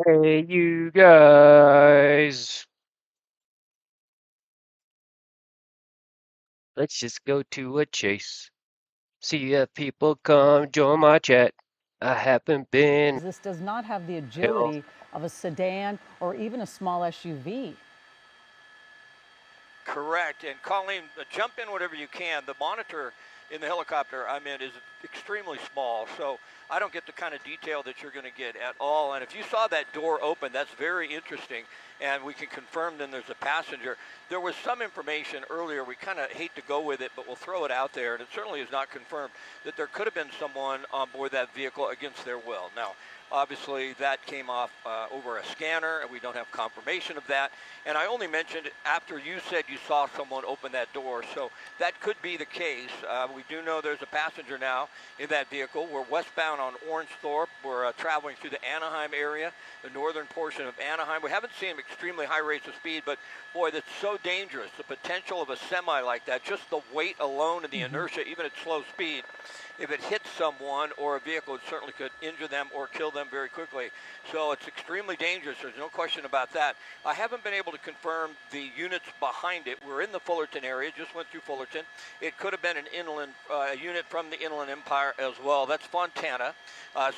Hey, you guys. Let's just go to a chase. See if people come join my chat. I haven't been This does not have the killed. agility of a sedan or even a small SUV. Correct. And Colleen, jump in whatever you can. The monitor in the helicopter I'm in is extremely small, so I don't get the kind of detail that you're going to get at all. And if you saw that door open, that's very interesting. And we can confirm then there's a passenger. There was some information earlier. We kind of hate to go with it, but we'll throw it out there. And it certainly is not confirmed that there could have been someone on board that vehicle against their will. Now, obviously, that came off over a scanner, and we don't have confirmation of that. And I only mentioned it after you said you saw someone open that door, so that could be the case. We do know there's a passenger now in that vehicle. We're westbound on Orange Thorpe. We're traveling through the Anaheim area, the northern portion of Anaheim. We haven't seen extremely high rates of speed, but boy, that's so dangerous. The potential of a semi like that, just the weight alone and the inertia, even at slow speed, if it hits someone or a vehicle, it certainly could injure them or kill them very quickly. So it's extremely dangerous. There's no question about that. I haven't been able to confirm the units behind it. We're in the Fullerton area, just went through Fullerton. It could have been an inland unit from the Inland Empire as well. That's Fontana.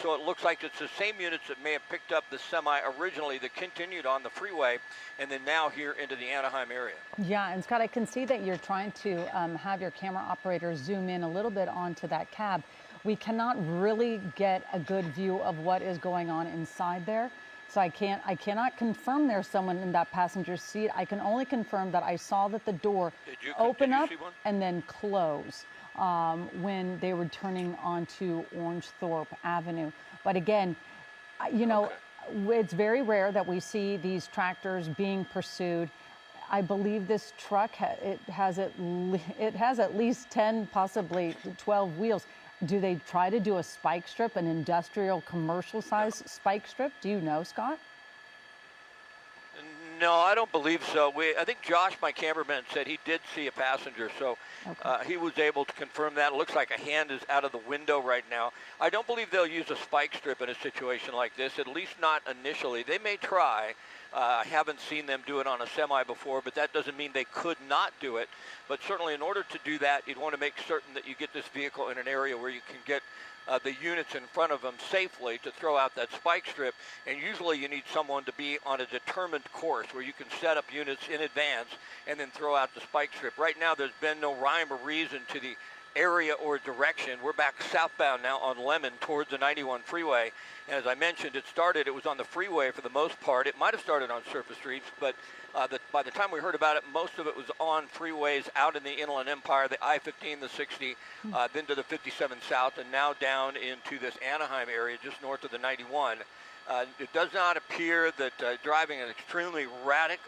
So it looks like it's the same units that may have picked up the semi originally that continued on the freeway and then now here into the Anaheim area. Yeah, and Scott, I can see that you're trying to have your camera operator zoom in a little bit onto that cab. We cannot really get a good view of what is going on inside there. So I cannot confirm there's someone in that passenger seat. I can only confirm that I saw that the door open up and then close when they were turning onto Orange Thorpe Avenue. But again, you know, it's very rare that we see these tractors being pursued. I believe this truck it has at least 10, possibly 12 wheels. Do they try to do a spike strip, an industrial commercial size spike strip? Do you know, Scott? No, I don't believe so. I think Josh, my cameraman, said he did see a passenger, so he was able to confirm that. It looks like a hand is out of the window right now. I don't believe they'll use a spike strip in a situation like this, at least not initially. They may try. I haven't seen them do it on a semi before, but that doesn't mean they could not do it. But certainly in order to do that, you'd want to make certain that you get this vehicle in an area where you can get the units in front of them safely to throw out that spike strip. And usually you need someone to be on a determined course where you can set up units in advance and then throw out the spike strip. Right now there's been no rhyme or reason to the area or direction. We're back southbound now on Lemon towards the 91 freeway. And as I mentioned, it was on the freeway for the most part. It might have started on surface streets, but by the time we heard about it, most of it was on freeways out in the Inland Empire, the I-15, the 60, then to the 57 South, and now down into this Anaheim area just north of the 91. It does not appear that driving it extremely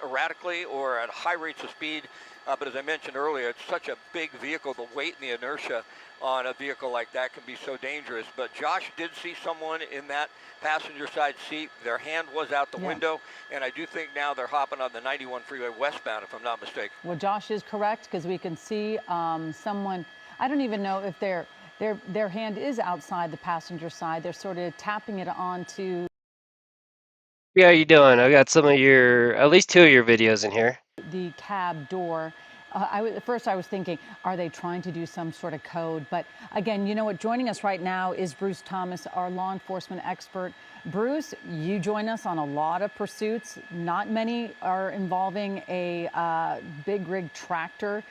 erratically or at high rates of speed, but as I mentioned earlier, it's such a big vehicle, the weight and the inertia on a vehicle like that can be so dangerous. But Josh did see someone in that passenger side seat. Their hand was out the window, and I do think now they're hopping on the 91 freeway westbound, if I'm not mistaken. Well, Josh is correct, because we can see someone, I don't even know if their hand is outside the passenger side. They're sort of tapping it onto Yeah, how you doing? I got at least two of your videos in here. the cab door. At first I was thinking, are they trying to do some sort of code? But again, you know what? Joining us right now is Bruce Thomas, our law enforcement expert. Bruce, you join us on a lot of pursuits. Not many are involving a big rig tractor.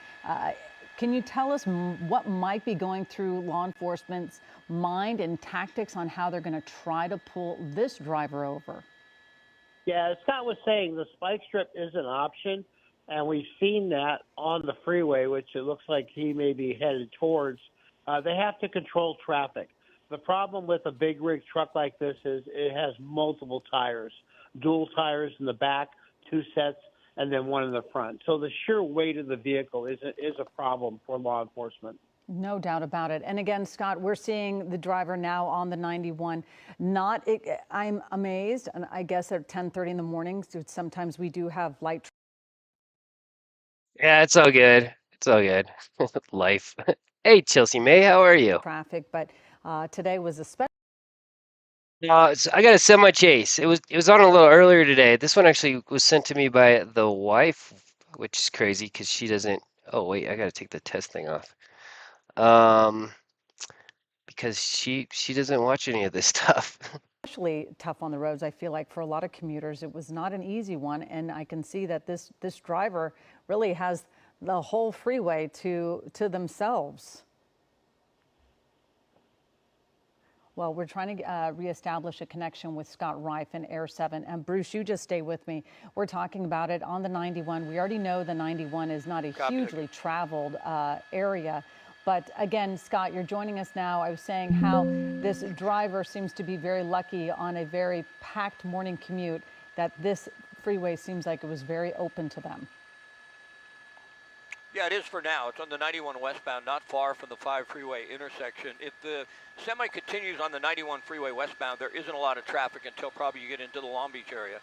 Can you tell us what might be going through law enforcement's mind and tactics on how they're going to try to pull this driver over? Yeah, as Scott was saying, the spike strip is an option, and we've seen that on the freeway, which it looks like he may be headed towards. They have to control traffic. The problem with a big rig truck like this is it has multiple tires, dual tires in the back, two sets, and then one in the front. So the sheer weight of the vehicle is a problem for law enforcement. No doubt about it. And again, Scott, we're seeing the driver now on the 91. I'm amazed, and I guess at 10:30 in the morning, so sometimes we do have light. Yeah, it's all good. It's all good. Life. Hey, Chelsea May, how are you? Traffic, but today was a special. I got a semi chase. It was on a little earlier today. This one actually was sent to me by the wife, which is crazy because she doesn't. Oh wait, I gotta take the test thing off. Um, because she doesn't watch any of this stuff. Especially tough on the roads. I feel like for a lot of commuters, it was not an easy one, and I can see that this driver really has the whole freeway to themselves. Well, we're trying to reestablish a connection with Scott Reif in Air 7. And Bruce, you just stay with me. We're talking about it on the 91. We already know the 91 is not a hugely traveled area. But again, Scott, you're joining us now. I was saying how this driver seems to be very lucky on a very packed morning commute, that this freeway seems like it was very open to them. Yeah, it is for now. It's on the 91 westbound, not far from the 5 freeway intersection. If the semi continues on the 91 freeway westbound, there isn't a lot of traffic until probably you get into the Long Beach area.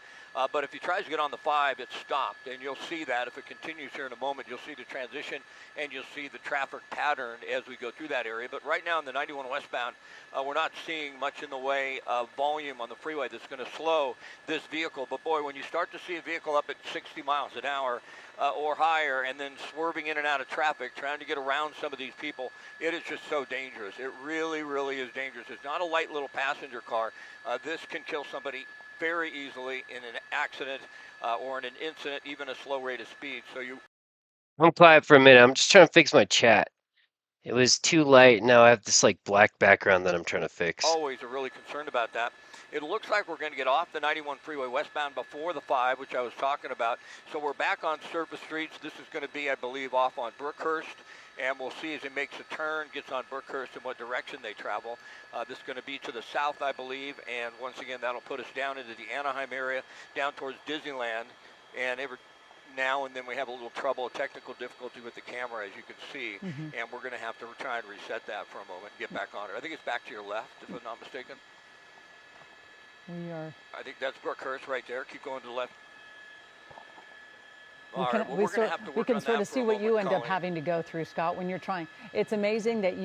But if he tries to get on the 5, it's stopped, and you'll see that. If it continues here in a moment, you'll see the transition, and you'll see the traffic pattern as we go through that area. But right now in the 91 westbound, we're not seeing much in the way of volume on the freeway that's going to slow this vehicle. But boy, when you start to see a vehicle up at 60 miles an hour, or higher, and then swerving in and out of traffic, trying to get around some of these people, it is just so dangerous. It really, really is dangerous. It's not a light little passenger car. This can kill somebody very easily in an accident or in an incident, even a slow rate of speed. So I'm quiet for a minute. I'm just trying to fix my chat. It was too light. Now I have this like black background that I'm trying to fix. Always are really concerned about that. It looks like we're going to get off the 91 freeway westbound before the 5, which I was talking about. So we're back on surface streets. This is going to be, I believe, off on Brookhurst. And we'll see as it makes a turn, gets on Brookhurst, and what direction they travel. This is going to be to the south, I believe. And once again, that'll put us down into the Anaheim area, down towards Disneyland. And now and then we have a little trouble, a technical difficulty with the camera, as you can see. And we're going to have to try and reset that for a moment and get back on it. I think it's back to your left, if I'm not mistaken. We are. I think that's Brookhurst right there. Keep going to the left. We can sort of see what you end up having to go through, Scott, when you're trying. It's amazing that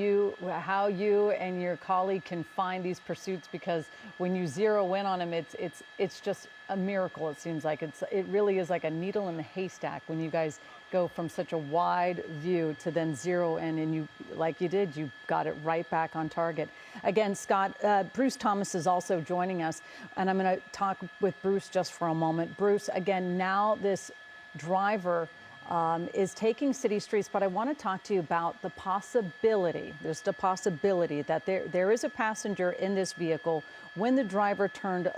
how you and your colleague can find these pursuits, because when you zero in on them, it's just a miracle. It seems like it really is like a needle in the haystack when you guys go from such a wide view to then zero in, and you, like you did, you got it right back on target. Again, Scott, Bruce Thomas is also joining us, and I'm going to talk with Bruce just for a moment. Bruce, again, now this driver is taking city streets, but I want to talk to you about the possibility, there's the possibility that there is a passenger in this vehicle when the driver turned.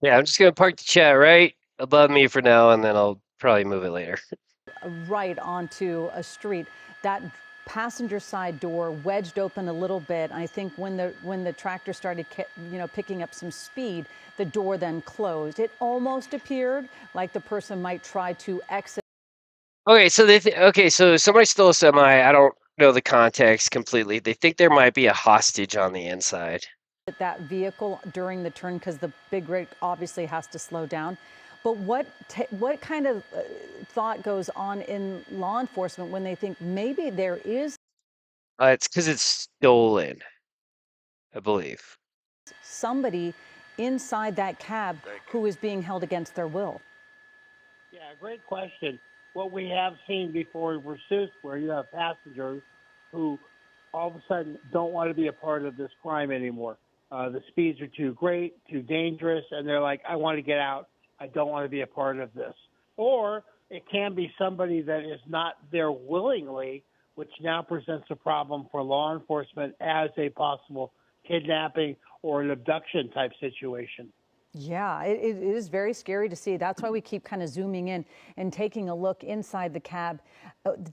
Yeah, I'm just going to park the chat right above me for now, and then I'll probably move it later. Right onto a street. That passenger side door wedged open a little bit. I think when the tractor started, picking up some speed, the door then closed. It almost appeared like the person might try to exit. Okay, so somebody stole a semi. I don't know the context completely. They think there might be a hostage on the inside. That vehicle during the turn, because the big rig obviously has to slow down. But what kind of thought goes on in law enforcement when they think maybe there is? It's because it's stolen, I believe. Somebody inside that cab who is being held against their will. Yeah, great question. What we have seen before in pursuits where you have passengers who all of a sudden don't want to be a part of this crime anymore. The speeds are too great, too dangerous, and they're like, I want to get out. I don't want to be a part of this. Or it can be somebody that is not there willingly, which now presents a problem for law enforcement as a possible kidnapping or an abduction type situation. Yeah, it is very scary to see. That's why we keep kind of zooming in and taking a look inside the cab.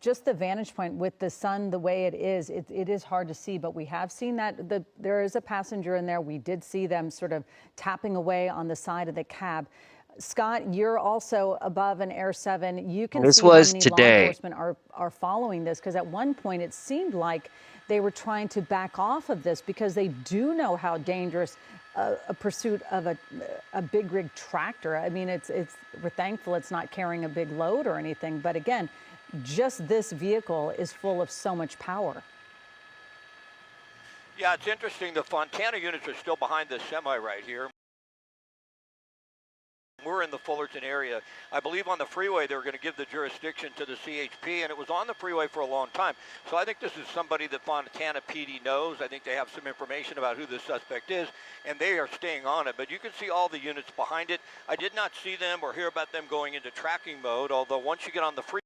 Just the vantage point with the sun the way it is hard to see, but we have seen that there is a passenger in there. We did see them sort of tapping away on the side of the cab. Scott, you're also above an Air 7. You can see how many law enforcement are following this, because at one point it seemed like they were trying to back off of this because they do know how dangerous a pursuit of a big rig tractor. I mean, we're thankful it's not carrying a big load or anything, but again, just this vehicle is full of so much power. Yeah, it's interesting. The Fontana units are still behind this semi right here. We're in the Fullerton area. I believe on the freeway they were going to give the jurisdiction to the CHP, and it was on the freeway for a long time. So I think this is somebody that Fontana PD knows. I think they have some information about who the suspect is, and they are staying on it. But you can see all the units behind it. I did not see them or hear about them going into tracking mode, although once you get on the freeway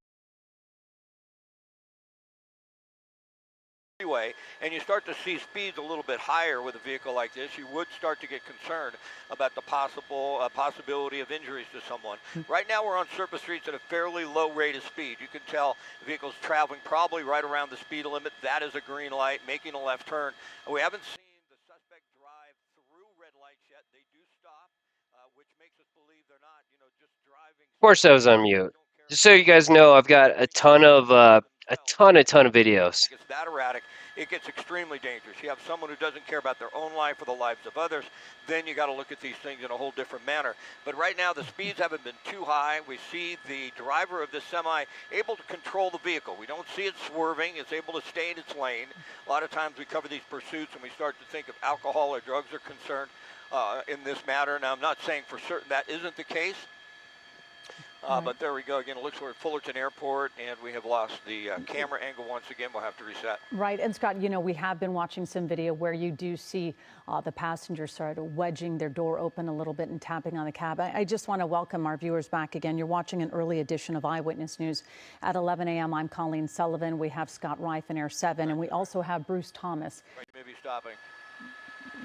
and you start to see speeds a little bit higher with a vehicle like this, you would start to get concerned about the possibility of injuries to someone. Right now we're on surface streets at a fairly low rate of speed. You can tell the vehicle's traveling probably right around the speed limit. That is a green light, making a left turn. We haven't seen the suspect drive through red lights yet. They do stop, which makes us believe they're not, just driving. Of course, I was on mute. Just so you guys know, I've got a ton of videos. It gets that erratic, it gets extremely dangerous. You have someone who doesn't care about their own life or the lives of others, then you got to look at these things in a whole different manner. But right now the speeds haven't been too high. We see the driver of this semi able to control the vehicle. We don't see it swerving. It's able to stay in its lane. A lot of times we cover these pursuits and we start to think if alcohol or drugs are concerned in this matter. Now I'm not saying for certain that isn't the case. But there we go again. It looks we're at Fullerton Airport, and we have lost the camera angle once again. We'll have to reset. Right. And Scott, we have been watching some video where you do see the passengers start wedging their door open a little bit and tapping on the cab. I just want to welcome our viewers back again. You're watching an early edition of Eyewitness News. At 11 a.m., I'm Colleen Sullivan. We have Scott Reif in Air 7, and we also have Bruce Thomas. Right, maybe stopping.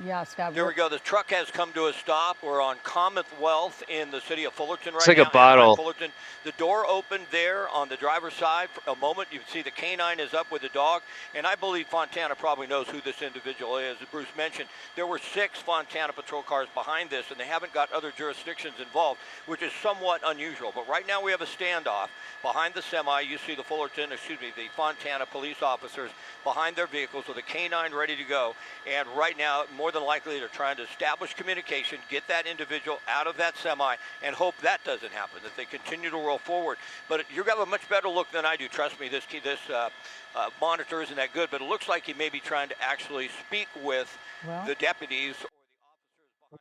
Yeah, Scott. There we go. The truck has come to a stop. We're on Commonwealth in the city of Fullerton right now. It's like a bottle. Fullerton. The door opened there on the driver's side for a moment. You can see the canine is up with the dog. And I believe Fontana probably knows who this individual is. As Bruce mentioned, there were 6 Fontana patrol cars behind this, and they haven't got other jurisdictions involved, which is somewhat unusual. But right now we have a standoff. Behind the semi, you see the the Fontana police officers behind their vehicles with a canine ready to go. And right now, more than likely, they're trying to establish communication, get that individual out of that semi, and hope that doesn't happen, that they continue to roll forward. But you have a much better look than I do. Trust me, this monitor isn't that good, but it looks like he may be trying to actually speak with the deputies.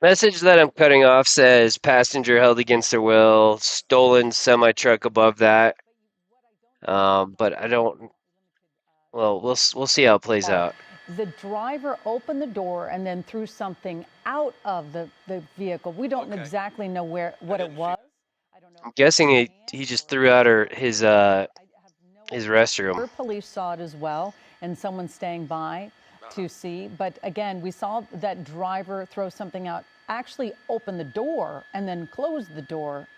Message that I'm cutting off says passenger held against their will, stolen semi-truck above that. But I don't. Well, we'll see how it plays out. The driver opened the door and then threw something out of the vehicle. We don't exactly know what it was. I don't know. I'm guessing he just threw out his restroom. Police saw it as well, and someone staying by to see. But again, we saw that driver throw something out, actually open the door and then close the door.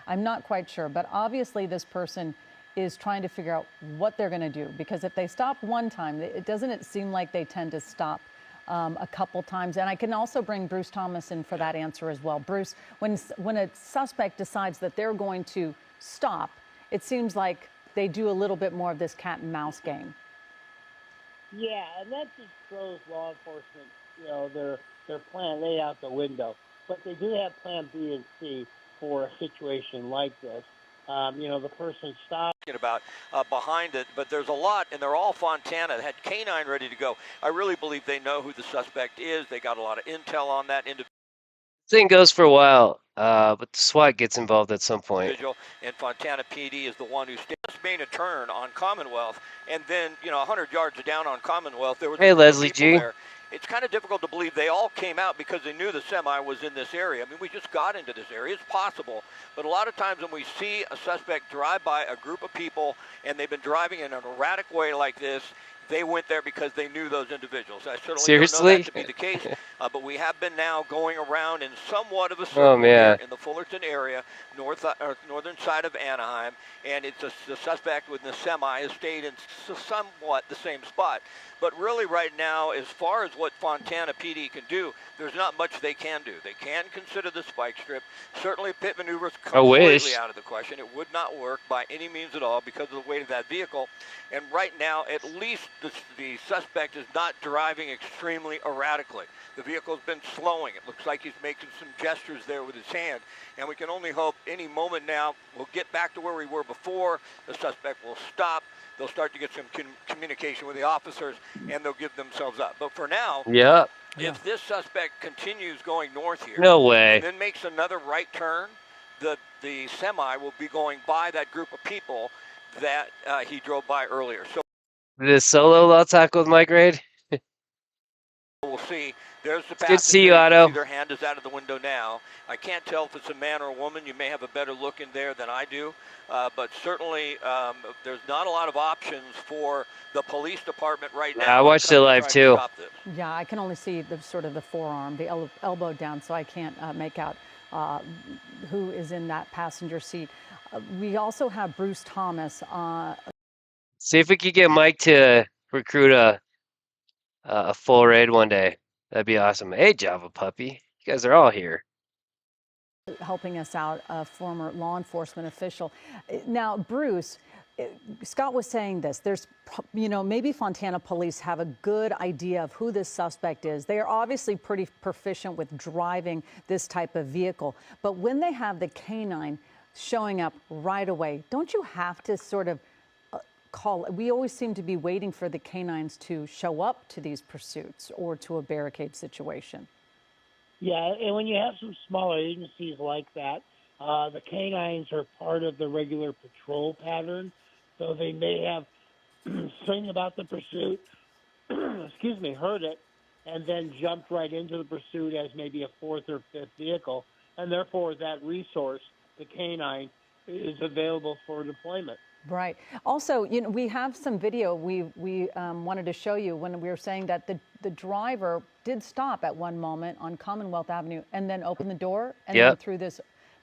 I'm not quite sure, but obviously this person is trying to figure out what they're going to do, because if they stop one time, it seem like they tend to stop a couple times. And I can also bring Bruce Thomas in for that answer as well. Bruce, when a suspect decides that they're going to stop, it seems like they do a little bit more of this cat and mouse game. Yeah, and that just throws law enforcement, their plan A out the window. But they do have plan B and C for a situation like this. The person stopped. About behind it, but there's a lot, and they're all Fontana. They had canine ready to go. I really believe they know who the suspect is. They got a lot of intel on that individual. Thing goes for a while, but the SWAT gets involved at some point. And Fontana PD is the one who just made a turn on Commonwealth, and then 100 yards down on Commonwealth, there was Leslie G. There. It's kind of difficult to believe they all came out because they knew the semi was in this area. I mean, we just got into this area. It's possible. But a lot of times when we see a suspect drive by a group of people and they've been driving in an erratic way like this, they went there because they knew those individuals. I certainly don't know that to be the case, but we have been now going around in somewhat of a circle here in the Fullerton area, northern side of Anaheim, and it's the suspect with the semi has stayed in somewhat the same spot. But really right now, as far as what Fontana PD can do, there's not much they can do. They can consider the spike strip. Certainly pit maneuvers completely out of the question. It would not work by any means at all because of the weight of that vehicle. And right now, at least the suspect is not driving extremely erratically. The vehicle's been slowing. It looks like he's making some gestures there with his hand. And we can only hope any moment now we'll get back to where we were before. The suspect will stop. they'll start to get some communication with the officers, and they'll give themselves up. But for now, Yep. if this suspect continues going north here No and way. then makes another right turn, the semi will be going by that group of people that he drove by earlier. So Did a solo law talk with my grade? we'll see. There's the It's good to see you, passenger. You can Otto. see their hand is out of the window now. I can't tell if it's a man or a woman. You may have a better look in there than I do. But certainly there's not a lot of options for the police department right now. I watched it live too. Yeah, I can only see the sort of the forearm, the elbow down, so I can't make out who is in that passenger seat. We also have Bruce Thomas. See if we could get Mike to recruit a full raid one day. That'd be awesome. Hey, Java Puppy. You guys are all here. Helping us out, a former law enforcement official. Now, Bruce, Scott was saying this. There's, maybe Fontana police have a good idea of who this suspect is. They are obviously pretty proficient with driving this type of vehicle. But when they have the canine showing up right away, don't you have to sort of call? We always seem to be waiting for the canines to show up to these pursuits or to a barricade situation. Yeah, and when you have some smaller agencies like that, the canines are part of the regular patrol pattern, so they may have seen about the pursuit, heard it, and then jumped right into the pursuit as maybe a fourth or fifth vehicle, and therefore that resource, the canine, is available for deployment. Right. Also, we have some video we wanted to show you when we were saying that the driver did stop at one moment on Commonwealth Avenue and then open the door and then through this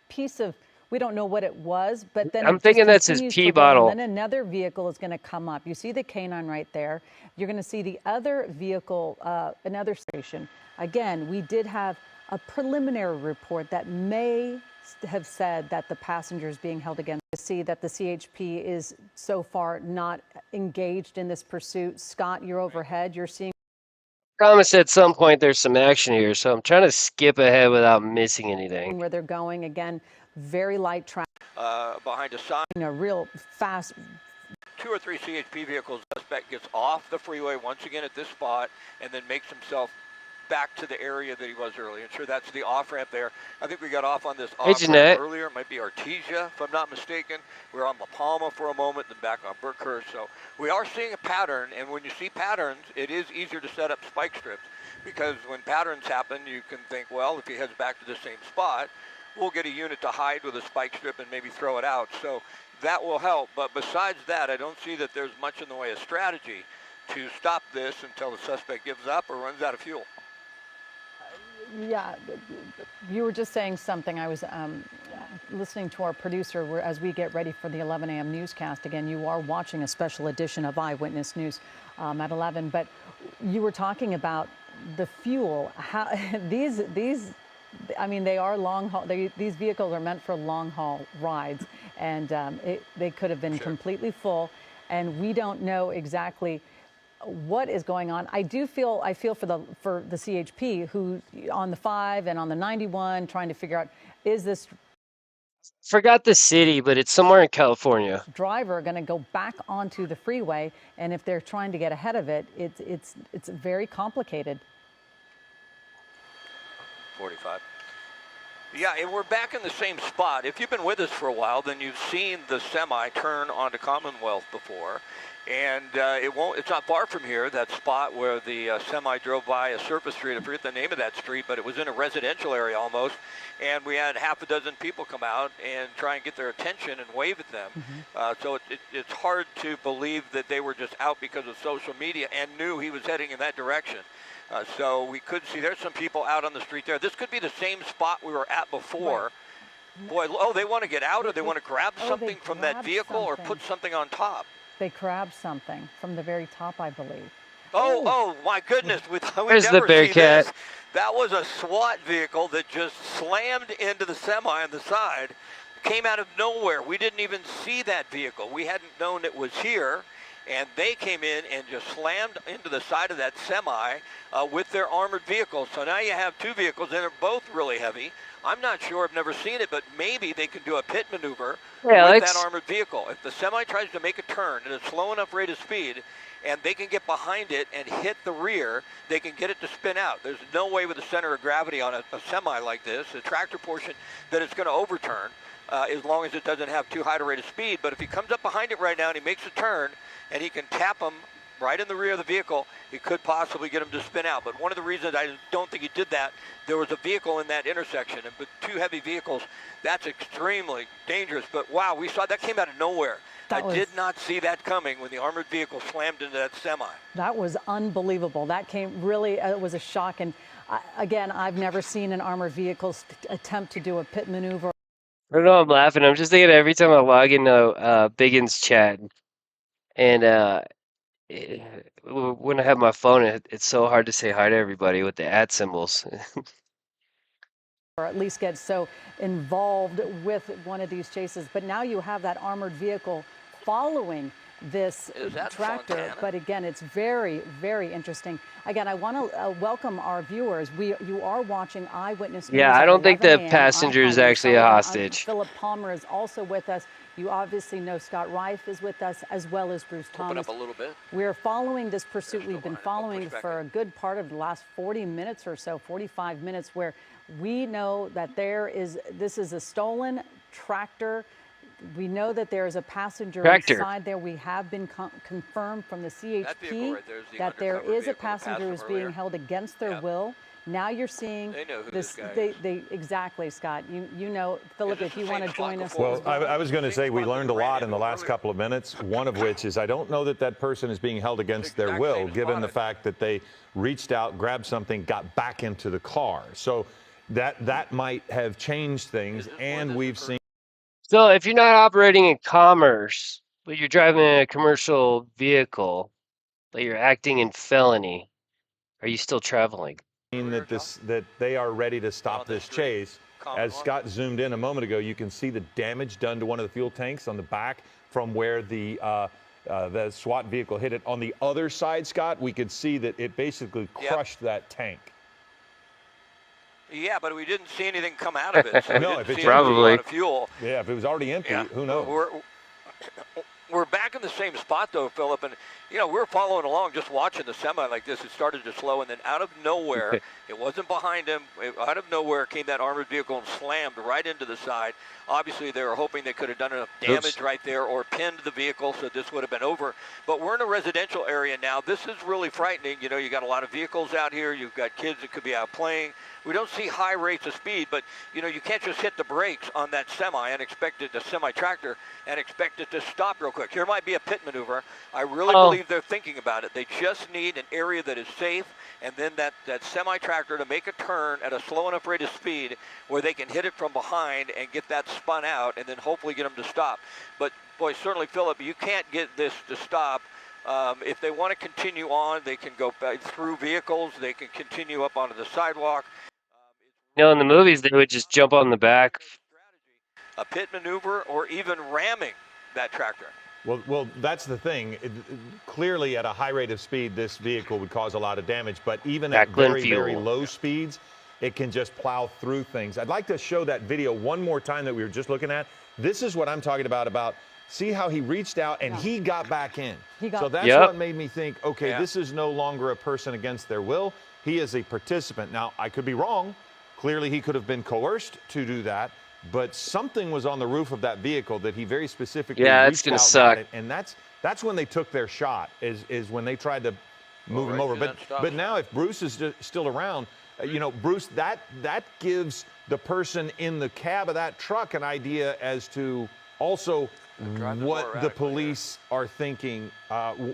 piece of, we don't know what it was, but then I'm thinking that's his pee bottle. And then another vehicle is going to come up. You see the canine right there. You're going to see the other vehicle, another station. Again, we did have a preliminary report that may have said that the passenger is being held against. To see that the CHP is so far not engaged in this pursuit. Scott, you're overhead. You're seeing. Promise at some point there's some action here, so I'm trying to skip ahead without missing anything. Where they're going again, very light traffic. Behind a sign. A real fast. 2 or 3 CHP vehicles. Suspect gets off the freeway once again at this spot and then makes himself back to the area that he was earlier. I'm sure that's the off-ramp there. I think we got off on this off-ramp earlier. It might be Artesia, if I'm not mistaken. We were on La Palma for a moment, then back on Burkhurst. So we are seeing a pattern, and when you see patterns, it is easier to set up spike strips, because when patterns happen, you can think, well, if he heads back to the same spot, we'll get a unit to hide with a spike strip and maybe throw it out. So that will help. But besides that, I don't see that there's much in the way of strategy to stop this until the suspect gives up or runs out of fuel. Yeah, you were just saying something. I was listening to our producer as we get ready for the 11 a.m. newscast. Again, you are watching a special edition of Eyewitness News at 11. But you were talking about the fuel. How these I mean, they are long haul. These vehicles are meant for long haul rides, and they could have been completely full, and we don't know exactly what is going on. I feel for the CHP who on the 5 and on the 91 trying to figure out, is this forgot the city, but it's somewhere in California. Driver going to go back onto the freeway, and if they're trying to get ahead of it, it's very complicated. 45. Yeah, and we're back in the same spot. If you've been with us for a while, then you've seen the semi turn onto Commonwealth before. And it's not far from here, that spot where the semi drove by a surface street. I forget the name of that street, but it was in a residential area almost. And we had half a dozen people come out and try and get their attention and wave at them. So it's hard to believe that they were just out because of social media and knew he was heading in that direction. So we could see there's some people out on the street there. This could be the same spot we were at before. Right. Boy, they want to get out, or they want to grab something from that vehicle or put something on top. They grabbed something from the very top, I believe. Oh my goodness. We Where's never the Bearcat? see this. That was a SWAT vehicle that just slammed into the semi on the side. Came out of nowhere. We didn't even see that vehicle. We hadn't known it was here. and they came in and just slammed into the side of that semi with their armored vehicle. So now you have two vehicles, and they're both really heavy. I'm not sure, I've never seen it, but maybe they can do a pit maneuver with that armored vehicle. If the semi tries to make a turn at a slow enough rate of speed, and they can get behind it and hit the rear, they can get it to spin out. There's no way with the center of gravity on a semi like this, a tractor portion, that it's going to overturn as long as it doesn't have too high a rate of speed. But if he comes up behind it right now and he makes a turn and he can tap him right in the rear of the vehicle, he could possibly get him to spin out. But one of the reasons I don't think he did that, there was a vehicle in that intersection, and with two heavy vehicles, that's extremely dangerous. But wow, we saw that came out of nowhere. I did not see that coming when the armored vehicle slammed into that semi. That was unbelievable. That came really, it was a shock. And again, I've never seen an armored vehicle attempt to do a pit maneuver. I don't know, I'm laughing. I'm just thinking every time I log into Biggins chat, and when I have my phone, it's so hard to say hi to everybody with the @ symbols. Or at least get so involved with one of these chases. But now you have that armored vehicle following this tractor. Fontana? But again, it's very, very interesting. Again, I want to welcome our viewers. You are watching Eyewitness News. Yeah, I at don't think the 11 a.m. passenger is I'm actually a Sullivan. hostage. Philip Palmer is also with us. You obviously know Scott Reif is with us, as well as Bruce Thomas. Open up a little bit. We're following this pursuit. We've been following for a good part of the last 40 minutes or so, 45 minutes, where we know that this is a stolen tractor. We know that there is a passenger inside there. We have been confirmed from the CHP that there is a passenger who's being held against their will. Now you're seeing this. They exactly, Scott. You know, Philip, if you want to join us. Well, I was going to say we learned a lot in the last couple of minutes. One of which is I don't know that that person is being held against their will, given the fact that they reached out, grabbed something, got back into the car. So that might have changed things, and we've seen. So if you're not operating in commerce, but you're driving a commercial vehicle, but you're acting in felony, are you still traveling? That they are ready to stop this chase. As Scott zoomed in a moment ago, you can see the damage done to one of the fuel tanks on the back from where the SWAT vehicle hit it. On the other side, Scott, we could see that it basically crushed that tank. Yeah, but we didn't see anything come out of it. So no, if it's probably a lot of fuel. Yeah, if it was already empty, who knows? We're back in the same spot, though, Philip, and, we're following along, just watching the semi like this. It started to slow, and then out of nowhere, it wasn't behind him, out of nowhere came that armored vehicle and slammed right into the side. Obviously, they were hoping they could have done enough damage right there or pinned the vehicle, so this would have been over. But we're in a residential area now. This is really frightening. You got a lot of vehicles out here. You've got kids that could be out playing. We don't see high rates of speed, but, you can't just hit the brakes on that semi and expect it, the semi-tractor, and expect it to stop real quick. Here might be a pit maneuver. I really believe they're thinking about it. They just need an area that is safe, and then that semi-tractor to make a turn at a slow enough rate of speed where they can hit it from behind and get that spun out and then hopefully get them to stop. But, boy, certainly, Philip, you can't get this to stop. If they want to continue on, they can go through vehicles. They can continue up onto the sidewalk. In the movies, they would just jump on the back. A pit maneuver or even ramming that tractor. Well, that's the thing. Clearly, at a high rate of speed, this vehicle would cause a lot of damage. But even at very, very low speeds, it can just plow through things. I'd like to show that video one more time that we were just looking at. This is what I'm talking about see how he reached out and he got back in. So that's what made me think, okay, this is no longer a person against their will. He is a participant. Now, I could be wrong. Clearly, he could have been coerced to do that, but something was on the roof of that vehicle that he very specifically reached out suck. and that's when they took their shot, is when they tried to move him over. But now, if Bruce is still around, Bruce, that gives the person in the cab of that truck an idea as to also what the police are thinking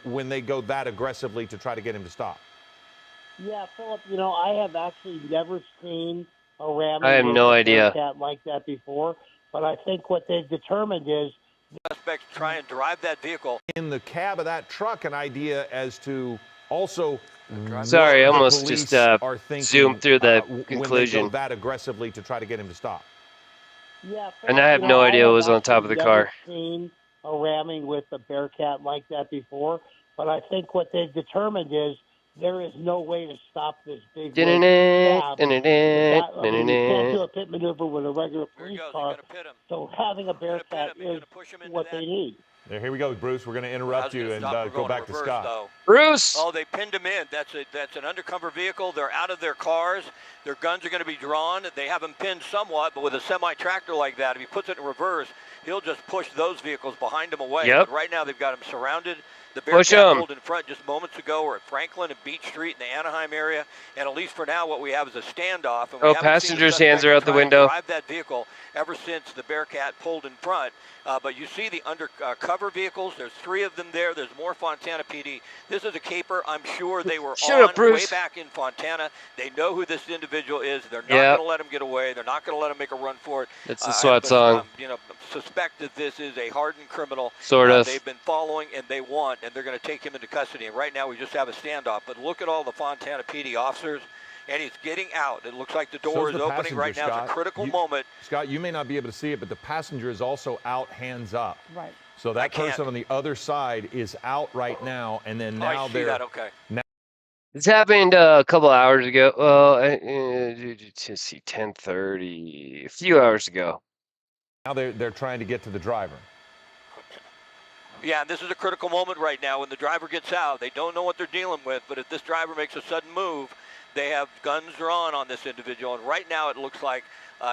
when they go that aggressively to try to get him to stop. Yeah, Philip, I have actually never seen a ramming I have no idea like that before, but I think what they've determined is suspects try and drive that vehicle in the cab of that truck, an idea as to also sorry, I almost just zoomed through the conclusion. When they go that aggressively to try to get him to stop. Yeah, and I have no idea what was on top of the car. Seen a ramming with a Bearcat like that before. But I think what they've determined is there is no way to stop this big red cab. I mean, you can't do a pit maneuver with a regular police car. So having a Bearcat is what they need. There, here we go, Bruce. We're going to interrupt you and go back to Scott. Though. Bruce! Oh, they pinned him in. That's an undercover vehicle. They're out of their cars. Their guns are going to be drawn. They have him pinned somewhat, but with a semi-tractor like that, if he puts it in reverse, he'll just push those vehicles behind him away. Yep. But right now, they've got him surrounded. The Bearcat pulled in front just moments ago. We're at Franklin and Beach Street in the Anaheim area, and at least for now, what we have is a standoff. And we passengers' hands are out the window. Drive that vehicle ever since the Bearcat pulled in front. But you see the undercover vehicles. There's 3 of them there. There's more Fontana PD. This is a caper. I'm sure they were way back in Fontana. They know who this individual is. They're not going to let him get away. They're not going to let him make a run for it. It's the SWAT song. Suspect that this is a hardened criminal. Sort of. They've been following, and they want, and they're going to take him into custody. And right now, we just have a standoff. But look at all the Fontana PD officers. And he's getting out. It looks like the door is opening right now. It's a critical moment. Scott, you may not be able to see it, but the passenger is also out, hands up. Right. So that person on the other side is out right now, and then now they're. Okay. This happened a couple hours ago. Well, let's see, 10:30, a few hours ago. Now they're trying to get to the driver. Yeah, and this is a critical moment right now when the driver gets out. They don't know what they're dealing with, but if this driver makes a sudden move, they have guns drawn on this individual, and right now it looks like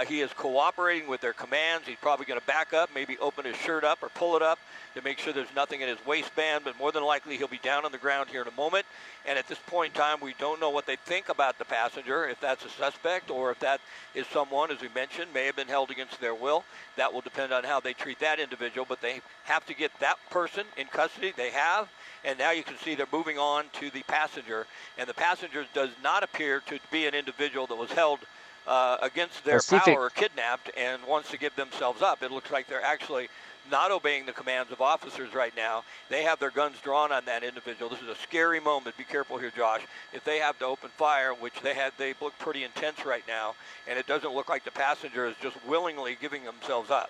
he is cooperating with their commands. He's probably going to back up, maybe open his shirt up or pull it up to make sure there's nothing in his waistband, but more than likely he'll be down on the ground here in a moment. And at this point in time, we don't know what they think about the passenger, if that's a suspect or if that is someone, as we mentioned, may have been held against their will. That will depend on how they treat that individual, but they have to get that person in custody. They have. And now you can see they're moving on to the passenger. And the passenger does not appear to be an individual that was held against their power or kidnapped and wants to give themselves up. It looks like they're actually not obeying the commands of officers right now. They have their guns drawn on that individual. This is a scary moment. Be careful here, Josh. If they have to open fire, which they look pretty intense right now, and it doesn't look like the passenger is just willingly giving themselves up.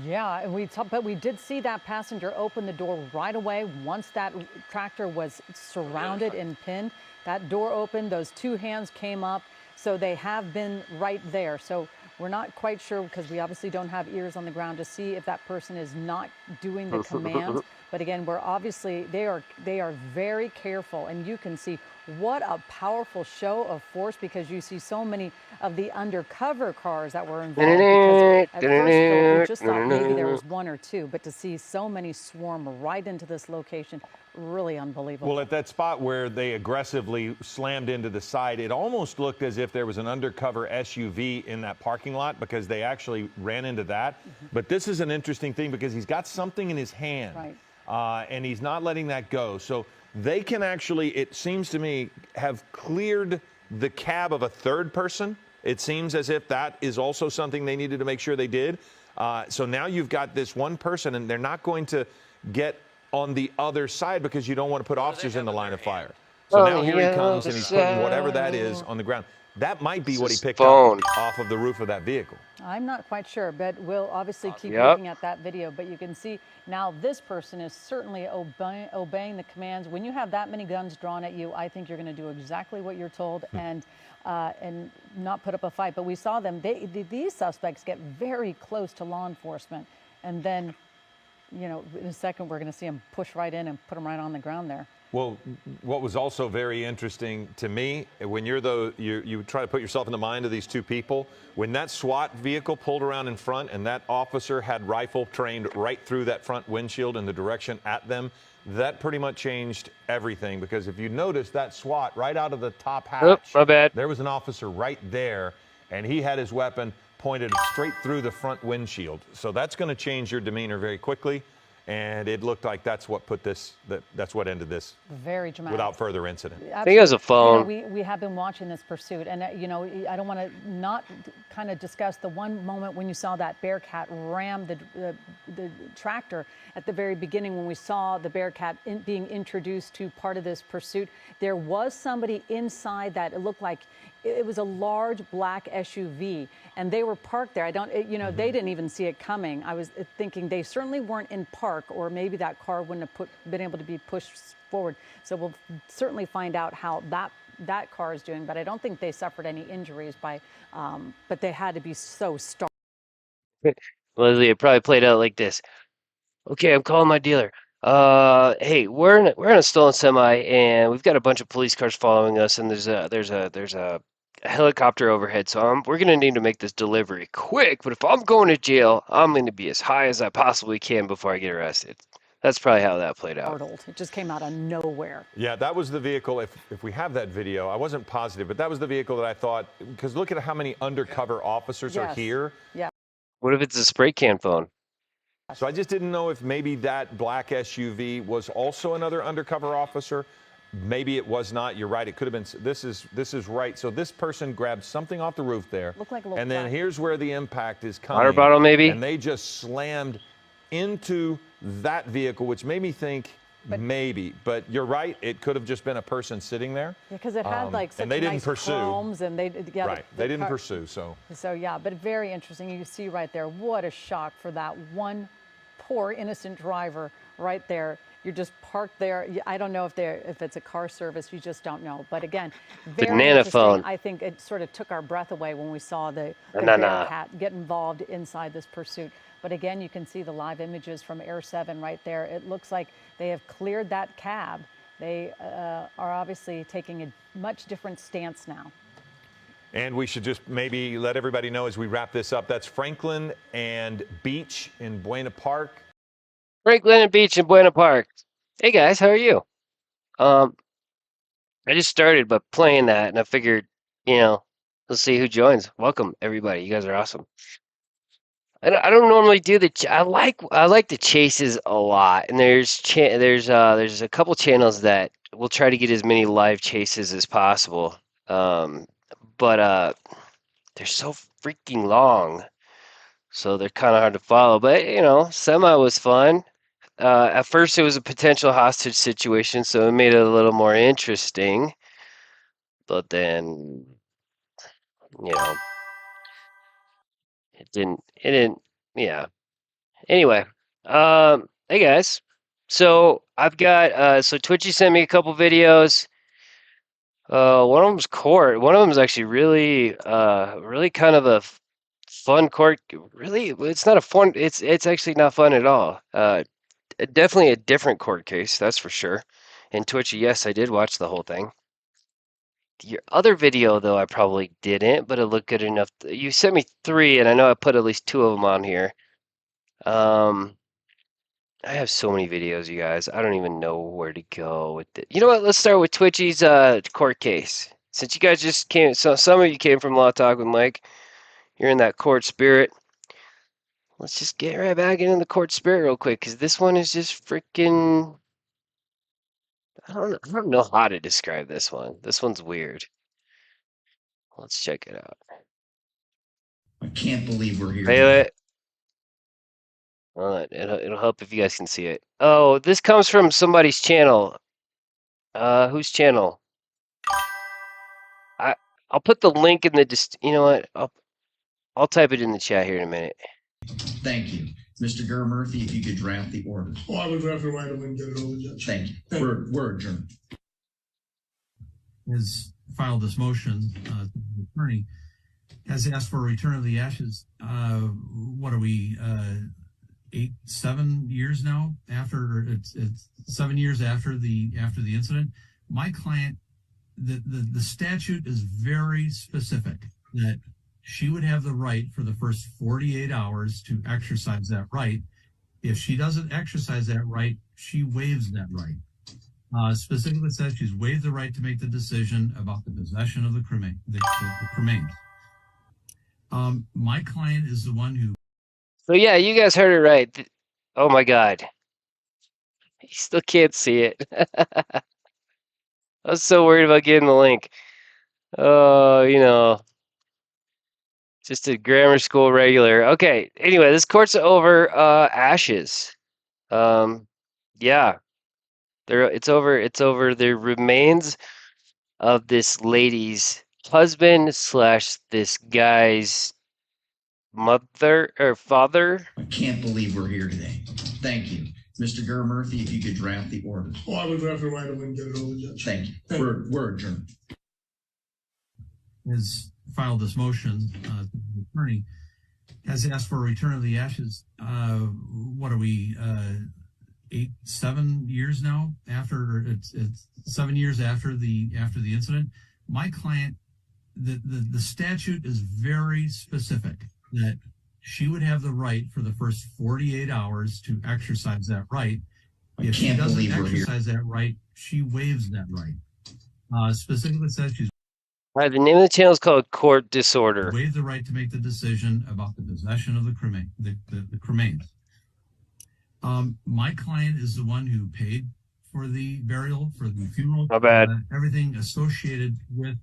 Yeah, but we did see that passenger open the door right away once that tractor was surrounded and pinned. That door opened, those 2 hands came up, so they have been right there. So we're not quite sure because we obviously don't have ears on the ground to see if that person is not doing the commands. But again, we're obviously, they are very careful, and you can see what a powerful show of force because you see so many of the undercover cars that were involved. Because at first, we just thought maybe there was 1 or 2, but to see so many swarm right into this location, really unbelievable. Well, at that spot where they aggressively slammed into the side, it almost looked as if there was an undercover SUV in that parking lot because they actually ran into that. But this is an interesting thing because he's got something in his hand. Right. And he's not letting that go. So they can actually, it seems to me, have cleared the cab of a third person. It seems as if that is also something they needed to make sure they did. So now you've got this one person, and they're not going to get on the other side because you don't want to put officers in the line of fire. So now here he comes, and he's putting whatever that is on the ground. That might be what he picked up off of the roof of that vehicle. I'm not quite sure, but we'll obviously keep looking at that video. But you can see now this person is certainly obeying the commands. When you have that many guns drawn at you, I think you're going to do exactly what you're told and not put up a fight. But we saw them. These suspects get very close to law enforcement. And then, you know, in a second, we're going to see them push right in and put them right on the ground there. Well, what was also very interesting to me, when you try to put yourself in the mind of these 2 people, when that SWAT vehicle pulled around in front and that officer had rifle trained right through that front windshield in the direction at them, that pretty much changed everything. Because if you notice that SWAT right out of the top hatch, there was an officer right there, and he had his weapon pointed straight through the front windshield. So that's going to change your demeanor very quickly. And it looked like that's what that's what ended this. Very dramatic. Without further incident. Absolutely. I think it was a phone. You know, we have been watching this pursuit, and you know, I don't want to not kind of discuss the one moment when you saw that Bearcat ram the tractor at the very beginning when we saw the Bearcat being introduced to part of this pursuit. There was somebody inside that it looked like it was a large black SUV, and they were parked there. I don't, you know, they didn't even see it coming. I was thinking they certainly weren't in park, or maybe that car wouldn't have been able to be pushed forward. So we'll certainly find out how that car is doing. But I don't think they suffered any injuries but they had to be so startled. Leslie, it probably played out like this. Okay, I'm calling my dealer. Hey, we're in a stolen semi, and we've got a bunch of police cars following us, and there's a helicopter overhead. So we're gonna need to make this delivery quick. But if I'm going to jail, I'm gonna be as high as I possibly can before I get arrested. That's probably how that played out. It just came out of nowhere. Yeah, that was the vehicle. If we have that video, I wasn't positive, but that was the vehicle that I thought, because look at how many undercover officers are here. Yeah. What if it's a spray can phone? So I just didn't know if maybe that black SUV was also another undercover officer. Maybe it was not. You're right. It could have been. This is right. So this person grabbed something off the roof there. Looked like a little and then here's where the impact is coming. Water bottle, maybe? And they just slammed into that vehicle, which made me think maybe. But you're right. It could have just been a person sitting there. Yeah, because it had like such and they nice didn't pursue. chromes, and they right. They didn't pursue. So yeah, but very interesting. You see right there. What a shock for that one poor innocent driver right there. You're just parked there. I don't know if it's a car service. You just don't know. But again, very banana interesting. phone. I think it sort of took our breath away when we saw the Bearcat get involved inside this pursuit. But again, you can see the live images from Air 7 right there. It looks like they have cleared that cab. They are obviously taking a much different stance now. And we should just maybe let everybody know as we wrap this up, that's Franklin and Beach in Buena Park. Franklin and Beach in Buena Park. Hey guys, how are you? I just started by playing that, and I figured, let's see who joins. Welcome everybody. You guys are awesome. I don't normally do I like the chases a lot, and there's a couple channels that will try to get as many live chases as possible. But they're so freaking long, so they're kind of hard to follow. But semi was fun. At first, it was a potential hostage situation, so it made it a little more interesting. But then, it didn't. Yeah. Anyway, hey guys. So I've got so Twitchy sent me a couple videos. One of them's court. One of them is actually really kind of a fun court. Really, it's not a fun. It's actually not fun at all. Definitely a different court case, that's for sure. And Twitchy, yes, I did watch the whole thing. Your other video, though, I probably didn't, but it looked good enough. You sent me 3, and I know I put at least 2 of them on here. I have so many videos, you guys. I don't even know where to go with it. You know what? Let's start with Twitchy's court case. Since you guys just came, so some of you came from Law Talk with Mike. You're in that court spirit. Let's just get right back into the court spirit real quick, because this one is just freaking... I don't know how to describe this one. This one's weird. Let's check it out. I can't believe we're here. Wait. It'll help if you guys can see it. Oh, this comes from somebody's channel. Whose channel? I'll put the link in the you know what? I'll type it in the chat here in a minute. Thank you. Mr. Gurmurthy, if you could draft the order. Oh, I would draft it right away and get it over, Judge. Thank you. We're adjourned. Has filed this motion, the attorney has asked for a return of the ashes. What are we, 7 years now after it's 7 years after the incident? My client, the statute is very specific that she would have the right for the first 48 hours to exercise that right. If she doesn't exercise that right, she waives that right. Specifically says she's waived the right to make the decision about the possession of the cremains. My client is the one who... So yeah, you guys heard it right. Oh my God. You still can't see it. I was so worried about getting the link. Oh, just a grammar school regular. Okay, anyway, this court's over ashes. Yeah. It's over the remains of this lady's husband slash this guy's mother or father. I can't believe we're here today. Thank you. Mr. Murphy, if you could draft the order. Oh, I would draft it right away and get it over, Judge. Thank you. We're adjourned. Has filed this motion, the attorney has asked for a return of the ashes. What are we, 7 years now after it's 7 years after the incident? My client, the statute is very specific that she would have the right for the first 48 hours to exercise that right. If she doesn't exercise that right, she waives that right. Specifically says she's All right, the name of the channel is called Court Disorder. Waive the right to make the decision about the possession of the cremains. My client is the one who paid for the burial, for the funeral. Not bad. Everything associated with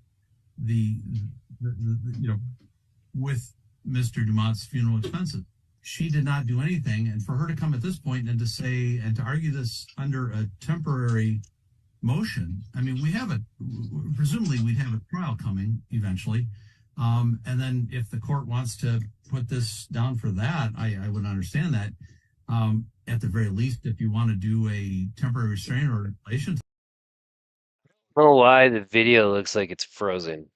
with Mr. Dumont's funeral expenses. She did not do anything, and for her to come at this point and to say and to argue this under a temporary motion, I mean, presumably we'd have a trial coming eventually, and then if the court wants to put this down for that, I would understand that. At the very least, if you want to do a temporary restraining order in relation to, I don't know why the video looks like it's frozen,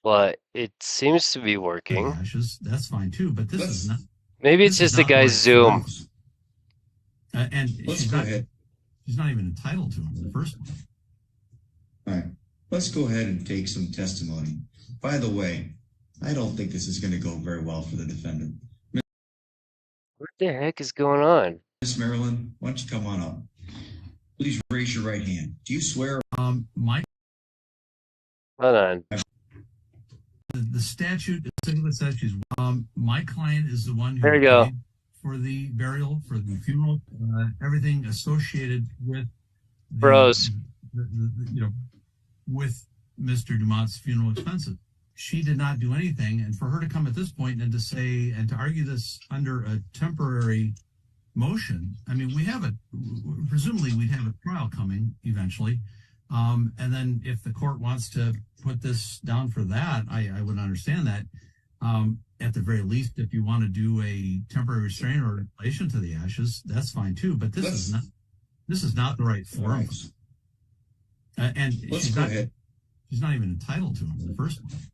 but it seems to be working. ashes, that's fine too, but this is not. Maybe it's just the guy's Zoom. And she's not even entitled to them in the first place. All right, let's go ahead and take some testimony. By the way, I don't think this is going to go very well for the defendant. What the heck is going on? Miss Marilyn, why don't you come on up? Please raise your right hand. Do you swear? Hold on. The statute simply says she's. My client is the one who there you go. paid for the burial, for the funeral, everything associated with with Mr. Dumont's funeral expenses. She did not do anything, and for her to come at this point and to say and to argue this under a temporary motion, I mean, presumably we'd have a trial coming eventually, and then if the court wants to put this down for that, I would understand that. At the very least, if you want to do a temporary restraining order in relation to the ashes, that's fine too. But this is not the right forum. And she's not even entitled to them in the first place.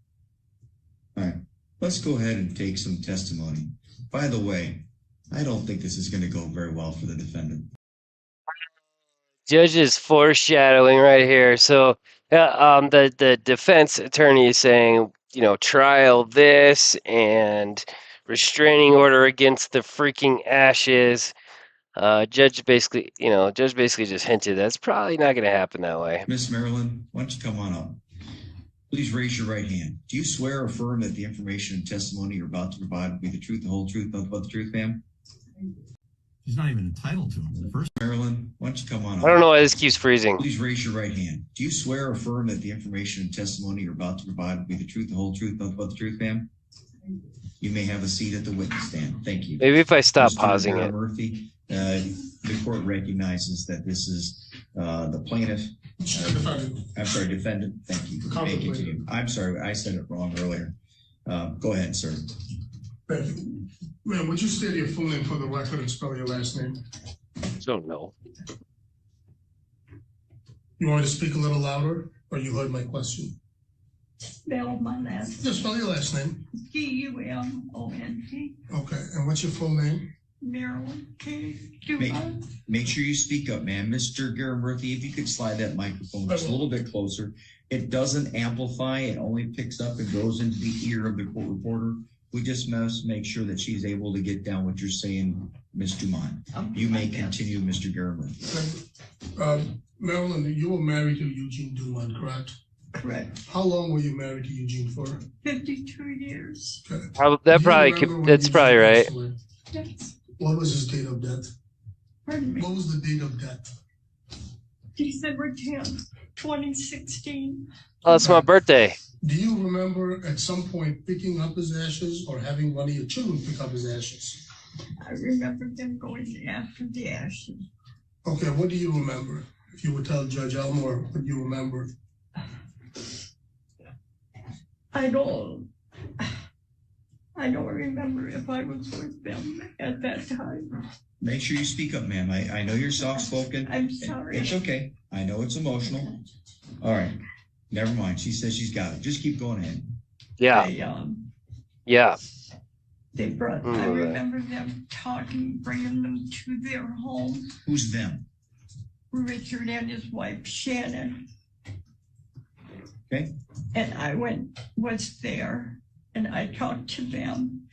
All right, let's go ahead and take some testimony. By the way, I don't think this is going to go very well for the defendant. Judge is foreshadowing right here. So the defense attorney is saying, trial this and restraining order against the freaking ashes. Judge basically just hinted that's probably not going to happen that way. Miss Marilyn, why don't you come on up? Please raise your right hand. Do you swear or affirm that the information and testimony you're about to provide will be the truth, the whole truth, nothing but the truth, ma'am? She's not even entitled to them in the first. Marilyn, why don't you come on up? I don't know why this keeps freezing. Please raise your right hand. Do you swear or affirm that the information and testimony you're about to provide will be the truth, the whole truth, nothing but the truth, ma'am? You may have a seat at the witness stand. Thank you. Maybe if I stop Mr. pausing it. Murphy, the court recognizes that this is the plaintiff. I'm sorry, defendant. Thank you. May continue. I'm sorry, I said it wrong earlier. Go ahead, sir. Thank you. Ma'am, would you state your full name for the record and spell your last name? Don't know. You want me to speak a little louder, or you heard my question? Spell my last. Just spell your last name. Gumont. Okay, and what's your full name? Marilyn K. Make sure you speak up, man. Mr. Murphy, if you could slide that microphone just a little bit closer. It doesn't amplify. It only picks up and goes into the ear of the court reporter. We just must make sure that she's able to get down what you're saying, Ms. Dumont. You may continue, Mr. Murphy. Marilyn, you were married to Eugene Dumont, correct? Correct. How long were you married to Eugene for? 52 years. Okay. That's probably right. Yes. What was his date of death? Pardon me. What was the date of death? December 10th, 2016. Oh, it's my birthday. Do you remember at some point picking up his ashes or having one of your children pick up his ashes? I remember them going after the ashes. Okay, what do you remember? If you would tell Judge Elmore what you remember. I don't remember if I was with them at that time. Make sure you speak up, ma'am. I know you're soft-spoken. I'm sorry. It's okay. I know it's emotional. All right. Never mind. She says she's got it. Just keep going ahead. Yeah. Yeah. They brought, I remember them talking, bringing them to their home. Who's them? Richard and his wife, Shannon. Okay. And I was there, and I talked to them.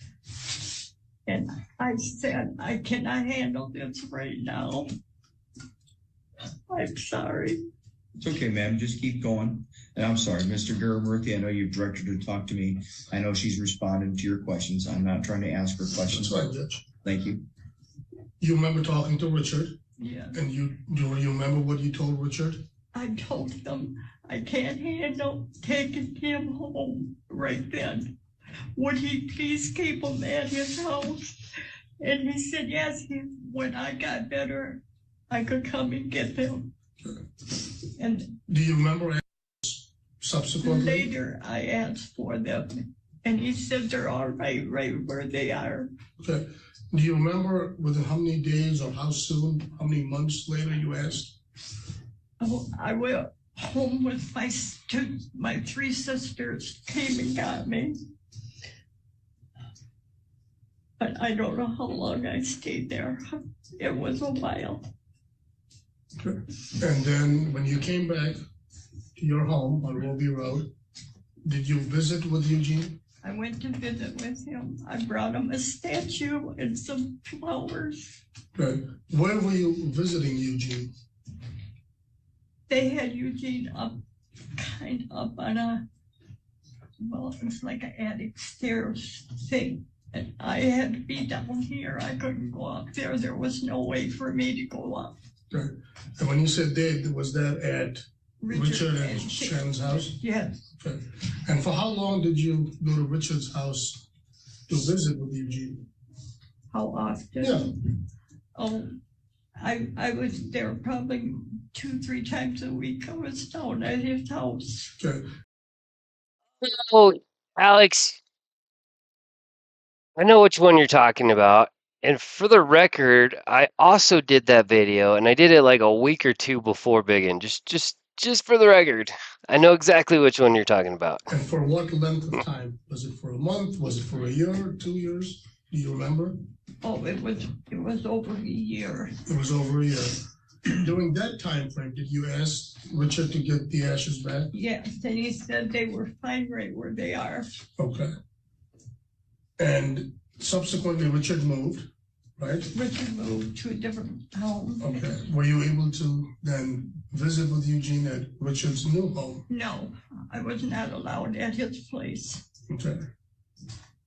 And I said, I cannot handle this right now. I'm sorry. It's okay, ma'am. Just keep going. And I'm sorry, Mr. Gurumurthy, I know you've directed her to talk to me. I know she's responded to your questions. I'm not trying to ask her questions. That's fine, Judge. Thank you. You remember talking to Richard? Yeah. And do you remember what you told Richard? I told him I can't handle taking him home right then. Would he please keep him at his house? And he said, yes, when I got better, I could come and get them. And do you remember subsequently? Later, I asked for them, and he said they're all right where they are. Okay. Do you remember within how many days or how soon, how many months later you asked? Oh, I went home with my three sisters came and got me. But I don't know how long I stayed there. It was a while. Okay. And then when you came back to your home on Roby Road, did you visit with Eugene? I went to visit with him. I brought him a statue and some flowers. Okay. Where were you visiting Eugene? They had Eugene kind of up on it's like an attic stairs thing. And I had to be down here. I couldn't go up there. There was no way for me to go up. Okay. And when you said they, was that at Richard and Shannon's house? Yes. Okay. And for how long did you go to Richard's house to visit with Eugene? How often? Yeah. Oh, I was there probably 2-3 times a week. I was down at his house. Okay. Oh, Alex, I know which one you're talking about. And for the record, I also did that video, and I did it like a week or two before Biggin. Just for the record, I know exactly which one you're talking about. And for what length of time? Was it for a month? Was it for a year? 2 years? Do you remember? Oh, it was over a year. It was over a year. During that time frame, did you ask Richard to get the ashes back? Yes, and he said they were fine right where they are. Okay. And subsequently, Richard moved, right? Richard moved to a different home. Okay. Were you able to then visit with Eugene at Richard's new home? No, I was not allowed at his place. Okay.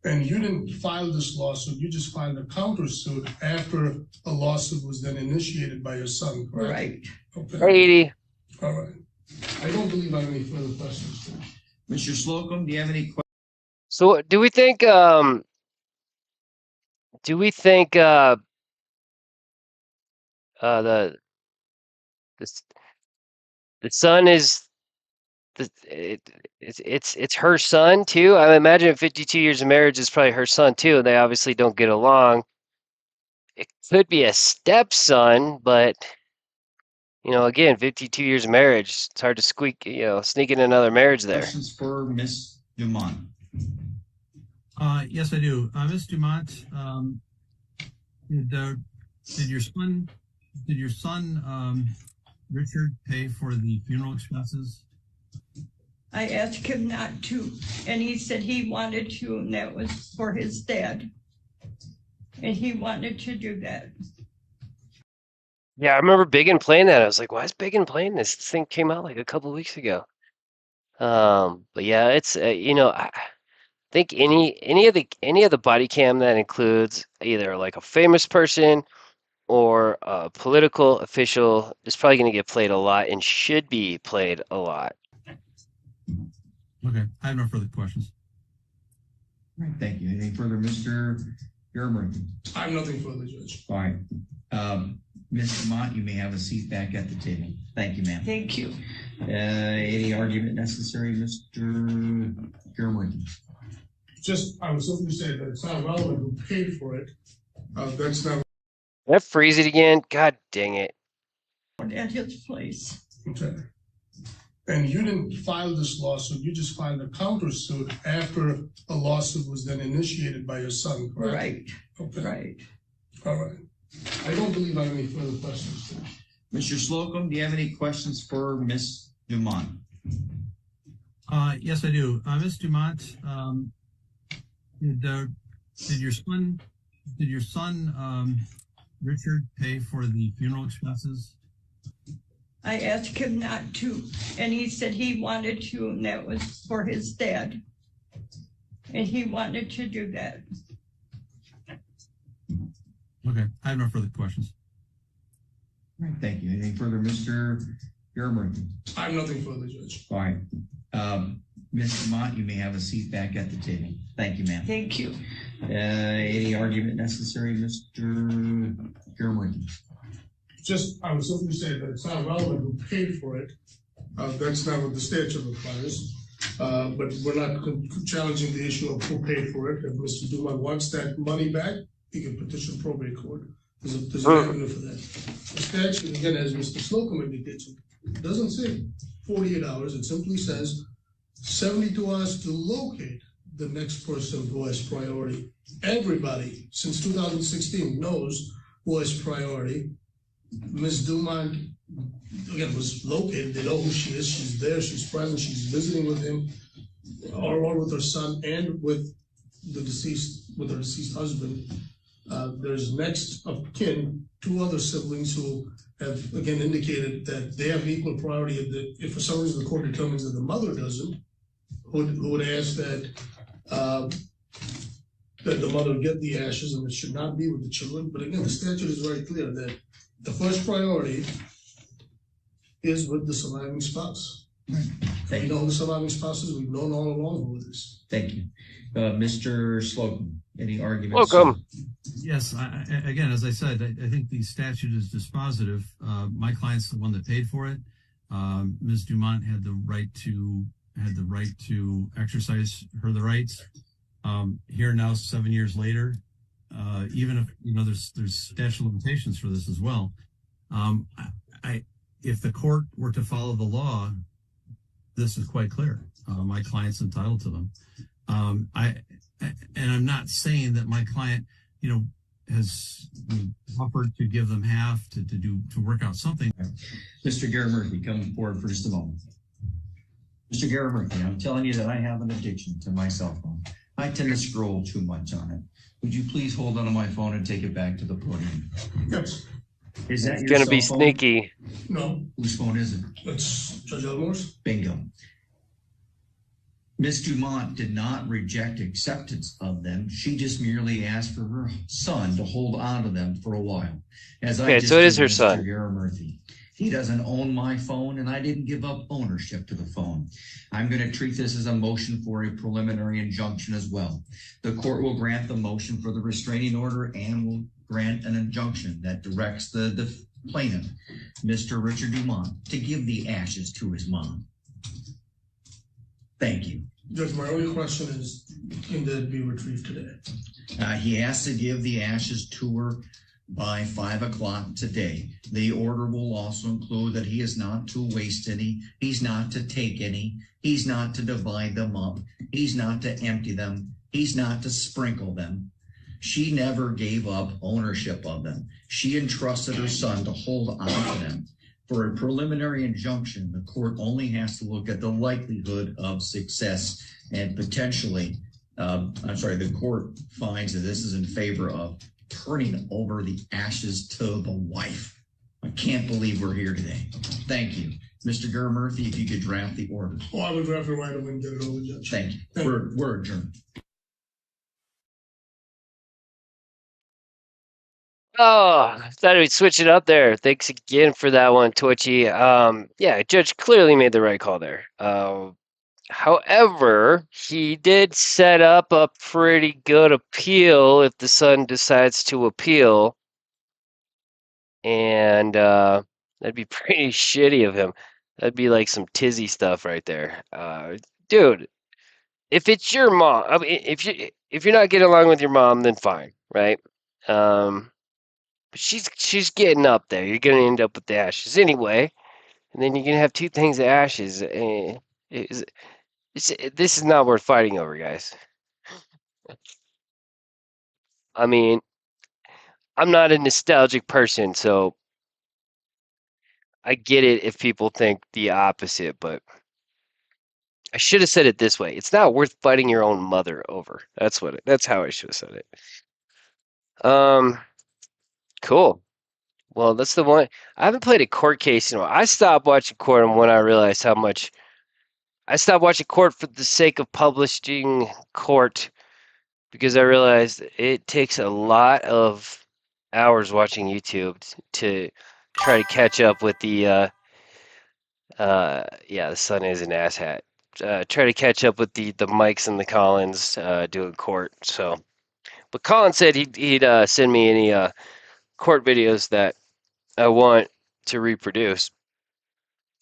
And you didn't file this lawsuit, you just filed a countersuit after a lawsuit was then initiated by your son, correct? Right. Okay. Brady. All right. I don't believe I have any further questions. Mr. Slocum, do you have any questions? So do we think the son is it's her son too? I imagine 52 years of marriage is probably her son too, and they obviously don't get along. It could be a stepson, but again, 52 years of marriage, it's hard to sneak in another marriage there. Questions for Ms. Dumont? Yes, I do. Ms. Dumont, did your son Richard pay for the funeral expenses? I asked him not to, and he said he wanted to, and that was for his dad. And he wanted to do that. Yeah, I remember Biggin playing that. I was like, why is Biggin playing this? This thing came out like a couple of weeks ago. But yeah, it's I think any of the body cam that includes either like a famous person or a political official is probably going to get played a lot and should be played a lot. Okay, I have no further questions. All right, thank you. Anything further, Mr. Murphy. I have nothing further, Judge. All right. Ms. Dumont, you may have a seat back at the table. Thank you, ma'am. Thank you. Any argument necessary, Mr. Murphy? Just, I was hoping to say that it's not relevant who paid for it. That's not. Did I freeze it again? God dang it. At his place. Okay. And you didn't file this lawsuit, you just filed a countersuit after a lawsuit was then initiated by your son, correct? Right. Okay. Right. All right. I don't believe I have any further questions. Mr. Slocum, do you have any questions for Ms. Dumont? Yes, I do. Ms. Dumont, did your son Richard pay for the funeral expenses? I asked him not to, and he said he wanted to, and that was for his dad. And he wanted to do that. Okay, I have no further questions. All right, thank you. Anything further, Mr. Murphy? I have nothing further, Judge. All right. Ms. Dumont, you may have a seat back at the table. Thank you, ma'am. Thank you. Any argument necessary, Mr. Murphy? Just, I was hoping to say that it's not relevant who paid for it. That's not what the statute requires. But we're not challenging the issue of who paid for it. If Mr. Dumont wants that money back, he can petition probate court. There's an avenue for that. The statute, again, as Mr. Slocum indicates, it doesn't say 48 hours. It simply says 72 hours to locate the next person who has priority. Everybody since 2016 knows who has priority. Ms. Dumont, again, was located. They know who she is. She's there. She's present. She's visiting with him, or with her son, and with the deceased, with her deceased husband. There's next of kin, 2 other siblings who have again indicated that they have equal priority. If for some reason the court determines that the mother doesn't, who would ask that that the mother get the ashes, and it should not be with the children. But again, the statute is very clear that the first priority is with the surviving spouse. Thank you. We know the surviving spouses. We've known all along with this. Thank you. Mr. Slocum, any arguments? Welcome. Yes, again, as I said, I think the statute is dispositive. My client's the one that paid for it. Ms. Dumont had the right to exercise the rights. Here now, 7 years later, even if there's statute of limitations for this as well. If the court were to follow the law, this is quite clear. My client's entitled to them. And I'm not saying that my client, has offered to give them half to work out something. Mr. Murphy, come forward for just a moment. Mr. Murphy, I'm telling you that I have an addiction to my cell phone. I tend to scroll too much on it. Would you please hold onto my phone and take it back to the podium? Yes. Is that your Gonna cell be phone? sneaky. No. Whose phone is it? It's Judge Elmore's. Bingo. Ms. Dumont did not reject acceptance of them. She just merely asked for her son to hold on to them for a while. Okay, so it is her son. Mr. Murphy. He doesn't own my phone, and I didn't give up ownership to the phone. I'm going to treat this as a motion for a preliminary injunction as well. The court will grant the motion for the restraining order and will grant an injunction that directs the plaintiff, Mr. Richard Dumont, to give the ashes to his mom. Thank you. Judge, my only question is, can that be retrieved today? He has to give the ashes to her by 5 o'clock today. The order will also include that he is not to waste any, he's not to take any, he's not to divide them up, he's not to empty them, he's not to sprinkle them. She never gave up ownership of them. She entrusted her son to hold on to them. For a preliminary injunction, the court only has to look at the likelihood of success and potentially, the court finds that this is in favor of turning over the ashes to the wife. I can't believe we're here today. Thank you. Mr. Murphy, if you could draft the order. Oh, I will draft it right away and get it over, Judge. Thank you. We're adjourned. Oh, I thought we'd switch it up there. Thanks again for that one, Twitchy. Yeah, Judge clearly made the right call there. However, he did set up a pretty good appeal if the son decides to appeal. And that'd be pretty shitty of him. That'd be like some tizzy stuff right there. Dude, if it's your mom, I mean, if you're not getting along with your mom, then fine, right? But she's getting up there. You're gonna end up with the ashes anyway, and then you're gonna have two things of ashes. This is not worth fighting over, guys. I mean, I'm not a nostalgic person, so I get it if people think the opposite, but I should have said it this way. It's not worth fighting your own mother over. That's how I should have said it. Cool. Well, that's the one. I haven't played a court case in a while. I stopped watching court when I realized how much I stopped watching court for the sake of publishing court because I realized it takes a lot of hours watching YouTube to try to catch up with the the sun is an asshat. Try to catch up with the Mikes and the Collins doing court. So, but Colin said he'd send me any court videos that I want to reproduce.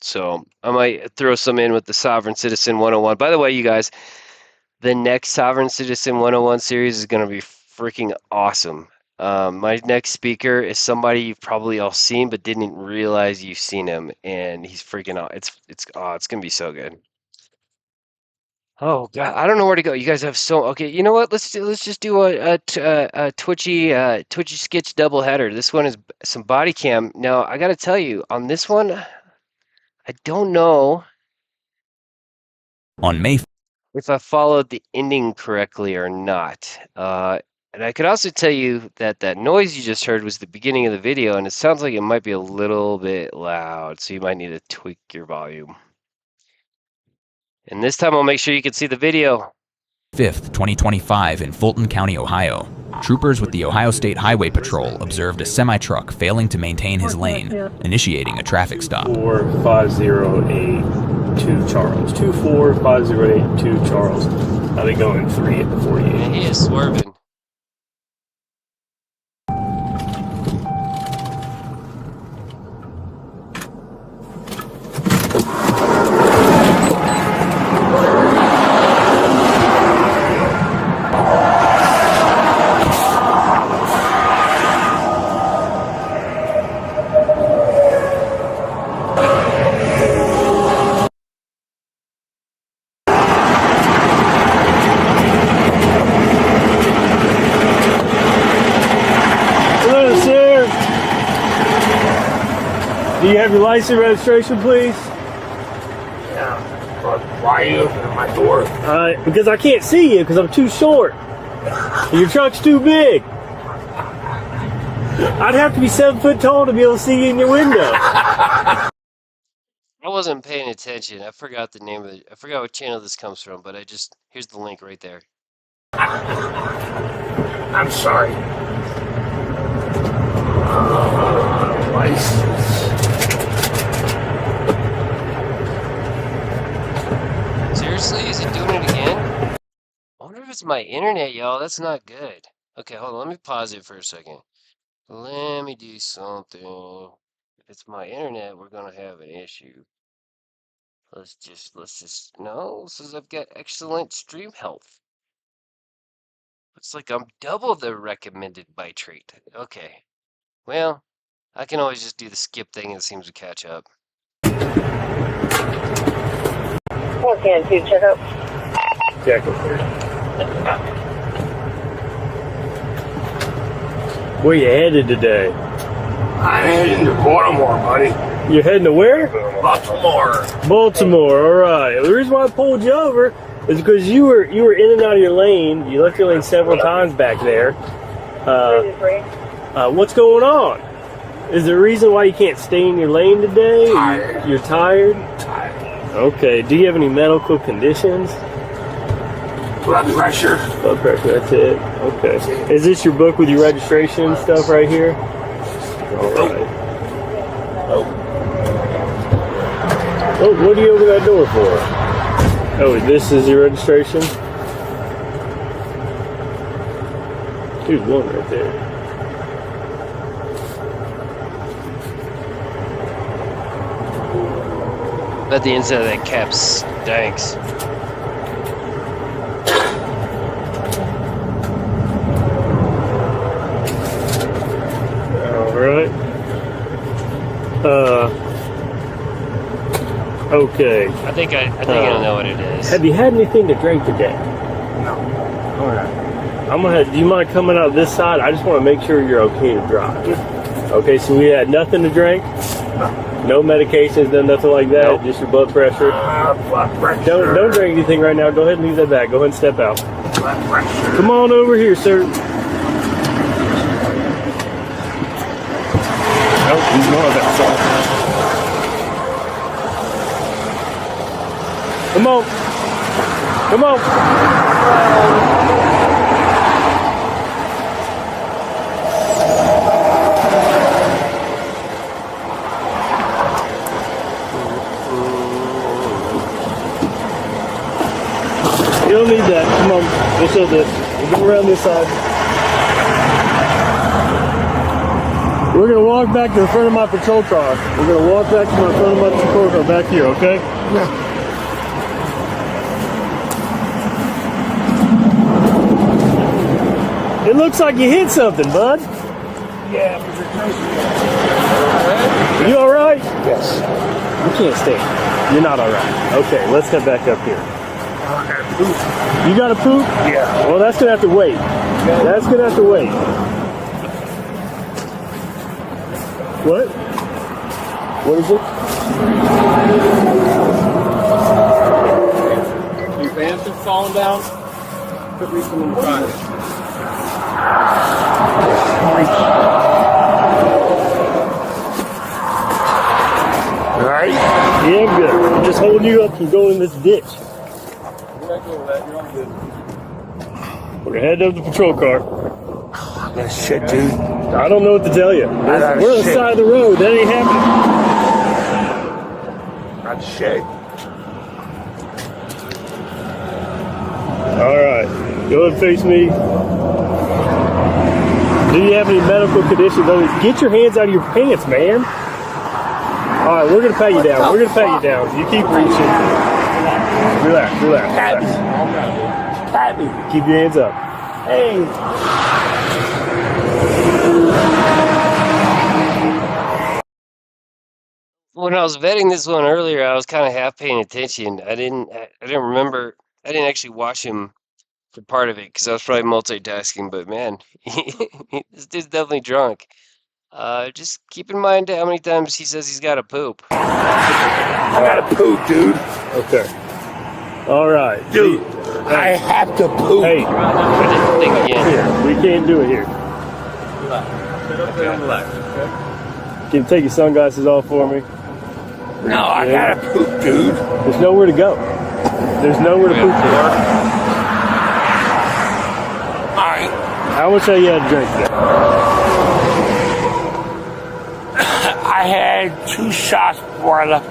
So I might throw some in with the Sovereign Citizen 101. By the way, you guys, the next Sovereign Citizen 101 series is going to be freaking awesome. My next speaker is somebody you've probably all seen but didn't realize you've seen him, and he's freaking out. It's going to be so good. Oh God, I don't know where to go. You guys have okay. You know what? Let's just do a Twitchy sketch double header. This one is some body cam. Now I got to tell you, on this one, I don't know on May if I followed the ending correctly or not. And I could also tell you that that noise you just heard was the beginning of the video, and it sounds like it might be a little bit loud, so you might need to tweak your volume. And this time I'll make sure you can see the video. 5th, 2025 in Fulton County, Ohio. Troopers with the Ohio State Highway Patrol observed a semi-truck failing to maintain his lane, initiating a traffic stop. 24508 Charles. 24508 Charles. Are they going 3 at the 48? And he is swerving. Do you have your license registration, please? Yeah, but why are you opening my door? Because I can't see you because I'm too short. Your truck's too big. I'd have to be 7 foot tall to be able to see you in your window. I wasn't paying attention. I forgot the name of it. I forgot what channel this comes from, but here's the link right there. I'm sorry. License. Seriously? Is it doing it again? I wonder if it's my internet, y'all. That's not good. Okay, hold on. Let me pause it for a second. Let me do something. If it's my internet, we're gonna have an issue. Let's just, no, it says I've got excellent stream health. Looks like I'm double the recommended byte rate. Okay. Well, I can always just do the skip thing and it seems to catch up. What can I do? Check up. Check up here. Where you headed today? I'm heading to Baltimore, buddy. You're heading to where? Baltimore. Baltimore, alright. The reason why I pulled you over is because you were in and out of your lane. You left your lane several times back there. What's going on? Is there a reason why you can't stay in your lane today? Tired. You're tired? Tired. Okay. Do you have any medical conditions? Blood pressure. Blood pressure, that's it. Okay. Is this your book with your registration and stuff right here? Alright. Oh, what are you opening that door for? Oh, this is your registration? There's one right there. But the inside of that cap stinks. Alright. Okay. I think I know what it is. Have you had anything to drink today? No. Alright. Do you mind coming out this side? I just want to make sure you're okay to drive. Okay, so we had nothing to drink? No medications, nothing like that? Nope. Just your blood pressure? Blood pressure. Don't drink anything right now. Go ahead and leave that back. Go ahead and step out. Blood pressure. Come on over here, sir. Oh, he's going that side. Come on. Come on. You don't need that. Come on. We'll show this. We'll go around this side. We're going to walk back to the front of my patrol car. We're going to walk back to the front of my patrol car back here, okay? Yeah. It looks like you hit something, bud. Yeah, but Are you all right? yes. You can't stand. You're not all right. Okay, let's head back up here. You got to poop? Yeah. Well, that's going to have to wait. That's going to have to wait. What? What is it? Your pants are falling down. Put me some in the front. All right? Yeah, I'm good. I'm just holding you up from going in this ditch. You're all good. We're going to head up to the patrol car. That's shit, dude. I don't know what to tell you. We're on the side of the road. That ain't happening. That's shit. All right. Go ahead and face me. Do you have any medical conditions? Get your hands out of your pants, man. All right, we're going to pat you down. We're going to pat you down. You keep reaching. Relax. Pat me. Keep your hands up. Hey. When I was vetting this one earlier, I was kind of half paying attention. I didn't remember. I didn't actually watch him for part of it because I was probably multitasking. But man, this dude's definitely drunk. Just keep in mind how many times he says he's got to poop. I gotta poop, dude. Okay. All right. Dude, I have to poop. Hey. I didn't think again. Here. We can't do it here. Relax. Can you take your sunglasses off for me? No, I gotta poop, dude. There's nowhere to go. There's nowhere to poop here. Alright. How much have you had to drink today? I had 2 shots before I left.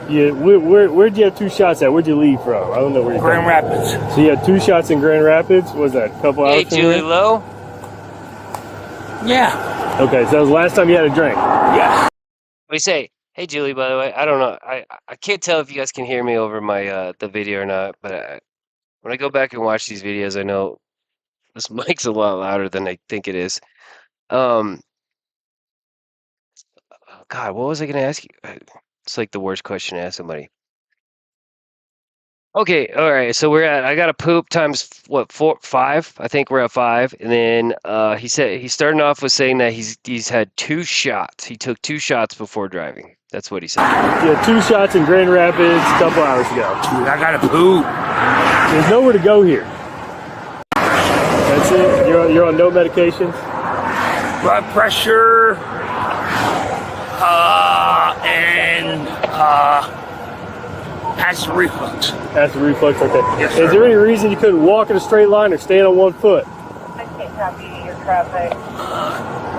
Yeah, where'd you have 2 shots at? Where'd you leave from? I don't know where you're Grand Rapids. So you had 2 shots in Grand Rapids? What was that, a couple hours Hey, from Julie here? Lowe. Yeah. Okay, so that was the last time you had a drink? Yeah. We say, hey, Julie. By the way, I don't know. I can't tell if you guys can hear me over my the video or not. But when I go back and watch these videos, I know this mic's a lot louder than I think it is. God, what was I going to ask you? It's like the worst question to ask somebody. Okay, all right. So I got to poop times what, 4, 5? I think we're at 5. And then he said he's starting off with saying that he's had 2 shots. He took 2 shots before driving. That's what he said. Yeah, 2 shots in Grand Rapids a couple hours ago. Dude, I gotta poop. There's nowhere to go here. That's it. You're on no medications. Blood pressure. And acid reflux. Acid reflux, okay. Yes, Is there any reason you couldn't walk in a straight line or stand on 1 foot? I can't copy your traffic.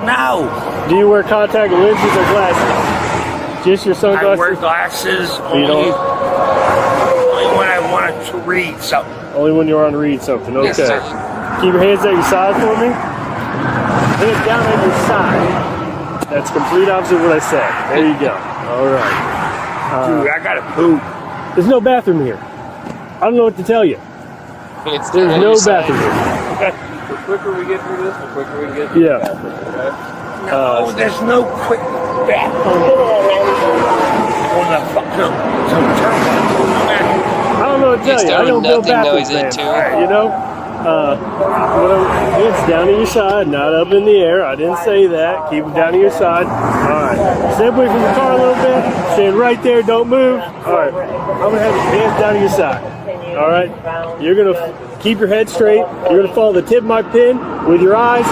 No. Do you wear contact lenses or glasses? Just your sunglasses? I wear glasses You only when I want to to read something. Only when you're on to read something. Okay. Yes, sir. Keep your hands at your side for me. Hands down at your side. That's complete opposite of what I said. There you go. All right. Dude, I gotta poop. There's no bathroom here. I don't know what to tell you. It's There's no bathroom here. The quicker we get through this, the quicker we get through the bathroom, okay? No, there's no quick bathroom. I don't know what to tell you. I don't build bathrooms, man. You know? It's down to your side, not up in the air. I didn't say that. Keep them down to your side. All right. Step away from the car a little bit. Stand right there. Don't move. All right. I'm going to have your hands down to your side. All right. You're going to keep your head straight. You're going to follow the tip of my pin with your eyes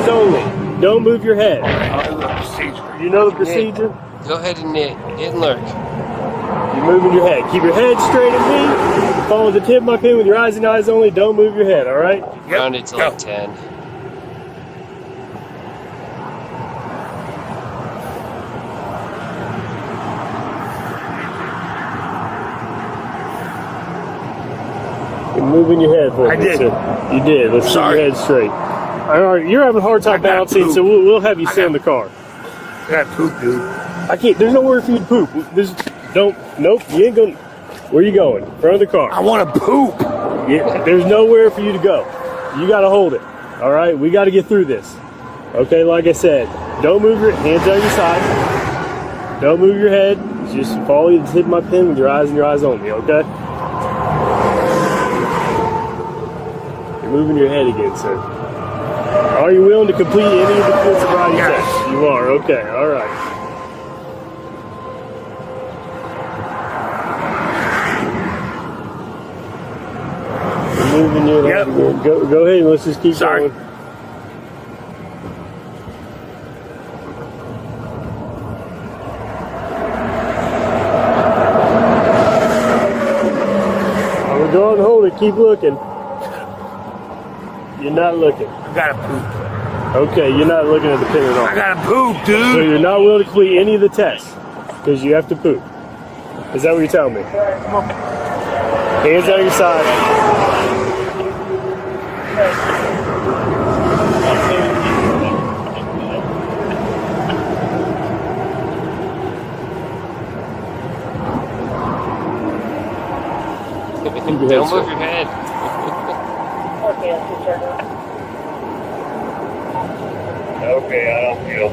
only. Don't move your head. You know the procedure? Go ahead and knit and lurk. You're moving your head. Keep your head straight at me. Follow the tip of my pin with your eyes and eyes only. Don't move your head, all right? Round it to like 10. You're moving your head for me. I did. You did. Let's keep your head straight. All right, you're having a hard time balancing, so we'll have you sit in the car. I gotta poop, dude. I can't. There's nowhere for you to poop. Nope. You ain't going. Where you going? Front of the car. I want to poop. Yeah, there's nowhere for you to go. You got to hold it. All right? We got to get through this. Okay, like I said, don't move your hands on your side. Don't move your head. Just follow the tip of my pin with your eyes and your eyes only, okay? You're moving your head again, sir. Are you willing to complete any of the field sobriety tests? You are. Okay, all right. Moving your head. Go ahead and let's just keep going. I'm going to hold it. Keep looking. You're not looking. I gotta poop. Okay, you're not looking at the pin at all. I gotta poop, dude. So you're not willing to complete any of the tests because you have to poop. Is that what you're telling me? Hands on your side. Don't move your head. Okay, I don't feel.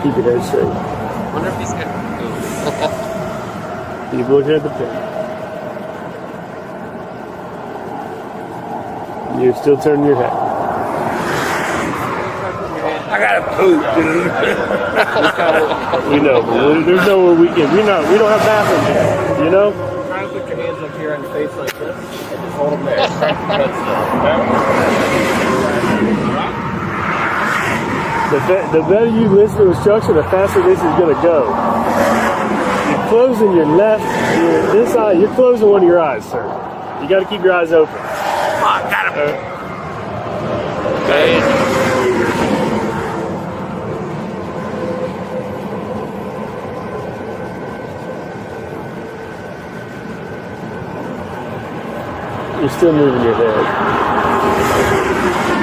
Keep your head straight. I wonder if he's gonna Keep looking at the pin. You're still turning your head. I gotta poop, dude. We know, but there's nowhere we can. We don't have bathrooms here, you know? Try to put your hands up here on your face like this, and just hold them there. The better you listen to instruction, the faster this is going to go. You're closing your left, this eye, you're closing one of your eyes, sir. You got to keep your eyes open. I gotta. Okay. You're still moving your head.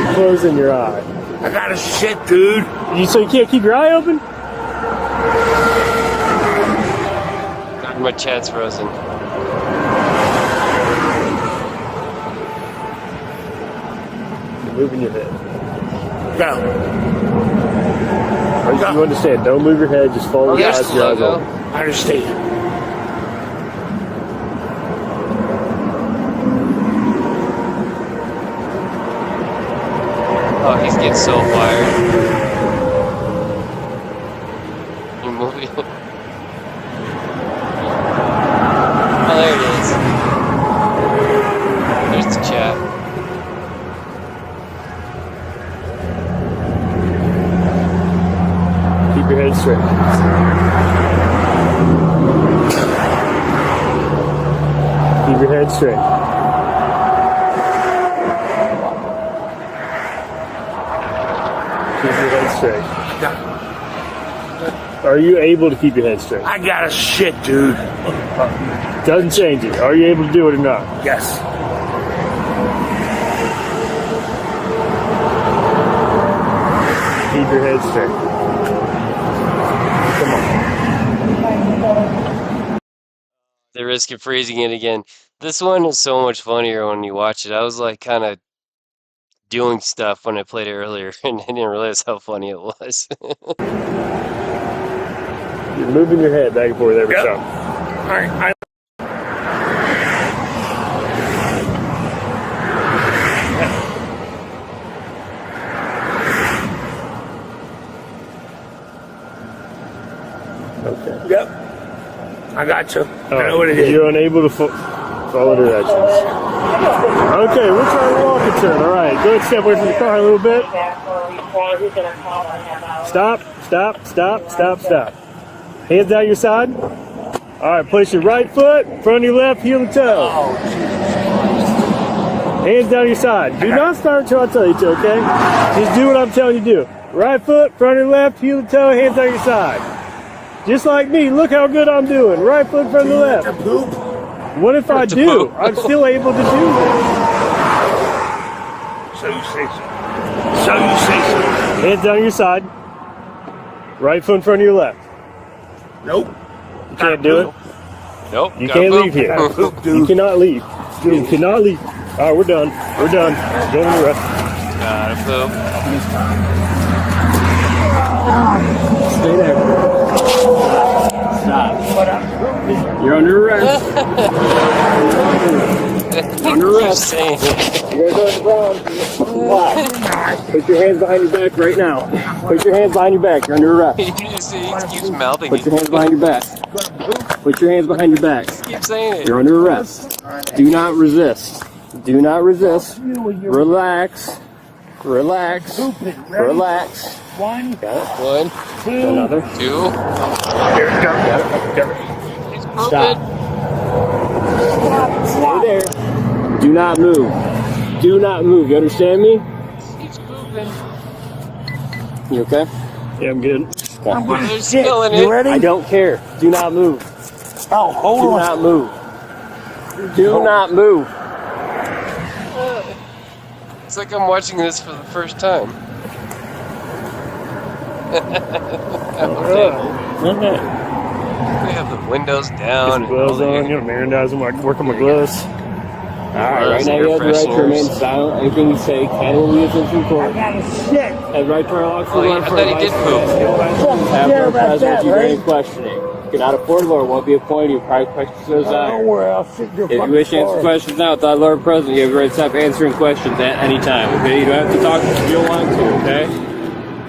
You're closing your eye. I gotta shit, dude. So you can't keep your eye open? Got my chance frozen. You're moving your head. Go. You understand? Don't move your head. Just follow your eyes. Your eyes open. I understand. Oh, he's getting so fired. You're moving. Oh, there it is. There's the chat. Keep your head straight. Keep your head straight. Keep your head straight. Are you able to keep your head straight? I got a shit, dude. Doesn't change it. Are you able to do it or not? Yes. Keep your head straight. Come on. The risk of freezing it again. This one is so much funnier when you watch it. I was like kind of doing stuff when I played it earlier, and I didn't realize how funny it was. You're moving your head back and forth every time. All right. Okay. Yep. I got you. I know what it is. You're unable to follow directions. Okay, we're trying to walk and turn. All right, go ahead, step away from the car a little bit. Stop, stop, stop, stop, stop. Hands down your side. All right, place your right foot in front of your left heel to toe. Hands down your side. Do not start until I tell you to, okay? Just do what I'm telling you to do. Right foot, front of your left, heel to toe, hands down your side. Just like me, look how good I'm doing. Right foot in front of the left. What if I do? I'm still able to do that. So you say so. So you say so. Hands down your side. Right foot in front of your left. Nope. You can't do it. Nope. You can't leave here. You cannot leave. You cannot leave. All right, we're done. We're done. Go to the rest. Gotta poop. Stay there. Stop. You're under arrest. Under arrest. You're going to go to the ground. Put your hands behind your back right now. Put your hands behind your back. You're under arrest. He keeps mouthing. Put your hands behind your back. Put your hands behind your back. Keep saying it. You're under arrest. Do not resist. Do not resist. Relax. Relax. Relax. One. Got it. One. Another. Two. Here it comes. Stop. Stay there. Do not move. Do not move. You understand me? He's moving. You okay? Yeah, I'm good. They're still in it. You ready? I don't care. Do not move. Oh, hold Do on. not move. Do not move. It's like I'm watching this for the first time. Okay. They have the windows down. Get the gloves on. You know, Marinadize them. I can work on my gloves. Alright, right now you have the right to remain silent. Anything you say can will be attention in court. Have right to our lawful I thought he did poop. Have no present with you during questioning. If you're not affordable or won't be appointed, you private questions to Don't worry, I'll sit your If you wish to answer questions now without a lawyer present, you have the right to stop answering questions at any time, okay? You don't have to talk if you don't want to, okay?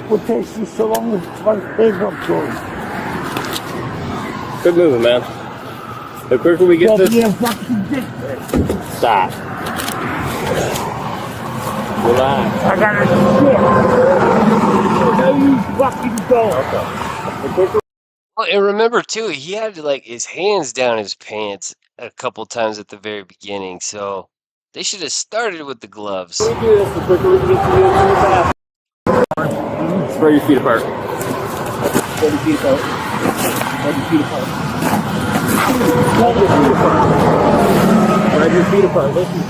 What takes you so long to find up to it? Good moving, man. The quicker we get this... Stop. Relax. I got a shit. Where you fucking go? The quicker... Well, and remember too, he had like his hands down his pants a couple times at the very beginning, so they should have started with the gloves. The quicker we do this, the quicker we can get to the bath. Spread your feet apart. Spread your feet apart. Spread your feet apart. Spread your feet apart. Spread your feet apart. Listen.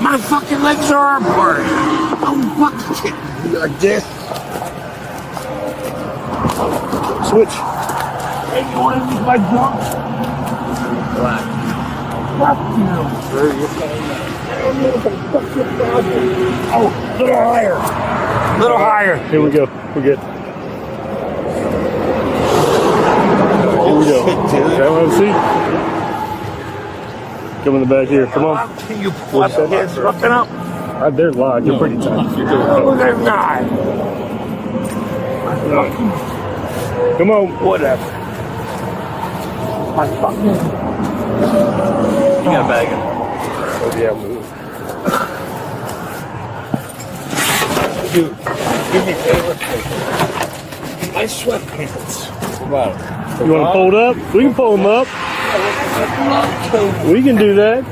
My fucking legs are apart. I'm fucking kidding you like this. Switch. Hey, you want to use my junk? Relax. Fuck you. Sure, you're fine now. Oh, a little higher. A little higher. Here we go. We're good. Here we go. Grab on the seat. Come in the back here. Come on. Can you pull up your hands fucking up? They're locked. You're pretty tight. You're good. No, they're not. Come on. Whatever. My fucking... You got a bag in. Oh, yeah, move. Dude, give me a favor. My sweatpants. Come on. You want to pull it up? We can pull them up. We can do that.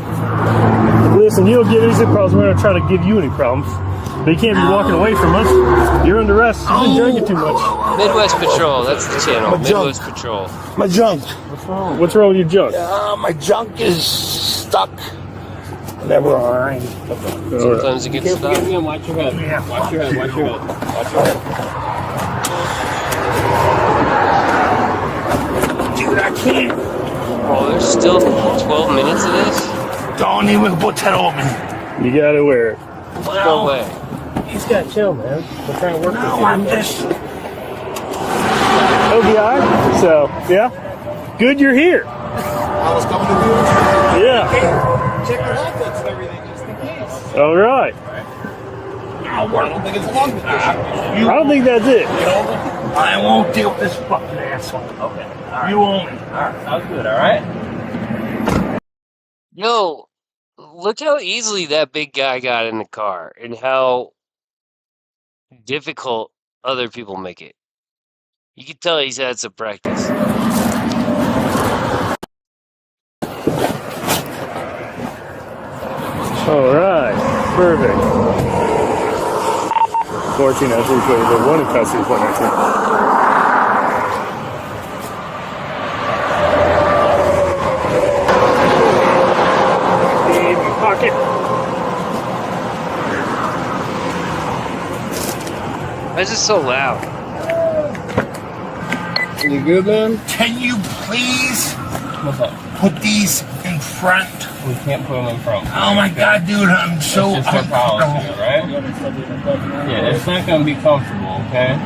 Listen, you don't give any problems. We're going to try to give you any problems. They can't be walking away from us. You're under arrest. You've been drinking too much. Midwest Patrol, that's the channel. Midwest Patrol. My junk. What's wrong? What's wrong with your junk? My junk is stuck. Never mind. Sometimes it gets stuck. Watch your head. Yeah. Watch your head. Watch your head. Watch your head. Dude, I can't. Oh, there's still 12 minutes of this? Don't even put that on me. You gotta wear it. No way. He's got chill, man. We're trying to work with you. I'm just. It'll be alright. So, yeah. Good you're here. I was coming to you. Yeah. Check your outfits and everything just in case. All right. I don't think it's long. I don't think that's it. I won't deal with this fucking asshole. Okay. Right. You own me. Alright, sounds good, alright? Yo, look how easily that big guy got in the car and how difficult other people make it. You can tell he's had some practice. Alright. Perfect. 14 out of 3 players. The one in custody is 119. Pocket. Why is it so loud? You good, man? Can you please What's up? put these in front? We can't put them in front. Oh my god, dude, I'm so It's just our policy, alright? Yeah, it's not going to be comfortable, okay?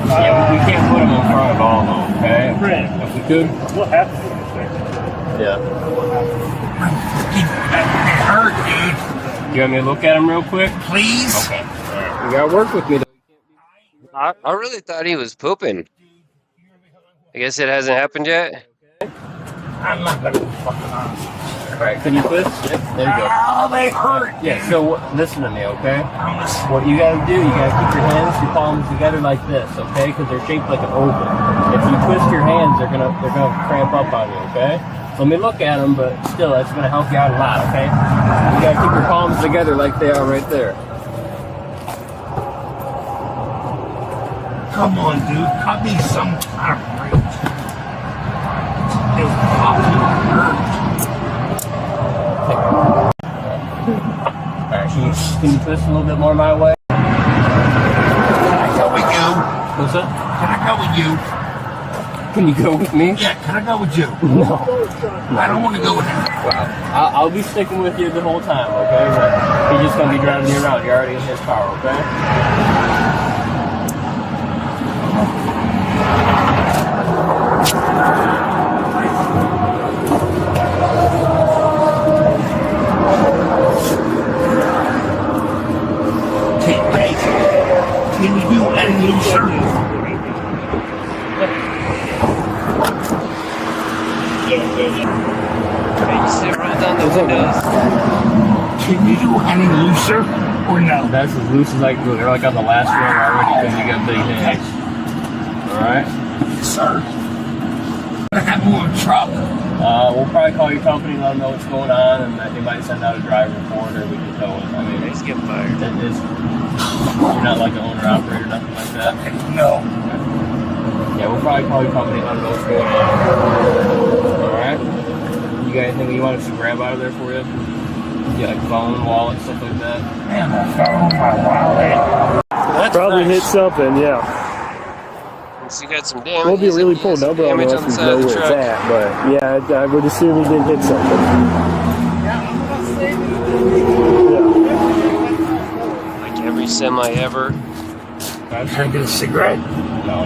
Yeah, we can't put them in front of all of them, okay? If we could. What happened to this thing? Yeah. It hurt, dude. You want me to look at them real quick? Please? Okay. You got to work with me, though. I really thought he was pooping. I guess it hasn't happened yet. I'm not gonna be fucking honest. Alright, can you twist? Yep, there you go. Oh, they hurt. Yeah, so listen to me, okay? What you gotta do, you gotta keep your hands, your palms together like this, okay? Because they're shaped like an oval. If you twist your hands, they're gonna cramp up on you, okay? So let me look at them, but still, that's gonna help you out a lot, okay? You gotta keep your palms together like they are right there. Come on, dude. Cut me some kind of break. It fucking hurt. Alright, can you twist a little bit more my way? Can I go with you? What's that? Can I go with you? Can you go with me? Yeah, can I go with you? No. I don't want to go with you. Well, I'll be sticking with you the whole time, okay? But he's just gonna be driving you around. You're already in his car, okay? Hey, can you do any looser? Can you do any looser or no? That's as loose as I can do. They're like on the last one already because you got big hands. Alright? Sir. I have more truck. We'll probably call your company, let them know what's going on, and that they might send out a driver for it, or we can tow it. I mean, He's getting fired. You're not like an owner operator, nothing like that. No. Yeah, we'll probably call your company, let them know what's going on. Alright? You got anything you want us to grab out of there for you? Yeah, like phone, wallet, stuff like that. Man, my phone, my wallet. That's probably nice. Hit something, yeah. So you got some damage. Won't be a really full number on this because know where it's at, but yeah, I would assume he did hit something. Like every semi ever. Can I get a cigarette? No.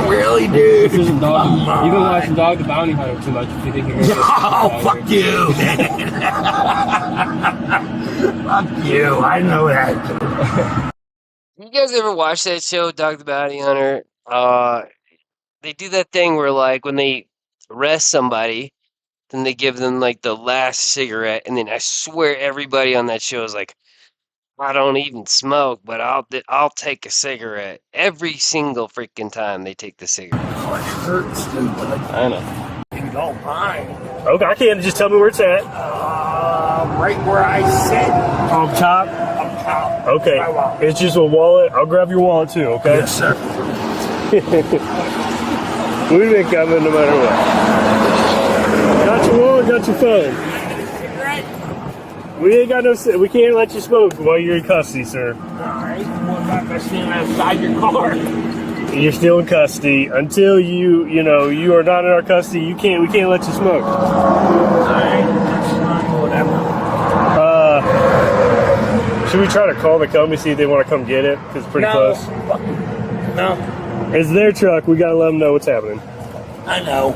Really, dude? You've been watching Dog the Bounty Hunter too much if you think you're going to Oh, fuck you. Fuck you. I know that. You guys ever watch that show, Dog the Bounty Hunter? They do that thing where, like, when they arrest somebody, then they give them, like, the last cigarette, and then I swear everybody on that show is like, I don't even smoke, but I'll take a cigarette. Every single freaking time they take the cigarette. Oh, it hurts, dude. I know. You don't mind. Okay, I can't. Just tell me where it's at. Right where I sit. On top? Up Okay, it's just a wallet. I'll grab your wallet too, okay? Yes, sir. We've been coming no matter what. Got your wallet, got your phone. We ain't got no. We can't let you smoke while you're in custody, sir. All right. What about if I stand outside your car? You're still in custody until you are not in our custody. We can't let you smoke. All right. That's fine. Whatever. Should we try to call the company, see if they want to come get it? Because it's pretty close. No. It's their truck. We got to let them know what's happening. I know.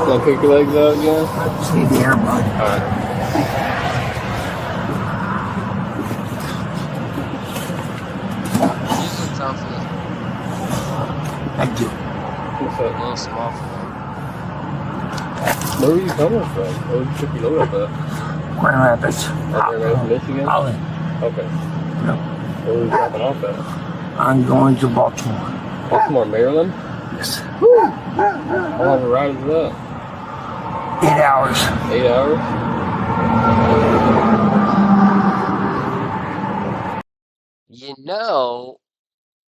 Want to kick your legs out again? I just need the air, bud. All right. Thank you. What's that? A little small for me. Where were you coming from? Where did you pick your load up at? Grand Rapids. Grand Rapids, Michigan? Holland. Okay. No. Where were you dropping off at? I'm going to Baltimore. Baltimore, Maryland? Yes. How long of a ride is that? 8 hours. 8 hours? You know,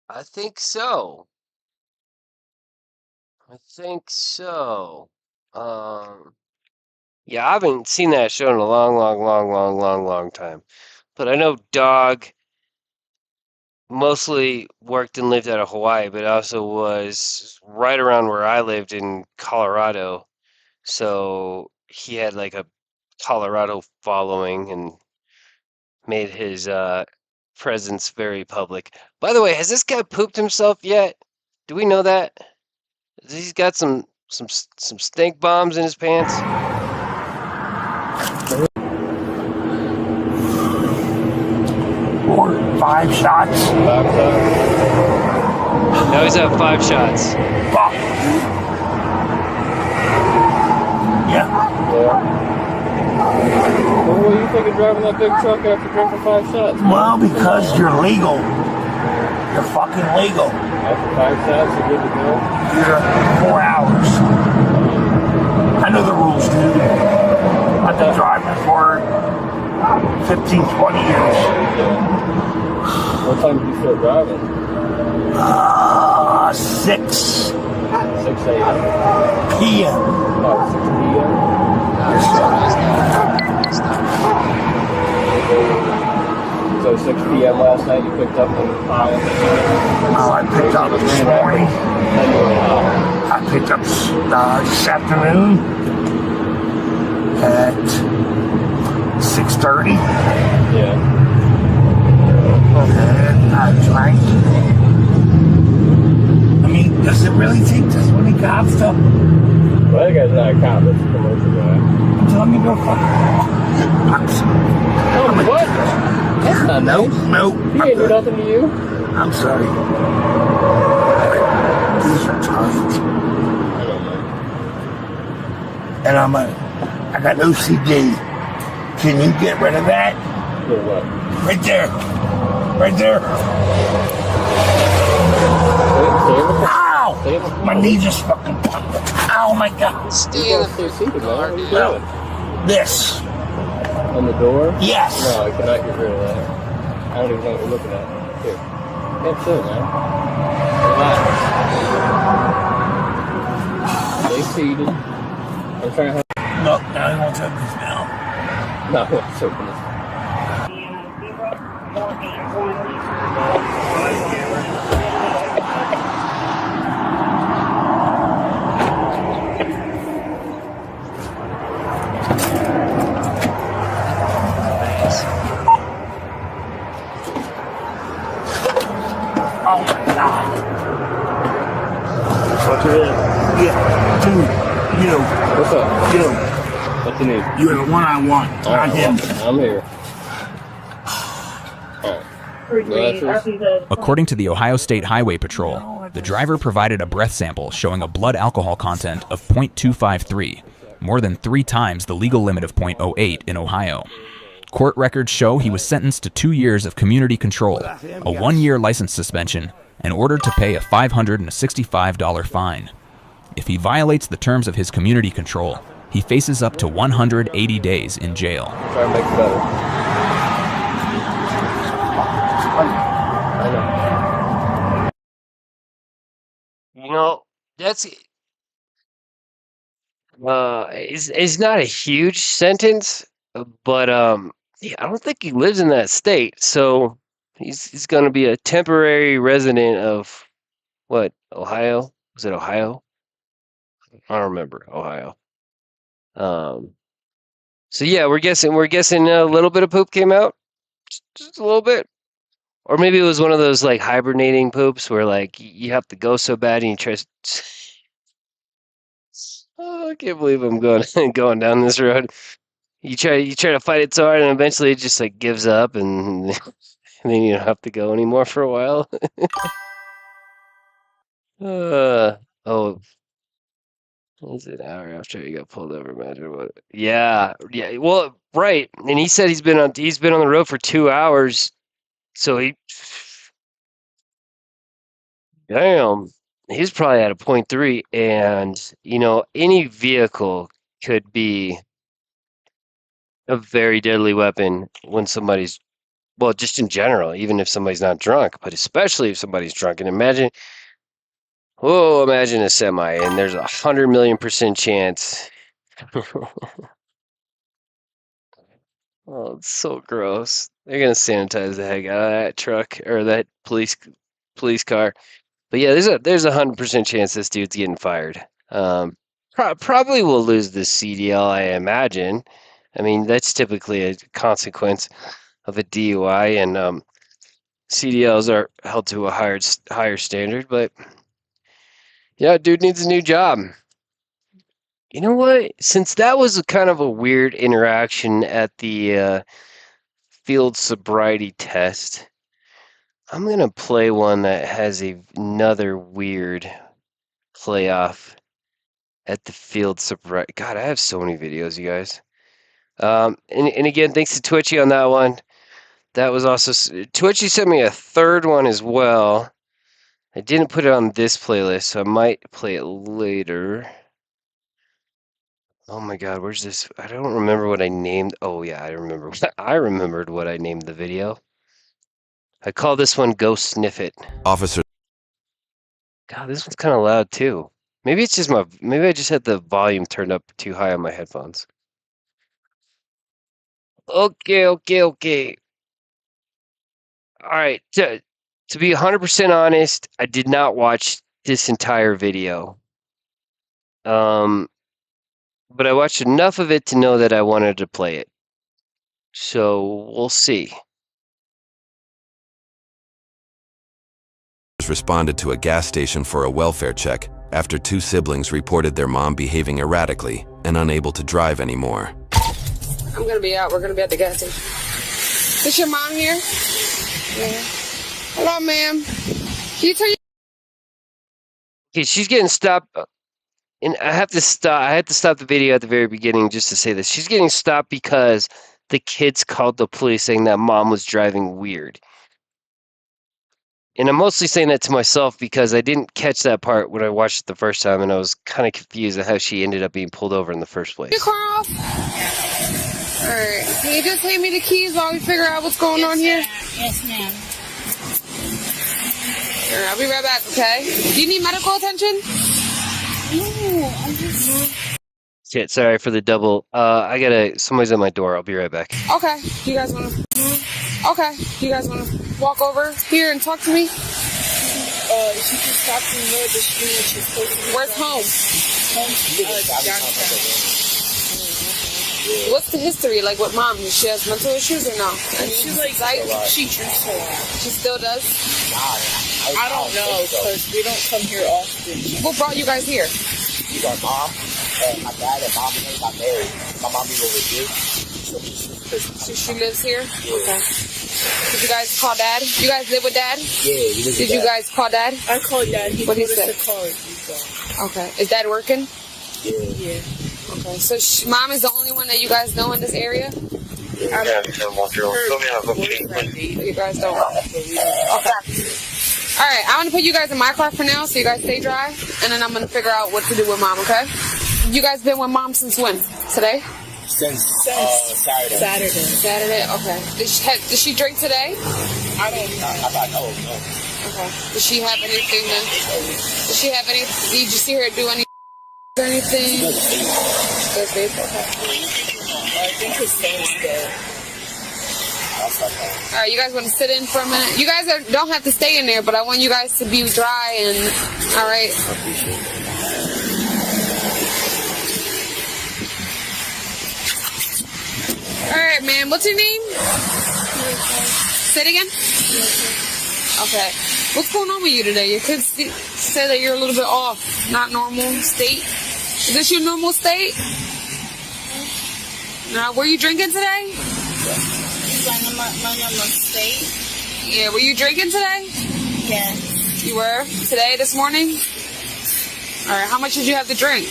I think so. I think so. Yeah, I haven't seen that show in a long time. But I know Dog mostly worked and lived out of Hawaii, but also was right around where I lived in Colorado. So he had like a Colorado following and made his presence very public. By the way, has this guy pooped himself yet? Do we know that? He's got some stink bombs in his pants. 4, 5 shots. 5 shots? Now he's at 5 shots. Fuck. Yeah. Well, what do you think of driving that big truck after drinking 5 shots? Well, because you're legal. You're fucking legal. After 5 shots, you're good to go? You're 4 hours. I know the rules, dude. I've been driving for 15, 20 years. What time did you start driving? 6 6 a.m. p.m. Oh, 6 p.m.? So 6 p.m. last night you picked up the file? Oh, I picked up this morning. I picked up this afternoon at 6:30. Yeah. And I drank. I mean, does it really take this many cops to... Well, that guy's not a cop, it's a commercial guy. I'm telling you, go fuck. Oh, what? That's not nice. No. He ain't do nothing to you. I'm sorry. These are tight. I don't know. And I got OCD. Can you get rid of that? For what? Right there. Right there. Ow! My knee just fucking popped. Oh my God. Stay in the car, dude. No. This. On the door? Yes. No, I cannot get rid of that. I don't even know what you're looking at. Here. That's it, man. Relax. Stay seated. I'm trying to have... No, now he wants to open his mouth. No, let's open this. Oh my God. What's your name? Yeah, dude. You. What's up? You. What's your name? You're the one I want, not him. I'm here. According to the Ohio State Highway Patrol, the driver provided a breath sample showing a blood alcohol content of 0.253, more than 3 times the legal limit of 0.08 in Ohio. Court records show he was sentenced to 2 years of community control, a 1-year license suspension, and ordered to pay a $565 fine. If he violates the terms of his community control, he faces up to 180 days in jail. Try to make it better. I know. You know, that's it's not a huge sentence, but yeah, I don't think he lives in that state, so he's going to be a temporary resident of what, Ohio? Was it Ohio? I don't remember. Ohio. Um, so yeah, we're guessing a little bit of poop came out, just a little bit. Or maybe it was one of those like hibernating poops where like you have to go so bad and you try. Oh, I can't believe I'm going going down this road. You try to fight it so hard, and eventually it just like gives up, and, and then you don't have to go anymore for a while. Oh, it's an hour after he got pulled over. Imagine what? Yeah, yeah. Well, right. And he said he's been on the road for 2 hours. So damn, he's probably at a .3, and any vehicle could be a very deadly weapon when somebody's, well, just in general, even if somebody's not drunk, but especially if somebody's drunk. And imagine a semi, and there's 100,000,000% chance. Oh, it's so gross. They're gonna sanitize the heck out of that truck or that police car. But yeah, there's 100% chance this dude's getting fired. Probably will lose the CDL, I imagine. I mean, that's typically a consequence of a DUI, and CDLs are held to a higher standard. But yeah, dude needs a new job. You know what? Since that was a kind of a weird interaction at the field sobriety test, I'm gonna play one that has another weird playoff at the field sobriety. God, I have so many videos, you guys. And again, thanks to Twitchy on that one. That was also Twitchy sent me a third one as well. I didn't put it on this playlist, so I might play it later. Oh my God, where's this? I don't remember what I named. Oh yeah, I remember. I remembered what I named the video. I call this one "Go Sniff It." Officer. God, this one's kind of loud too. Maybe it's just maybe I just had the volume turned up too high on my headphones. Okay. All right. To be 100% honest, I did not watch this entire video. But I watched enough of it to know that I wanted to play it. So we'll see. Responded to a gas station for a welfare check after two siblings reported their mom behaving erratically and unable to drive anymore. I'm gonna be out. We're gonna be at the gas station. Is your mom here? Yeah. Hello, ma'am. Can you turn your... Okay, she's getting stopped. And I had to stop the video at the very beginning just to say this. She's getting stopped because the kids called the police saying that mom was driving weird. And I'm mostly saying that to myself because I didn't catch that part when I watched it the first time, and I was kind of confused at how she ended up being pulled over in the first place. Your car off? Alright. Can you just hand me the keys while we figure out what's going on here? Yes, ma'am. Sure, I'll be right back, okay? Do you need medical attention? No, I'm just... Shit, sorry for the double. Somebody's at my door. I'll be right back. Okay. You guys wanna walk over here and talk to me? She just stopped in the middle of the street and she's supposed to... Where's home? Downtown. What's the history? Like with mom? She has mental issues or no? She's like, she drinks a lot. She still does? I don't know, because we don't come here often. What brought you guys here? We got mom, and my dad and mom and they got married. My mom is over here. So she lives here? Yeah. Okay. Did you guys call dad? You guys live with dad? Yeah, we live with Did you guys call dad? I called dad. What did he say? Okay. Is dad working? Yeah. Okay. So mom is the only one that you guys know in this area? You guys don't. Okay. All right, I'm gonna put you guys in my car for now, so you guys stay dry, and then I'm gonna figure out what to do with mom. Okay? You guys been with mom since when? Today? Since Saturday. Saturday. Okay. Did she drink today? I thought no. Okay. Did she have anything? Did she have any? Did you see her do any or anything? Does vape? Okay. I think his phone's dead. All right, you guys want to sit in for a minute? You guys don't have to stay in there, but I want you guys to be dry and all right. All right, man. What's your name? Say it again. Okay. What's going on with you today? Your kids say that you're a little bit off, not normal state. Is this your normal state? Now, were you drinking today? My normal state. Yeah, were you drinking today? Yeah. You were? Today, this morning? All right, how much did you have to drink?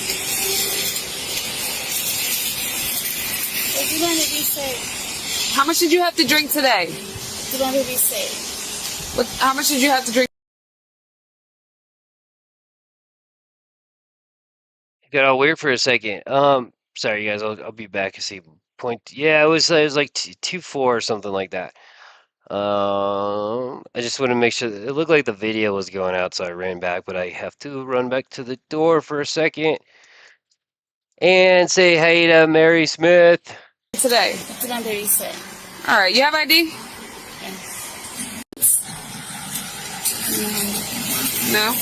What you want to be safe? How much did you have to drink today? You want to be safe? How much did you have to drink? It got all weird for a second. Sorry, you guys. I'll be back. I see point. Yeah, it was like 2-4 or something like that. I just want to make sure it looked like the video was going out, so I ran back. But I have to run back to the door for a second and say hey to Mary Smith. Today. It's not very safe. All right, you have ID? No.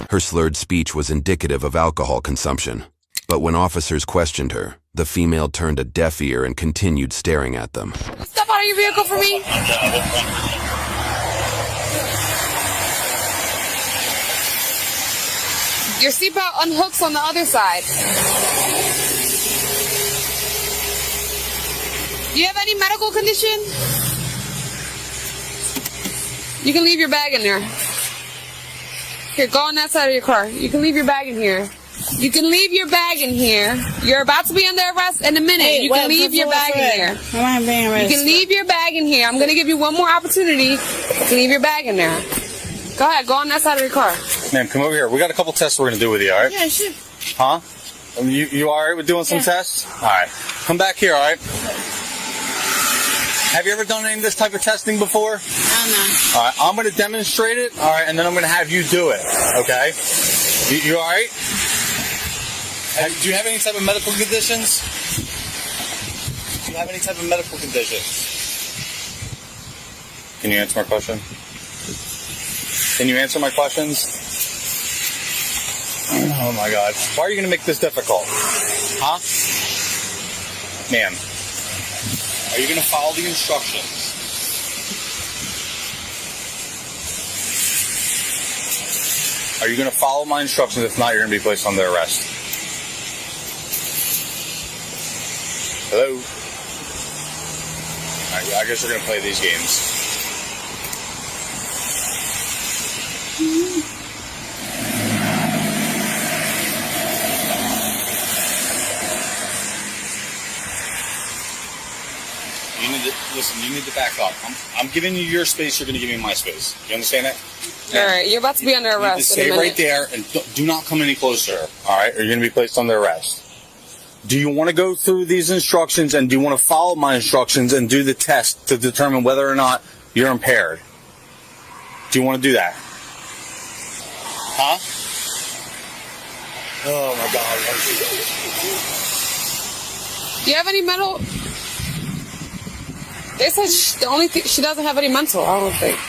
Her slurred speech was indicative of alcohol consumption. But when officers questioned her, the female turned a deaf ear and continued staring at them. Step out of your vehicle for me. Your seatbelt unhooks on the other side. Do you have any medical condition? You can leave your bag in there. Here, go on that side of your car. You can leave your bag in here. You can leave your bag in here. You're about to be under arrest in a minute. Hey, you can leave your bag in here. Am I being arrested? You can leave your bag in here. I'm going to give you one more opportunity. You can leave your bag in there. Go ahead. Go on that side of your car. Ma'am, come over here. We got a couple tests we're going to do with you, all right? Yeah, sure. Huh? You all right with doing some tests? All right. Come back here, all right? Have you ever done any of this type of testing before? No. All right. I'm going to demonstrate it, all right, and then I'm going to have you do it, okay? You all right? Do you have any type of medical conditions? Do you have any type of medical conditions? Can you answer my question? Can you answer my questions? Oh my God. Why are you going to make this difficult? Huh? Ma'am, are you going to follow the instructions? Are you going to follow my instructions? If not, you're going to be placed under arrest. Hello? All right, I guess you're going to play these games. You need to back up. I'm giving you your space, you're going to give me my space. You understand that? All right, you're about to be under arrest. Stay right there and do not come any closer, all right? Or you're going to be placed under arrest. Do you want to go through these instructions and do you want to follow my instructions and do the test to determine whether or not you're impaired? Do you want to do that? Huh? Oh my God. Do you have any mental? They said the only thing she doesn't have any mental. I don't think.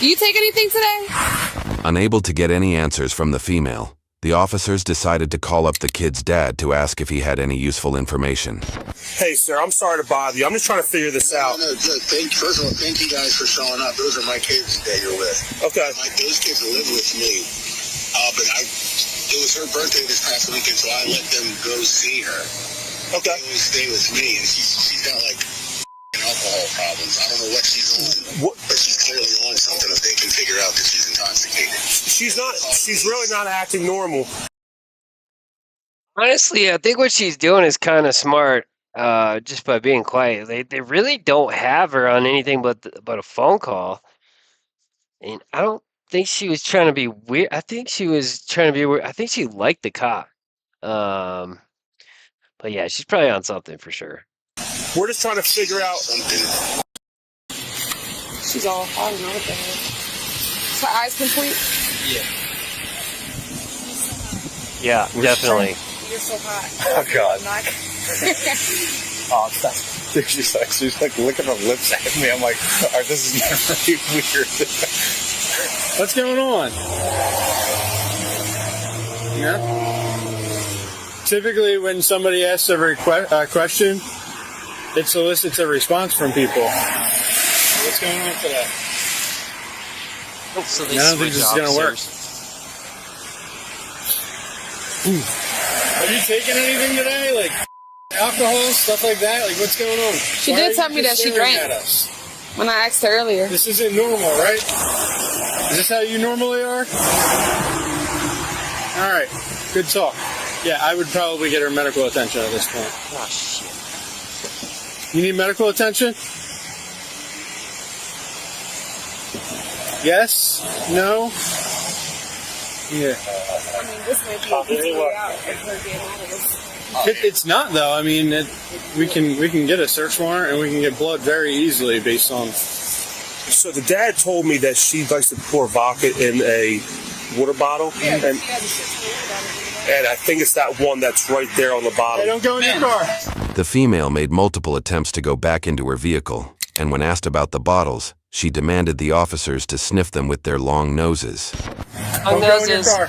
Do you take anything today? Unable to get any answers from the female, the officers decided to call up the kid's dad to ask if he had any useful information. Hey, sir, I'm sorry to bother you. I'm just trying to figure this out. No, first of all, thank you guys for showing up. Those are my kids that you're with. Okay. Those kids live with me. But it was her birthday this past weekend, so I let them go see her. Okay. They always stay with me, and she's got like alcohol problems. I don't know what she's on, but she's clearly on something if they can figure out that she's intoxicated. She's really not acting normal. Honestly, I think what she's doing is kind of smart. Just by being quiet, they really don't have her on anything but a phone call, and I don't think she was trying to be weird. I think she was trying to be weird. I think she liked the cop. But yeah, she's probably on something for sure. We're just trying to figure out. She's all hot and everything. Is her eyes complete? Yeah, definitely. You're so hot. Oh, God. Not... She's like licking her lips at me. I'm like, all right, this is really weird. What's going on? Yeah. Typically, when somebody asks a question, it solicits a response from people. What's going on today? So I don't think this is going to work. Are you taking anything today? Like alcohol, stuff like that? Like, what's going on? She did tell me that she drank when I asked her earlier. This isn't normal, right? Is this how you normally are? All right. Good talk. Yeah, I would probably get her medical attention at this point. Oh, shit. You need medical attention? Yes? No? Yeah. I mean, this might be an easy way out of her getting out of this. It's not, though. I mean, we can get a search warrant and we can get blood very easily based on... So the dad told me that she likes to pour vodka in a water bottle. Yeah, and she has a shit. And I think it's that one that's right there on the bottom. Hey, don't go in your car. The female made multiple attempts to go back into her vehicle, and when asked about the bottles, she demanded the officers to sniff them with their long noses. Don't go in your car.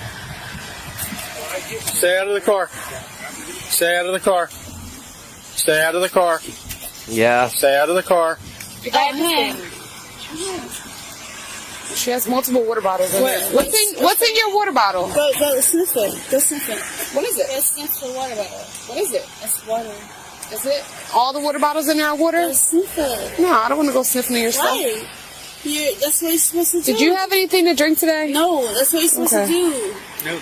Stay out of the car. Stay out of the car. Stay out of the car. Yeah. Stay out of the car. She has multiple water bottles in there. What's in your water bottle? Go sniff it. Go sniff it. What is it? Go sniff the water bottle. What is it? It's water. Is it all the water bottles in there are water? Go sniff it. No, I don't want to go sniffing your stuff. Why? That's what you're supposed to do. Did you have anything to drink today? No, that's what you're supposed to do. No,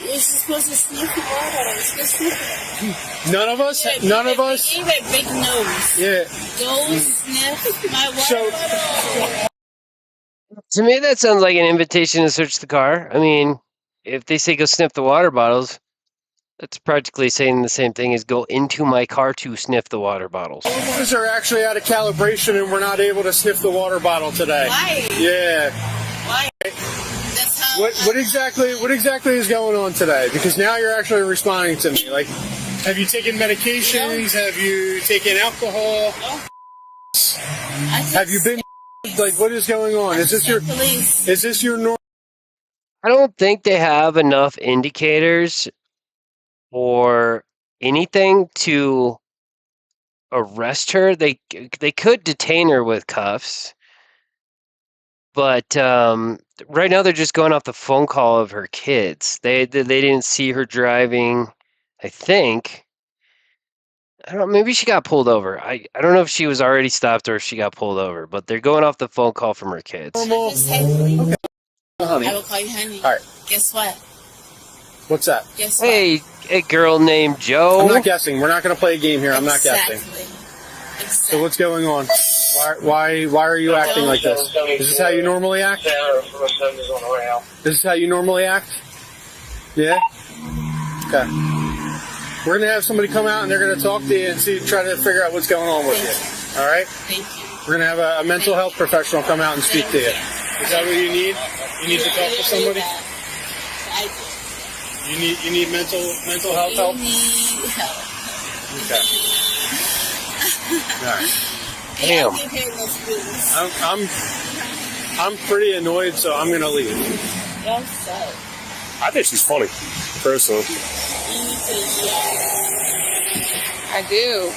You're supposed to sniff the water bottle. You're supposed to sniff it. None of us? None of us? You have a big nose. Yeah. Go sniff my water bottle. To me, that sounds like an invitation to search the car. I mean, if they say go sniff the water bottles, that's practically saying the same thing as go into my car to sniff the water bottles. Those are actually out of calibration, and we're not able to sniff the water bottle today. Why? Yeah. Why? That's how. What exactly is going on today? Because now you're actually responding to me. Like, have you taken medications? No. Have you taken alcohol? No. Have you been? Like, what is going on? Is this your normal? I don't think they have enough indicators or anything to arrest her. They could detain her with cuffs, but right now they're just going off the phone call of her kids. They didn't see her driving. I think. I don't know, maybe she got pulled over. I don't know if she was already stopped or if she got pulled over, but they're going off the phone call from her kids. Okay. Honey. Honey. I will call you honey. All right. Guess what? What's that? Guess what? Hey, a girl named Joe. I'm not guessing. We're not going to play a game here. I'm not guessing. Exactly. So what's going on? Why are you acting like this? Is this how you normally act? This is how you normally act? Yeah? Okay. We're going to have somebody come out and they're going to talk to you and try to figure out what's going on with you. All right? Thank you. We're going to have a mental health professional come out and speak to you. Is that what you need? You need to talk to somebody? You need mental health help? You need help. Okay. All right. Damn. I'm pretty annoyed, so I'm going to leave. I think she's funny, personally. I do.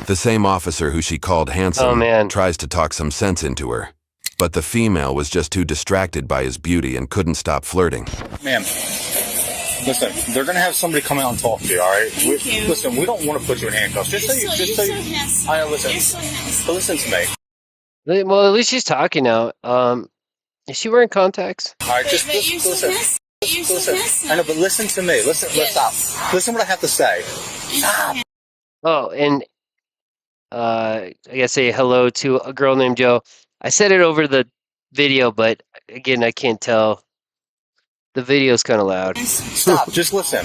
The same officer who she called handsome tries to talk some sense into her, but the female was just too distracted by his beauty and couldn't stop flirting. Ma'am, listen, they're going to have somebody come out and talk to you, all right? Listen, we don't want to put you in handcuffs. Listen, but listen to me. Well, at least she's talking now. Is she wearing contacts? All right, just listen. Listen. I know, but listen to me. Listen what I have to say. Stop. Oh, and I gotta say hello to a girl named Joe. I said it over the video, but again, I can't tell The video's kind of loud. Stop. Just listen.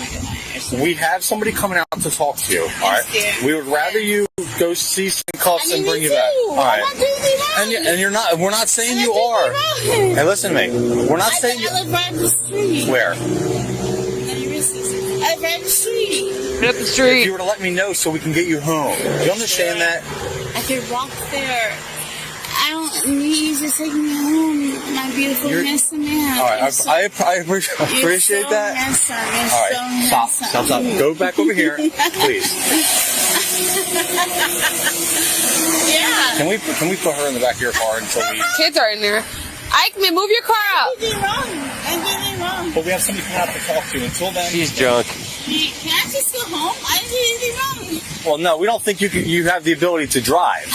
We have somebody coming out to talk to you. All right. We would rather you go see some cuffs and bring you back. All right. And you're not. We're not saying you are. Hey, listen to me. We're not saying you. I live right up the street. Where? I live right up the street. Right up the street. If you were to let me know so we can get you home. Do you understand that? I could walk there. I don't need you to take me home, my beautiful, handsome man. All right, I appreciate that. Handsome. You're All right, so stop. handsome. Go back over here, please. Yeah. Can we put her in the back of your car until we? Kids are in there. Eichmann, move your car out. I did anything wrong. But we have somebody coming out to talk to you. Until then, She's drunk. Can I just go home? I didn't do anything wrong. Well, no, we don't think you have the ability to drive.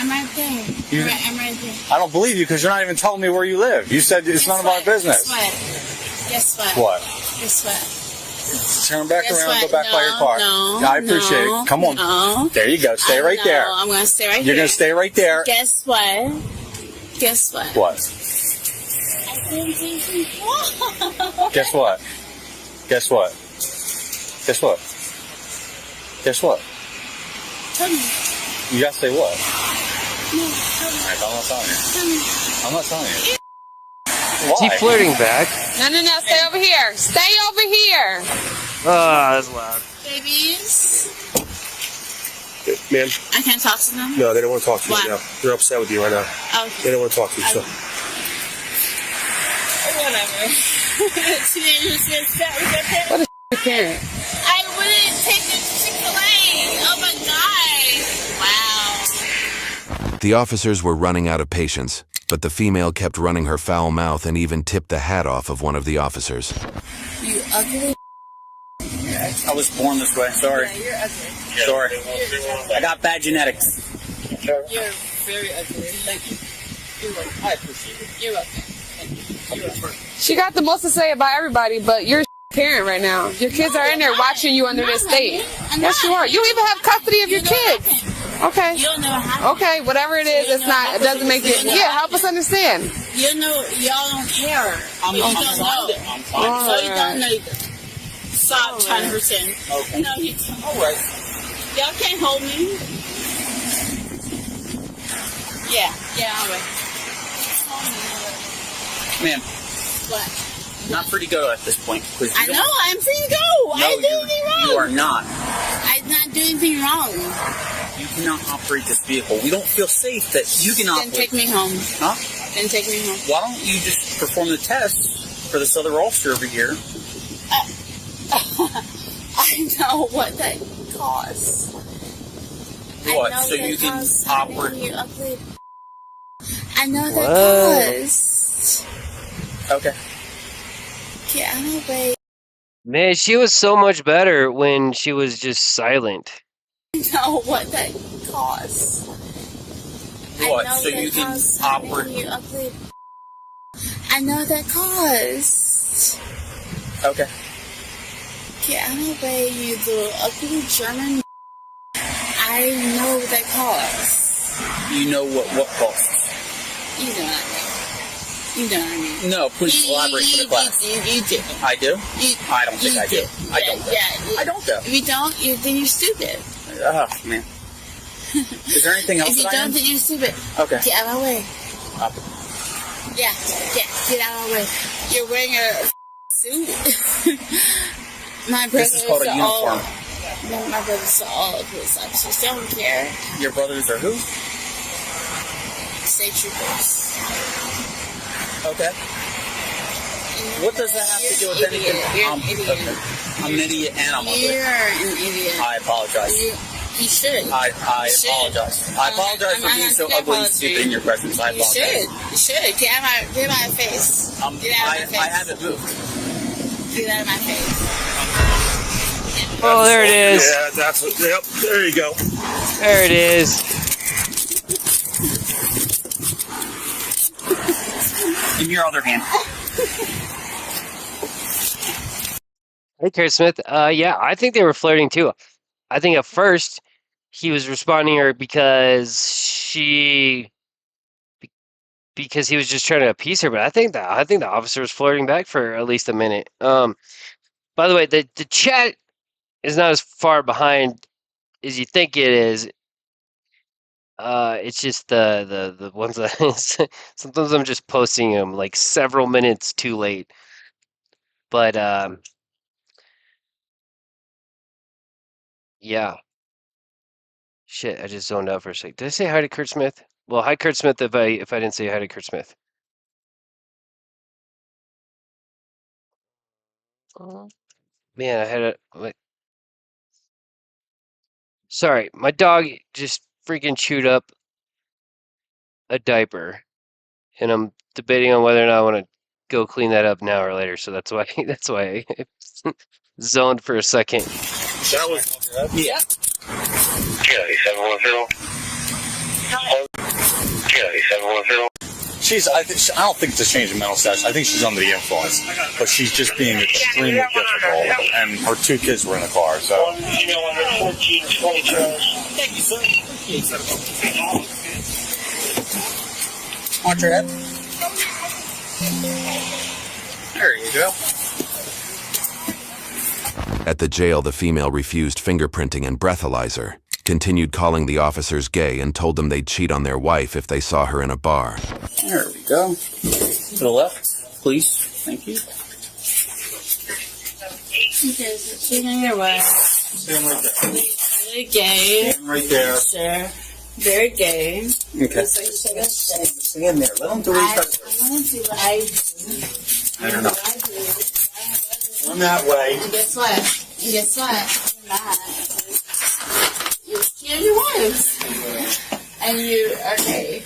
I'm right there. I'm right there. I don't believe you because you're not even telling me where you live. You said it's none of our business. Guess what? What? Guess what? Turn back around, go back by your car. No, I appreciate it. Come on. No. There you go. Stay right there. I'm going to stay right here. You're going to stay right there. Guess what? Guess what? What? I didn't do anything wrong. Guess what? Guess what? Guess what? Guess what? Tell me. You got to say what? No, tell me. All right, I'm not telling you. Tell me. I'm not telling you. Is he flirting back? No, stay over here. Stay over here. Ah, that's loud. Babies. Ma'am? I can't talk to them? No, they don't want to talk to you Why? right now. They're upset with you right now. Okay. They don't want to talk to you, so. Whatever. Teenagers get upset with their parents. What a parent. I wouldn't take them to Chick-fil-A. Oh my God. Wow. The officers were running out of patience, but the female kept running her foul mouth and even tipped the hat off of one of the officers. You ugly. I was born this way. Sorry. Yeah, you're ugly. Sorry. I got bad genetics. You're very ugly. Thank you. You're welcome. I appreciate it. You're welcome. She got the most to say about everybody, but you're a parent right now. Your kids are in there watching you under this state. Yes, you are. You even have custody of your kids. Okay. You don't know what happened. Okay, whatever it is, it's not. It doesn't make it. Yeah, help us understand. You know, y'all don't care. I'm you don't know. I'm fine. So you don't know either. Stop trying to pretend. Okay. No, you don't. All right. Y'all can't hold me. Yeah, all right. Ma'am, What? not free to go at this point. Please. I know, I'm free to go. I didn't do anything wrong. You are not. I did not do anything wrong. You cannot operate this vehicle. We don't feel safe that you can operate. Then take me home. Huh? Then take me home. Why don't you just perform the test for this other officer over here? I know what that costs. What? So you can operate. I know that costs. Okay. Get out of the way. Man, she was so much better when she was just silent. I know what that costs. What? So you can operate. I know that costs. Okay. Get out of the way, you little ugly German. I know what that costs. You know what costs? You know what I mean. You know what I mean. No, please elaborate for the class. You do. I do? I don't think I do. Yeah, I don't. Yeah. I don't though. If you don't, then you're stupid. Oh, man. Is there anything else If you that I don't, am? then you're stupid. Okay. Get out of the way. Yeah, get out of the way. You're wearing a suit. My brothers This is called a uniform. My brothers are all police officers. They don't care. Your brothers are who? State troopers. Okay. What does that have to do with anything? You're an idiot. Okay. I'm an idiot and I'm ugly. You're an idiot. I apologize. You should. I You should. apologize. I apologize for being so ugly and stupid in your presence. I You apologize. should. Get out of my face. Get out of my face. I haven't moved. Get out of my face. Oh, there it is. Yeah, that's what. Yep, there you go. There it is. In your other hand. Hey, Kurt Smith. Yeah, I think they were flirting too. I think at first he was responding to her because because he was just trying to appease her. But I think the officer was flirting back for at least a minute. By the way, the chat is not as far behind as you think it is. It's just the ones that sometimes I'm just posting them like several minutes too late. But yeah. Shit, I just zoned out for a sec. Did I say hi to Kurt Smith? Well, hi Kurt Smith if I didn't say hi to Kurt Smith. Man, I had a sorry, my dog just freaking chewed up a diaper, and I'm debating on whether or not I want to go clean that up now or later. So that's why I zoned for a second. That was yeah. Yeah, 710. Yeah, 710. I don't think it's a change in mental status. I think she's under the influence, but she's just being extremely difficult. And her 2 kids were in the car, so. Thank you, sir. On your head. There you go. At the jail, the female refused fingerprinting and breathalyzer, continued calling the officers gay, and told them they'd cheat on their wife if they saw her in a bar. There we go. To the left, please. Thank you. Okay, so cheating your wife. Stand right there. Very gay. Stand right there. Sir. Very gay. Okay. Stand there. Let them do what I don't know. I'm that way. Guess what? You're cheating your wife. And you, okay.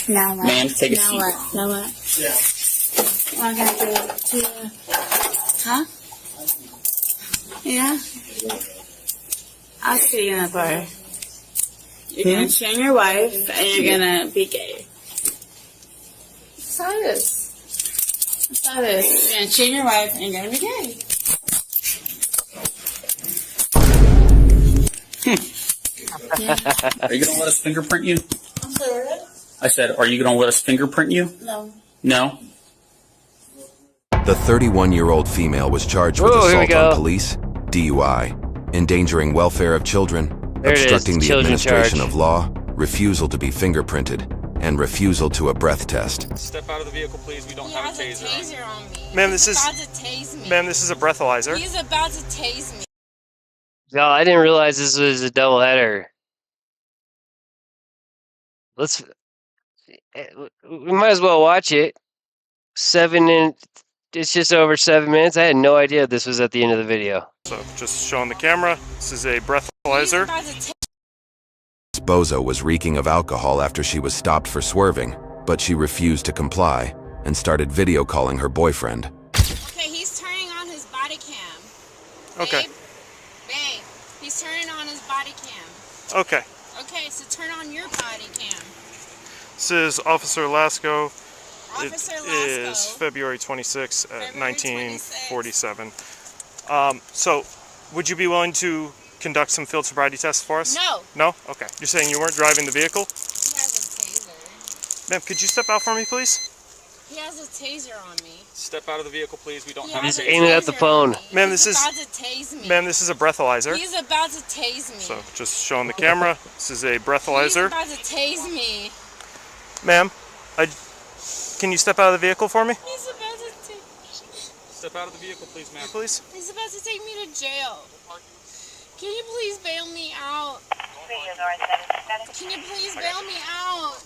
Now what? Man, take a seat. Now what? Yeah. I'm gonna do it to you. Huh? Yeah? I'll see you in the bar. You're gonna cheat on your wife and you're gonna be gay. That's how it is. That's how it is. You're gonna cheat on your wife and you're gonna be gay. Yeah. Are you gonna let us fingerprint you? I'm sorry. I said, are you gonna let us fingerprint you? No. No? The 31-year-old female was charged with assault on police, DUI, endangering welfare of children, obstructing the administration of law, refusal to be fingerprinted, and refusal to a breath test. Step out of the vehicle, please. We don't have a taser. On me. Ma'am, He's about to tase me. Ma'am, this is a breathalyzer. He's about to tase me. No, I didn't realize this was a doubleheader. We might as well watch it. It's just over 7 minutes. I had no idea this was at the end of the video. So, just showing the camera, this is a breathalyzer. Bozo was reeking of alcohol after she was stopped for swerving, but she refused to comply and started video calling her boyfriend. Okay, he's turning on his body cam. Okay. Babe, he's turning on his body cam. Okay. Okay, so turn on your body cam. This is Officer Lasco. Officer It Lasco. is February 26, 1947. So, would you be willing to conduct some field sobriety tests for us? No. No? Okay. You're saying you weren't driving the vehicle? He has a taser. Ma'am, could you step out for me, please? He has a taser on me. Step out of the vehicle, please. We don't have He's aiming at the phone. Ma'am, this is about to tase me. Ma'am, this is a breathalyzer. He's about to tase me. So, just showing the camera. This is a breathalyzer. He's about to tase me. Ma'am, can you step out of the vehicle for me? He's about to take. Step out of the vehicle, please, ma'am. Please. He's about to take me to jail. Can you please bail me out? Can you please bail me out?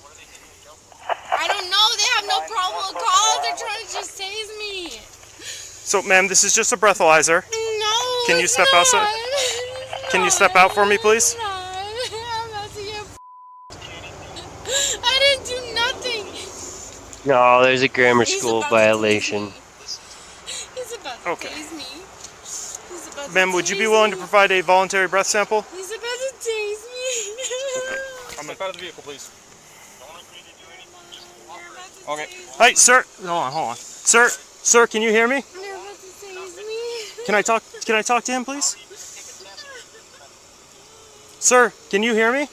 I don't know. They have no probable cause. They're trying to just tase me. So, ma'am, this is just a breathalyzer. No. Can you step outside? Can you step out for me, please? I didn't do nothing. No, there's a grammar school violation. He's about to tase me. He's about to Ma'am, would you be willing to provide a voluntary breath sample? He's about to tase me. Okay. Step out of the vehicle, please. Okay. Hey, sir. Hold on. Sir, can you hear me? They're about to tase me. Can I talk to him, please? Sir, can you hear me?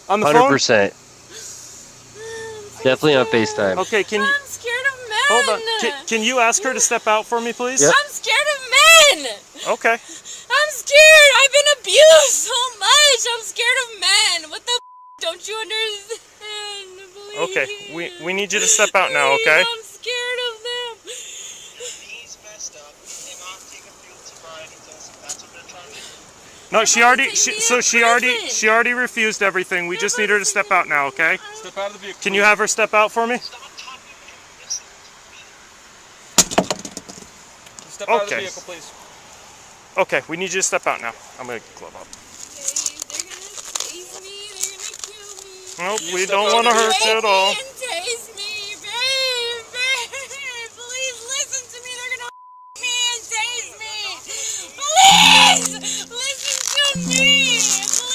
On the phone? 100%. Definitely on FaceTime. Okay, can you... I'm scared of men. Hold on. Can you ask her to step out for me, please? Yep. I'm scared of men. Okay. I'm scared. I've been abused so much. I'm scared of men. What the f***? Don't you understand? Please. Okay, we need you to step out now, okay? I'm scared of them. He's messed up. He cannot take a field sobriety test. That's what they're trying to do. No, she already refused everything. We just need her to step out now, okay? Step out of the vehicle. Can you have her step out for me? Step out of the vehicle, please. Okay, we need you to step out now. I'm gonna glove up. Nope, we don't want to hurt you at all. Tase me, babe. Please listen to me. They're gonna me and tase me. Please listen to me.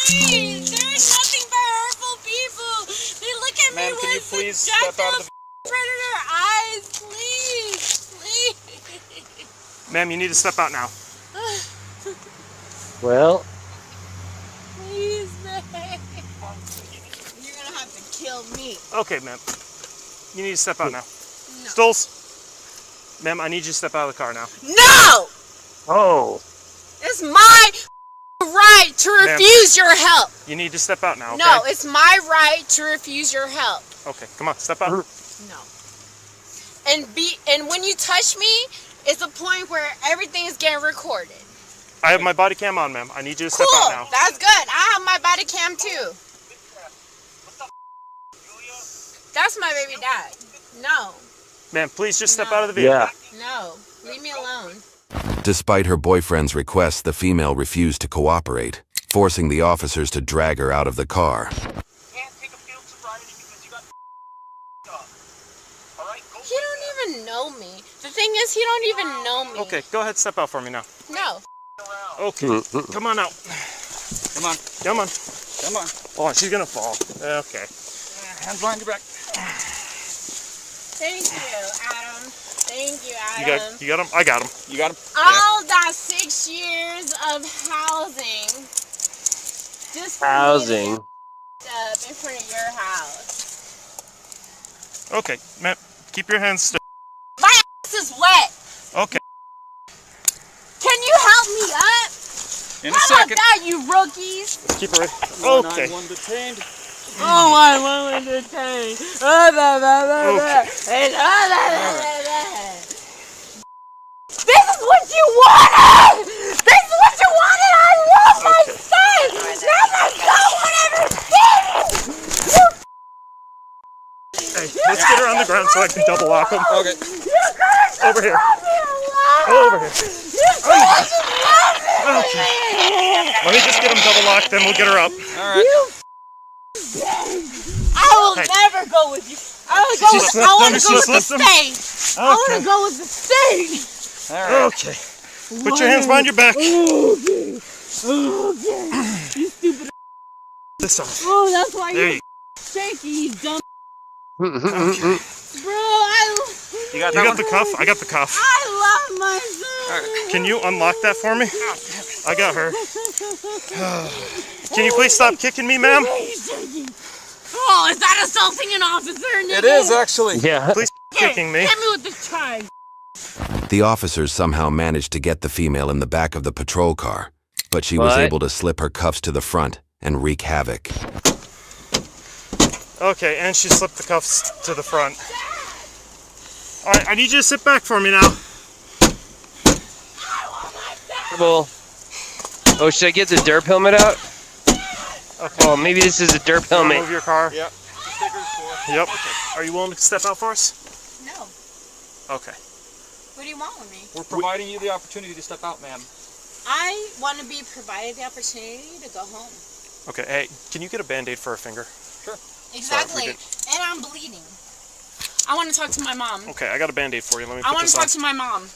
Please. They're nothing but hurtful people. They look at me Can you with please step out of the predator eyes. Please. Ma'am, you need to step out now. Well. Please, man. You're gonna have to kill me. Okay, ma'am. You need to step out now. No. Stolz. Ma'am, I need you to step out of the car now. No! Oh. It's my right to refuse your help. You need to step out now, okay? No, it's my right to refuse your help. Okay, come on, step out. No. And when you touch me, it's a point where everything is getting recorded. I have my body cam on, ma'am. I need you to step Cool. out now. That's good. I have my body cam too. That's my baby dad. No. Ma'am, please just step out of the vehicle. Yeah. No. Leave me alone. Despite her boyfriend's request, the female refused to cooperate, forcing the officers to drag her out of the car. He don't even know me. The thing is, he don't even know me. Okay, go ahead, step out for me now. No. Okay, come on out. Come on. Come on. Come on. Oh, she's gonna fall. Okay. Hands behind your back. Thank you, Adam. Thank you, Adam. You got him? I got him. You got him? All that 6 years of housing. Just for Housing. me to up in front of your house. Okay, ma'am, keep your hands still. My ass is wet. Okay. Can you help me up? In a How second. about that, you rookies? Keep her. Okay. 191 detained. Oh, I want to detain. This is what you wanted! This is what you wanted! I love my son! Now my son whatever Hey, let's get her on the ground so I can double lock him. Okay. Over here. Over here. Okay. Let me just get him double locked, then we'll get her up. All right. I will never go with you. I want to go with the state. I want to go with the state. All right. Okay. Put your hands behind your back. Okay. You stupid. This off. Oh, that's why There you're you shaky, you dumb. Okay. Bro, You got the cuff? I got the cuff. I love my son. Can you unlock that for me? I got her. Can you please stop kicking me, ma'am? Oh, is that assaulting an officer? Nigga? It is actually. Yeah. Please stop kicking me. Hit me with the charge. The officers somehow managed to get the female in the back of the patrol car, but she was able to slip her cuffs to the front and wreak havoc. Okay, and she slipped the cuffs to the front. All right, I need you to sit back for me now. Oh, should I get the derp helmet out? Okay. Oh, maybe this is a derp helmet. Move your car. Yep. Yep. Are you willing to step out for us? No. Okay. What do you want with me? We're providing you the opportunity to step out, ma'am. I want to be provided the opportunity to go home. Okay, hey, can you get a Band-Aid for her finger? Sure. Exactly. And I'm bleeding. I want to talk to my mom. Okay, I got a Band-Aid for you. Let me I put want this to on. talk to my mom.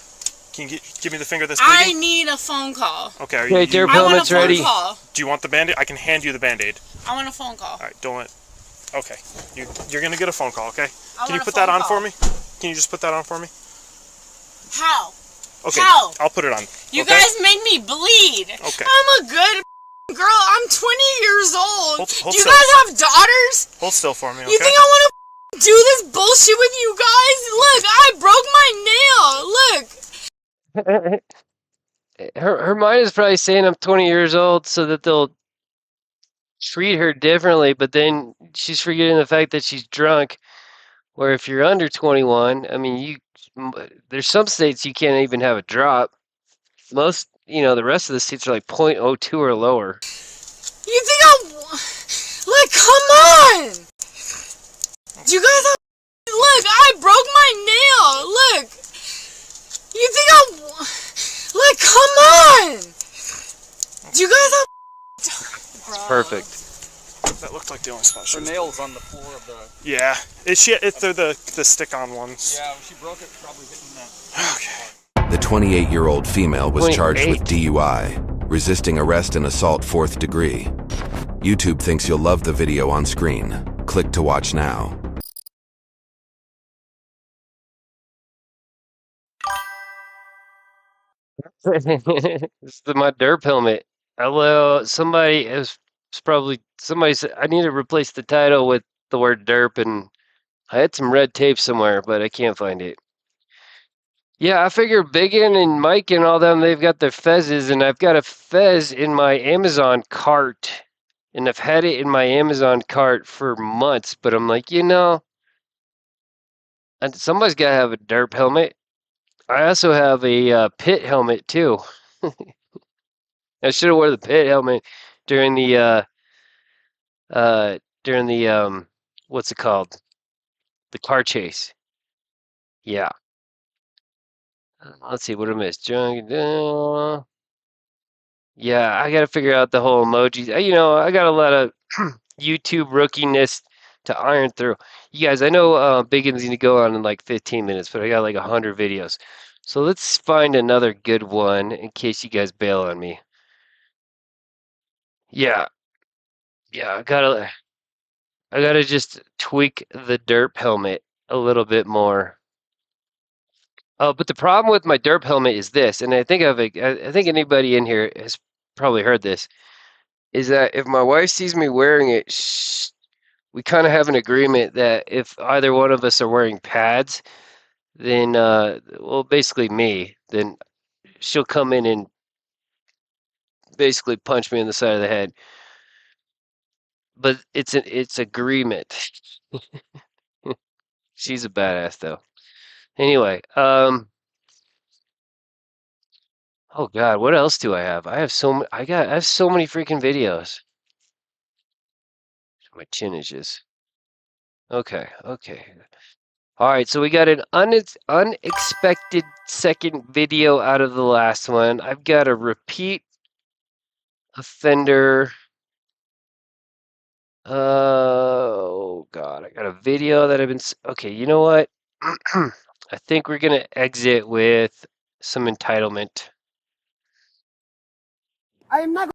Can you give me the finger that's I bleeding? need a phone call. Okay, are Okay, you... derp I want a helmet's phone ready. call. Do you want the Band-Aid? I can hand you the Band-Aid. I want a phone call. All right, don't let... Okay, you're going to get a phone call, okay? I Can you want a put that phone on call. for me? Can you just put that on for me? How? Okay, How? I'll put it on. You okay? guys make me bleed. Okay. I'm a good girl. I'm 20 years old. Hold Do you still. guys have daughters? Hold still for me, okay? You think I want to do this bullshit with you guys. Look, I broke my nail. Look. Her mind is probably saying I'm 20 years old so that they'll treat her differently, but then she's forgetting the fact that she's drunk. Where if you're under 21, I mean, there's some states you can't even have a drop. Most, the rest of the states are like 0.02 or lower. You think Look, come on! Do you guys have... Look, I broke my nail! Look! You think Look, come on! Do you guys have... It's perfect. That looked like the only spot. Her nail's on the floor of the... Yeah. They're the stick-on ones. Yeah, when she broke it, probably hitting that. Okay. The 28-year-old female was charged with DUI, resisting arrest and assault 4th degree. YouTube thinks you'll love the video on screen. Click to watch now. This is my derp helmet. Hello, somebody it's probably somebody said I need to replace the title with the word derp, and I had some red tape somewhere, but I can't find it. Yeah, I figure Biggin and Mike and all them, they've got their fezzes, and I've got a fez in my Amazon cart, and I've had it in my Amazon cart for months, but I'm like, somebody's got to have a derp helmet. I also have a pit helmet too. I should have wore the pit helmet during the what's it called? The car chase. Yeah. Let's see what I missed. Junk. Yeah, I gotta figure out the whole emojis. I got a lot of YouTube rookiness to iron through. You guys, I know Biggins need to go on in like 15 minutes, but I got like 100 videos. So let's find another good one in case you guys bail on me. Yeah. Yeah, I gotta just tweak the derp helmet a little bit more. But the problem with my derp helmet is this, and I think anybody in here has probably heard this, is that if my wife sees me wearing it, we kind of have an agreement that if either one of us are wearing pads, then, basically me, then she'll come in and basically punch me in the side of the head. But it's agreement. She's a badass though. Anyway, oh God, what else do I have? I have I have so many freaking videos. My chin is just okay. All right, so we got an unexpected second video out of the last one. I've got a repeat offender. Oh God, I got a video that I've been. Okay, you know what? I think we're gonna exit with some entitlement. I am not.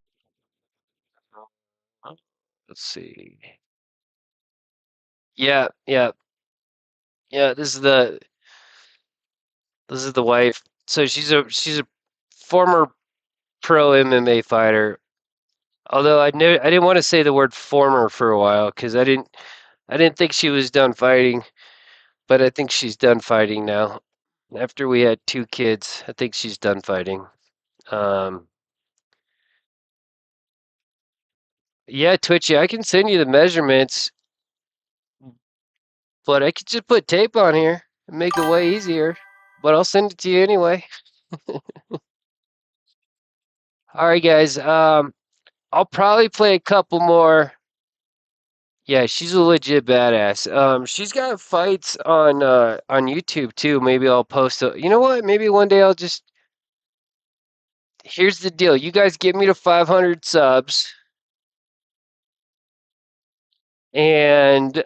Let's see. Yeah. This is the wife. So she's a former pro MMA fighter. Although I didn't want to say the word former for a while because I didn't think she was done fighting, but I think she's done fighting now. After we had 2 kids, I think she's done fighting. Yeah, Twitchy, I can send you the measurements, but I could just put tape on here and make it way easier. But I'll send it to you anyway. All right, guys. I'll probably play a couple more. Yeah, she's a legit badass. She's got fights on YouTube too. Maybe I'll post You know what? Maybe one day I'll just. Here's the deal. You guys get me to 500 subs. And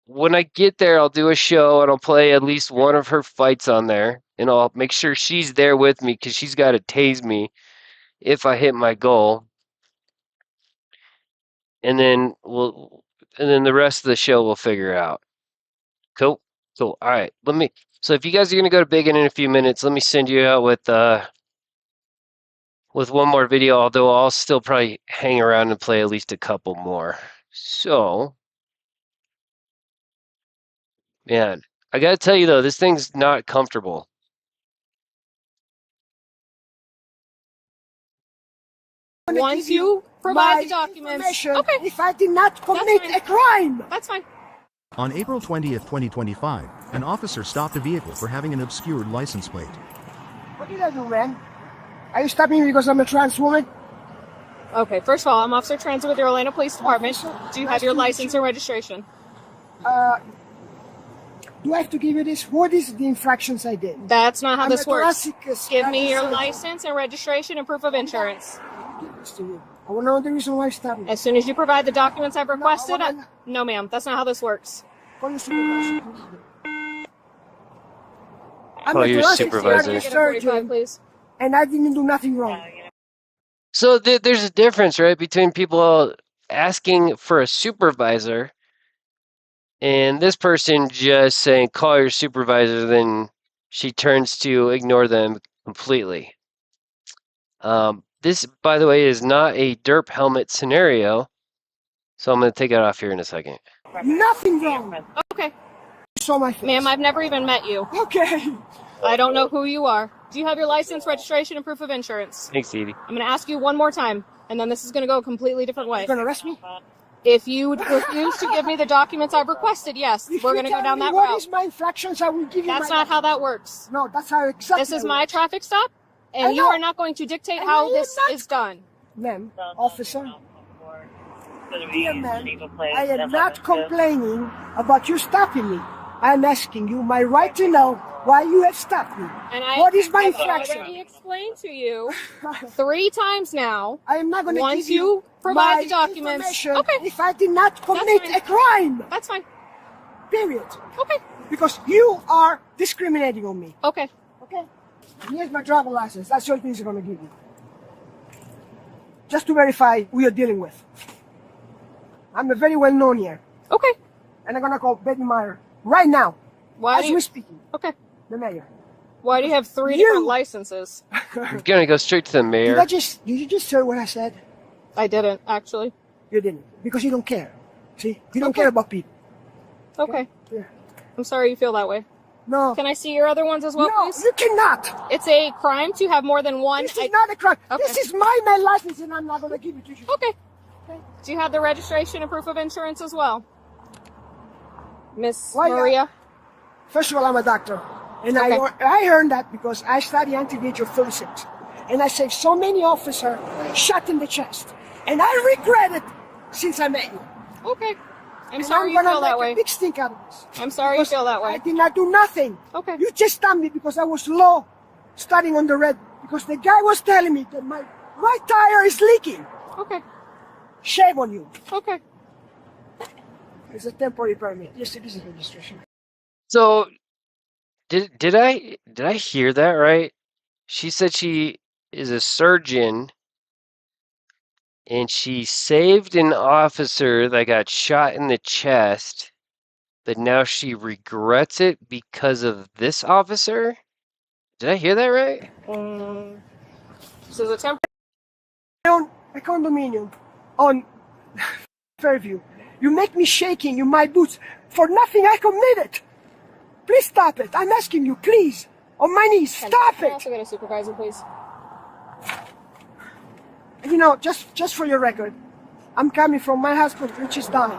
when I get there, I'll do a show and I'll play at least one of her fights on there. And I'll make sure she's there with me because she's got to tase me if I hit my goal. And then the rest of the show we'll figure out. Cool. All right. So if you guys are gonna go to Biggin in a few minutes, let me send you out with one more video, although I'll still probably hang around and play at least a couple more. So Man, I gotta tell you though, this thing's not comfortable. Once you provide the documents, okay. If I did not commit a crime. That's fine. On April 20th, 2025, an officer stopped a vehicle for having an obscured license plate. What did I do, man? Are you stopping me because I'm a trans woman? Okay, first of all, I'm Officer Transit with the Orlando Police Department. Do you have your license and registration? Do I have to give you this? What is the infractions I did? That's not how this works. Give me your surgeon. license and registration and proof of insurance. I want to know the reason why you stopped me. As soon as you provide the documents I've requested, no ma'am, that's not how this works. Call your supervisor. I'm Call a your thoracic supervisor. surgeon, please. and I didn't do nothing wrong. So there's a difference, right, between people asking for a supervisor and this person just saying, call your supervisor, then she turns to ignore them completely. This, by the way, is not a derp helmet scenario, so I'm going to take it off here in a second. Nothing wrong. Okay. Saw my face. Ma'am, I've never even met you. Okay. I don't know who you are. Do you have your license, registration, and proof of insurance? Thanks, Edie. I'm going to ask you one more time, and then this is going to go a completely different way. You're going to arrest me? If you refuse to give me the documents I've requested, yes, we're going to go down that route. What is my infractions? I will give you That's not how that works. No, that's how exactly. This is my traffic stop, and you are not going to dictate how this is done. Ma'am, officer. Dear ma'am, I am not complaining about you stopping me. I am asking you my right to know why you have stopped me. And what is my I've infraction? already explained to you 3 times now. I am not going to give Once you you provide my the documents. Okay. If I did not commit a crime. That's fine. Period. Okay. Because you are discriminating on me. Okay. Okay. Here's my driver license. That's the only thing I'm going to give you. Just to verify who you're dealing with. I'm very well known here. Okay. And I'm going to call Betty Meyer right now. Why as we're speaking. Okay. The mayor. Why do you have 3 different licenses? I'm going to go straight to the mayor. Did you just hear what I said? I didn't, actually. You didn't. Because you don't care. See? You don't care about people. Okay. Yeah. I'm sorry you feel that way. No. Can I see your other ones as well, no, please? You cannot. It's a crime to have more than one. This is not a crime. Okay. This is my license, and I'm not going to give it to you. Okay. Do you have the registration and proof of insurance as well? Miss Maria? First of all, I'm a doctor. And Okay. I earned that because I study anti-age of 36. And I saved so many officers shot in the chest. And I regret it since I met you. Okay. I'm And sorry I'm you gonna feel that make way. a big stink out of this. I'm sorry you feel that way. I did not do nothing. Okay. You just stopped me because I was low, starting on the red. Because the guy was telling me that my right tire is leaking. Okay. Shame on you. Okay. It's a temporary permit. Yes, it is a registration. So, did I hear that right? She said she is a surgeon, and she saved an officer that got shot in the chest, but now she regrets it because of this officer? Did I hear that right? This is a temporary. On a condominium on Fairview. You make me shaking in my boots for nothing I committed. Please stop it. I'm asking you, please. On my knees, stop Can I it. also get a supervisor, please? You know, just for your record, I'm coming from my husband, which is dying.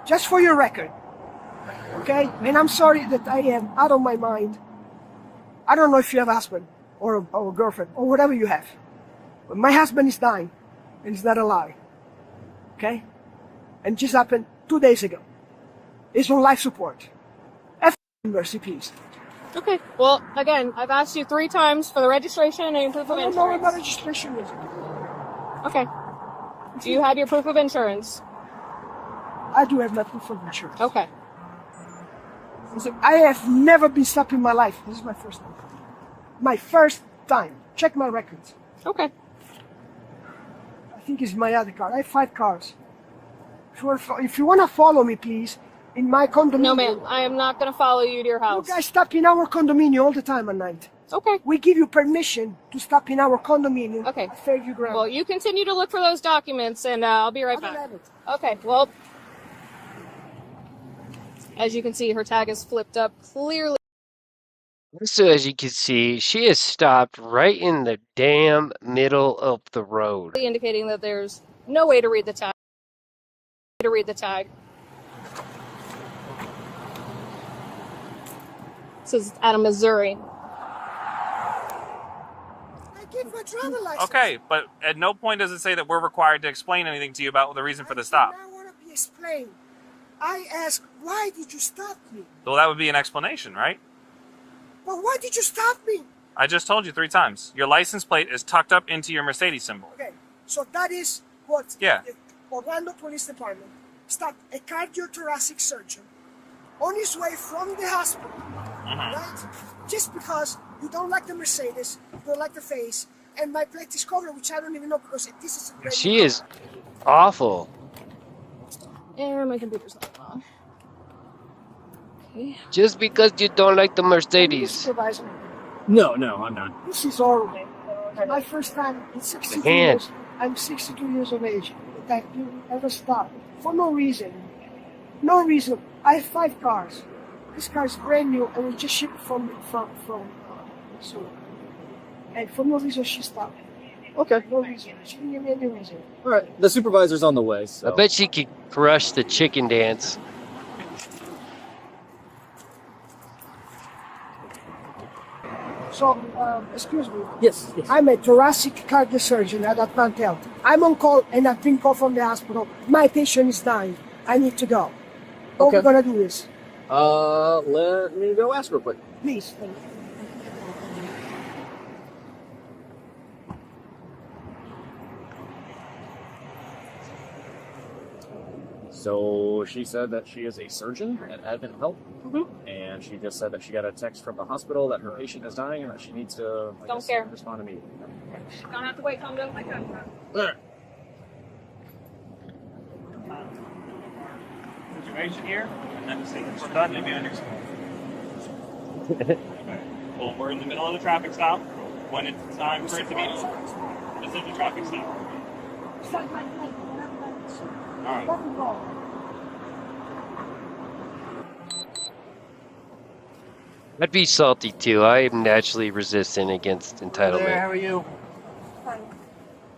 Just for your record. Okay? And I'm sorry that I am out of my mind. I don't know if you have a husband or a girlfriend or whatever you have. But my husband is dying. And it's not a lie. Okay? And just happened 2 days ago. He's on life support. Mercy, please. Okay. Well, again, I've asked you 3 times for the registration and proof of I don't know insurance. what registration is. Okay. Do you have your proof of insurance? I do have my proof of insurance. Okay. Listen, I have never been stopped in my life. This is my first time. My first time. Check my records. Okay. I think it's my other car. I have 5 cars. If you want to follow me, please, in my condominium. No, ma'am. I am not going to follow you to your house. You guys stop in our condominium all the time at night. Okay. We give you permission to stop in our condominium. Okay. At Fairview Ground. Well, you continue to look for those documents, and I'll be right back. Okay. Well, As you can see, her tag is flipped up clearly. So as you can see, she is stopped right in the damn middle of the road. Indicating that there's no way to read the tag. This is out of Missouri. I gave my driver license. Okay, but at no point does it say that we're required to explain anything to you about the reason for the stop. I want to be explained. I asked, why did you stop me? Well, that would be an explanation, right? But why did you stop me? I just told you 3 times. Your license plate is tucked up into your Mercedes symbol. Okay, so that is what Yeah. the Orlando Police Department stopped a cardiothoracic surgeon on his way from the hospital, right? Just because you don't like the Mercedes, you don't like the face, and my plate is covered, which I don't even know because this is a brand She new is awful. And my computer's not on. Okay. Just because you don't like the Mercedes. supervisor. No, I'm not. This is horrible. My first time in 62 hand. years. I'm 62 years of age. That you ever stop for no reason. No reason. I have 5 cars. This car is brand new and we just shipped it from so. And for no reason she stopped. Okay. No reason. She didn't give me any reason. All right. The supervisor's on the way. So. I bet she could crush the chicken dance. So, excuse me. Yes. I'm a thoracic cardiosurgeon at Atlanta Health. I'm on call and I've been called from the hospital. My patient is dying. I need to go. How are we gonna do this? Let me go ask real quick. Please. So she said that she is a surgeon at Advent Health, and she just said that she got a text from the hospital that her patient is dying and that she needs to respond to me. Don't have to wait, calm down. Situation here, and then see we're done, maybe understand. Well, we're in the middle of the traffic stop. When it's time for it to be, this is the traffic stop. All right. I'd be salty too. I am naturally resistant against entitlement. There, how are you?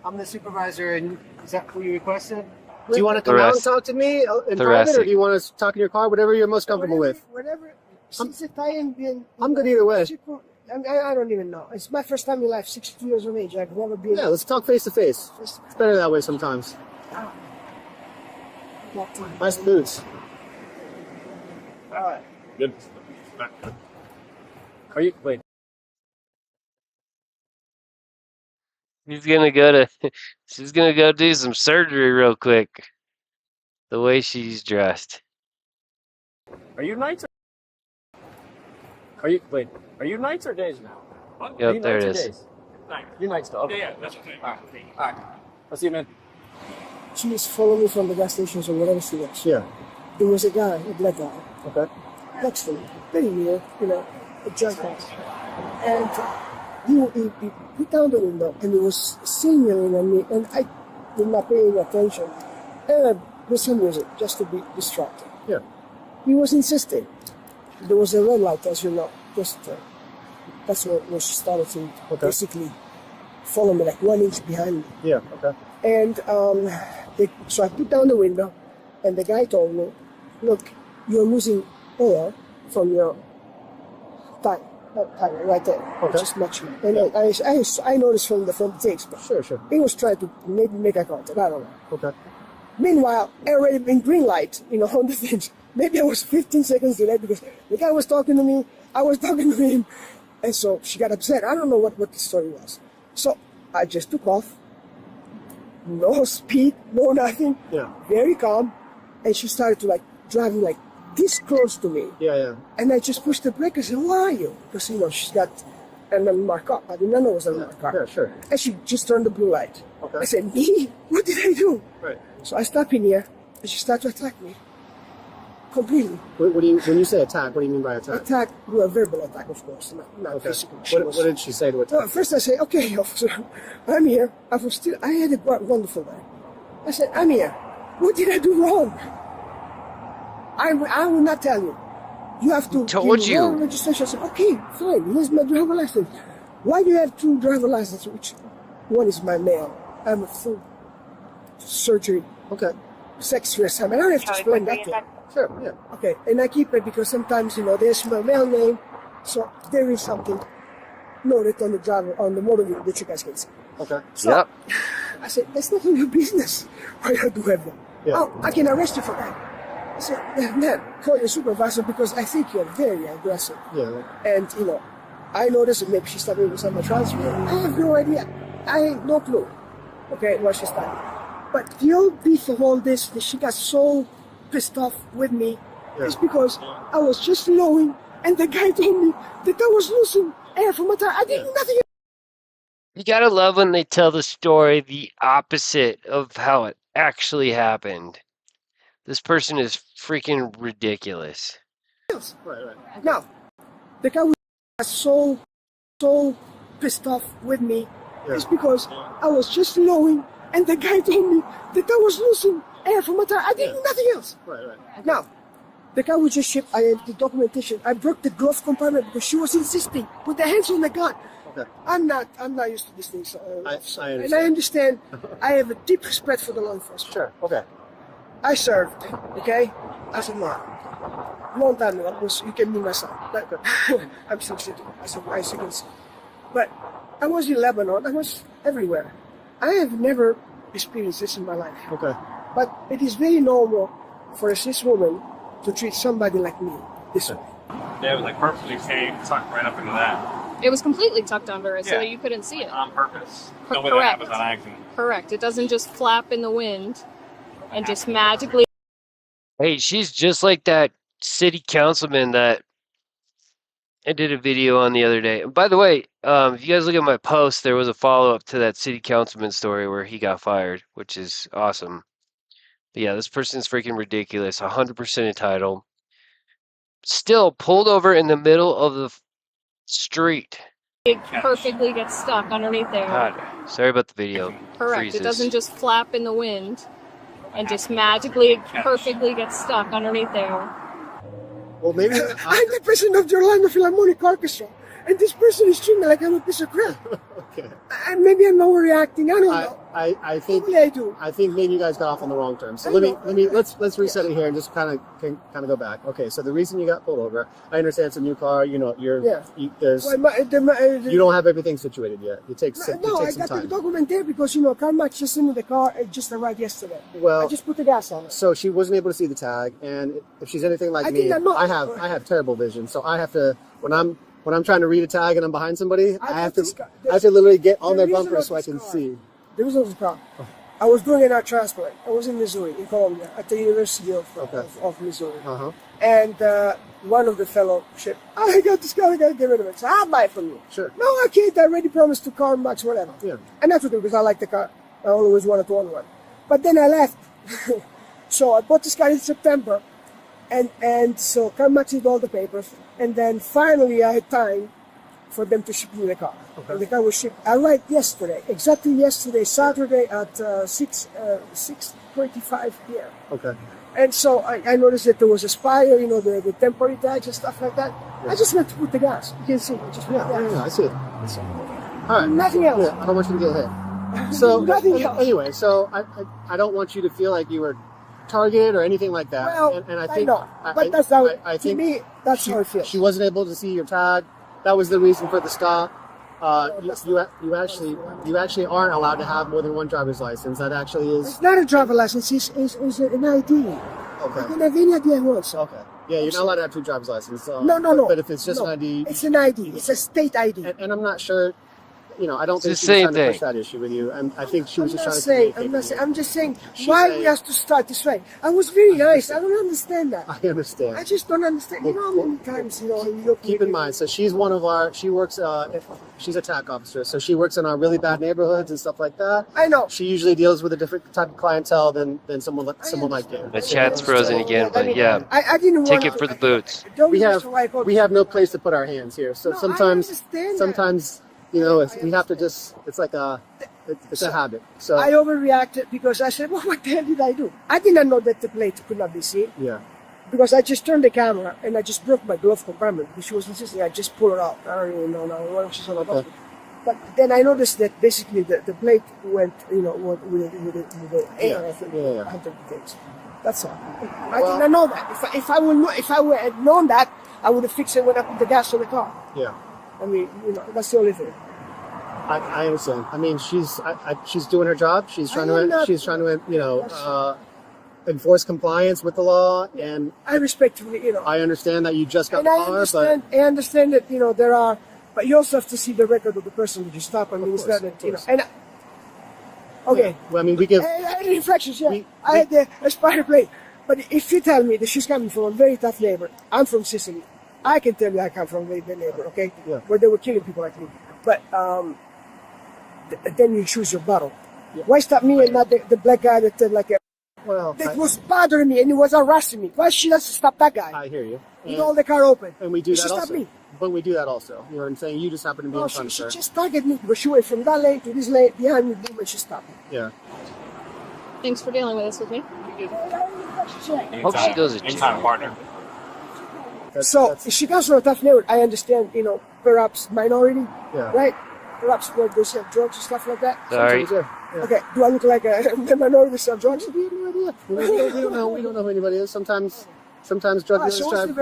I'm the supervisor, and is that who you requested? Do you want to come out and talk to me in private, or do you want to talk in your car? Whatever you're most comfortable with. Whatever. Since I'm good either way. I don't even know. It's my first time in life, 62 years of age. I've never been. Yeah, let's talk face to face. It's better that way sometimes. Nice boots. All right. Good. Are you wait? She's gonna go do some surgery real quick. The way she's dressed. Are you nights? Are you nights or days now? What? Yep, there it is. Night. You're night still. Okay. Yeah, that's okay. All right. I'll see you, man. She was following me from the gas stations or whatever she was. Yeah. There was a guy, a black guy. Okay. Next to me, very near, a jackass. And he put down the window and he was signaling at me, and I did not pay any attention. And I put some music just to be distracted. Yeah. He was insisting. There was a red light, as you know. That's where she started to basically follow me, like 1 inch behind me. Yeah. Okay. And so I put down the window, and the guy told me, "Look, you're losing air from your tire right there, which is much more." And I noticed from the takes, but sure. He was trying to maybe make a contact. I don't know. Okay. Meanwhile, I already been green light, on the things. Maybe I was 15 seconds delayed because the guy was talking to me, I was talking to him, and so she got upset. I don't know what the story was. So I just took off. No speed, no nothing. Yeah. Very calm. And she started to driving this close to me. Yeah. And I just pushed the brake and said, "Where are you?" Because she's got an unmarked car. I did not know it was an unmarked car. Yeah, sure. And she just turned the blue light. Okay. I said, "Me? What did I do?" Right. So I stopped in here and she started to attack me. Completely. When you say attack, what do you mean by attack? Attack, a verbal attack, of course, not physical. What did she say to attack? Well, first I say, "Okay, officer, I'm here." I had a wonderful day. I said, "I'm here. What did I do wrong?" I will not tell you. You have to told you. Registration. I said, okay, fine. Here's my driver license. Why do you have 2 driver licenses? Which one is my male? I'm a full surgery. Okay. Sex reassignment. I don't have to explain that to you. Sure, yeah. Okay, and I keep it because sometimes, there's my male name, so there is something noted on the driver, on the motor vehicle that you guys can see. Okay. So, I said, that's not your business. Why I do have that? Yeah. Oh, I can arrest you for that. I said, man, call your supervisor because I think you're very aggressive. Yeah. And, I noticed that maybe she started with some transfer. I have no idea. I have no clue. Okay, what she started. But the old beef of all this, that she got so pissed off with me, is because I was just lowing, and the guy told me that I was losing air from my tire. I did nothing. You gotta love when they tell the story the opposite of how it actually happened. This person is freaking ridiculous. Right. Now, the guy was so pissed off with me, is because I was just lowing, and the guy told me that I was losing air from my tire. I did nothing else. Right. Now, the guy would just ship the documentation. I broke the glove compartment because she was insisting. Put the hands on the gun. Okay. I'm not used to these things. I understand. And I understand. I have a deep respect for the law enforcement. Sure. Okay. I served. Okay. I said, no. Long time ago, you can be my son. I'm 62. I said, I can see. But I was in Lebanon. I was everywhere. I have never experienced this in my life. Okay. But it is very normal for a cis woman to treat somebody like me this way. Yeah, it was purposely tucked right up into that. It was completely tucked under it so that you couldn't see it. On purpose. Correct. Nobody that happens on accident. Correct. It doesn't just flap in the wind and just magically. Hey, she's just like that city councilman that I did a video on the other day. And by the way, if you guys look at my post, there was a follow-up to that city councilman story where he got fired, which is awesome. But yeah, this person's freaking ridiculous. 100% entitled. Still pulled over in the middle of the street. It perfectly gets stuck underneath there. God, sorry about the video. Correct. Freezes. It doesn't just flap in the wind and just magically, perfectly gets stuck underneath there. Well, maybe I'm the president of the Orlando Philharmonic Orchestra, and this person is treating me like I'm a piece of crap. Okay. And maybe I'm overreacting. I don't know. I think Probably I do. I think maybe you guys got off on the wrong terms. So let's reset it here and just kind of go back. Okay, so the reason you got pulled over, I understand it's a new car. You don't have everything situated yet. It takes some time. I got the document there because CarMax just in the car. It just arrived yesterday. Well, I just put the gas on it. So she wasn't able to see the tag, and if she's anything like me, I have terrible vision. So I have to when I'm trying to read a tag and I'm behind somebody, I have to literally get on their bumper so I can see. There was no car. I was doing an art transplant. I was in Missouri, in Columbia, at the University of Missouri. Uh-huh. And one of the fellowship, I got this car, I got to get rid of it. So I'll buy it from you. Sure. No, I can't. I already promised to CarMax, whatever. Yeah. And that's okay because I like the car. I always wanted to own one. But then I left. So I bought this car in September. And so CarMax did all the papers. And then finally I had time for them to ship me the car. Okay. And the car was shipped. I arrived yesterday, exactly yesterday, Saturday at 6:25 p.m. Okay. And so I noticed that there was a spire, the temporary tags and stuff like that. Yeah. I just went to put the gas. You can see. I just went I see it. All right. Nothing else. Yeah, I don't want you to get hit. So nothing else. Anyway, so I don't want you to feel like you were targeted or anything like that. Well, and I think know, but that's how. I think to me, that's how it feels. She wasn't able to see your tag. That was the reason for the stop. You actually aren't allowed to have more than one driver's license. That actually is. It's not a driver's license. It's an ID. Okay. I can have any ID I want. So. Okay. Yeah, you're not allowed to have two driver's licenses. No. But if it's just an ID, it's an ID. It's a state ID. And I'm not sure. I don't think she was trying to push that issue with you. And I think she was just trying to communicate. I'm just saying, why we have to start this way? I was very nice. I don't understand that. I understand. I just don't understand. How many times, Keep in mind, so she's one of our, she works, she's a TAC officer, so she works in our really bad neighborhoods and stuff like that. I know. She usually deals with a different type of clientele than someone like you. The chat's frozen again, but yeah. I didn't want ticket for the boots. We have no place to put our hands here, so sometimes we have to just, it's like it's a habit. So I overreacted because I said, well, what the hell did I do? I did not know that the plate could not be seen. Yeah. because I just turned the camera and I just broke my glove compartment because she was insisting I just pull her out. I don't even know now what she's all about. But then I noticed that basically the plate went, you know, with the air. I think under the things. That's all. I didn't know that. If I would have known that, I would have fixed it when I put the gas on the car. Yeah. I mean, you know, that's the only thing. I understand. I mean, she's doing her job. She's trying to you know, enforce compliance with the law, and I respectfully, you know. I understand that you just got the car, but I understand that, you know, there are, but you also have to see the record of the person that you stop. I mean, it's not that, you know. And okay. Yeah. Well, I mean, we give. I had infractions. Yeah, I had the expired plate. But if you tell me that she's coming from a very tough neighbor, I'm from Sicily. I can tell you I come from a very bad neighbor, okay? Yeah. Where they were killing people like me. But then you choose your battle. Yeah. Why stop me and not the black guy that that was bothering me and he was harassing me? Why she doesn't stop that guy? I hear you. With all the car open. And we do that also. Stop me. But we do that also. You know what I'm saying? You just happen to be in front of her. She just targeted me, but she went from that lane to this lane behind me, boom, and she stopped me. Yeah. Thanks for dealing with this with me. Hope she goes to Anytime, partner. So if she comes from a tough neighborhood, I understand, you know, perhaps minority, right? Perhaps where they sell drugs and stuff like that. Sorry. Okay, do I look like a minority sell drugs? We have no idea. We don't know. We don't know who anybody is. Sometimes drug dealers drive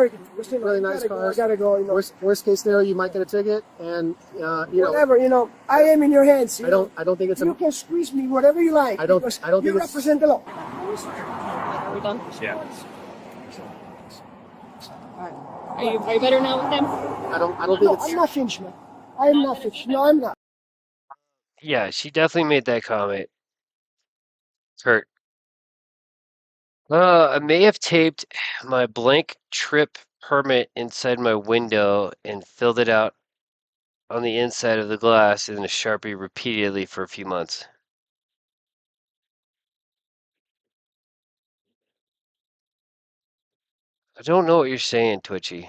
really nice cars. I gotta go. You know. Worst case scenario, you might get a ticket, and you know. Whatever, you know, I am in your hands. I don't think it's. You can squeeze me whatever you like. I don't think you represent the law. Are we done? Yeah. Are you better now with them? I don't think it's. I'm not finished, man. I am not finished. No, I'm not. Yeah, she definitely made that comment. Kurt. I may have taped my blank trip permit inside my window and filled it out on the inside of the glass in a Sharpie repeatedly for a few months. I don't know what you're saying, Twitchy.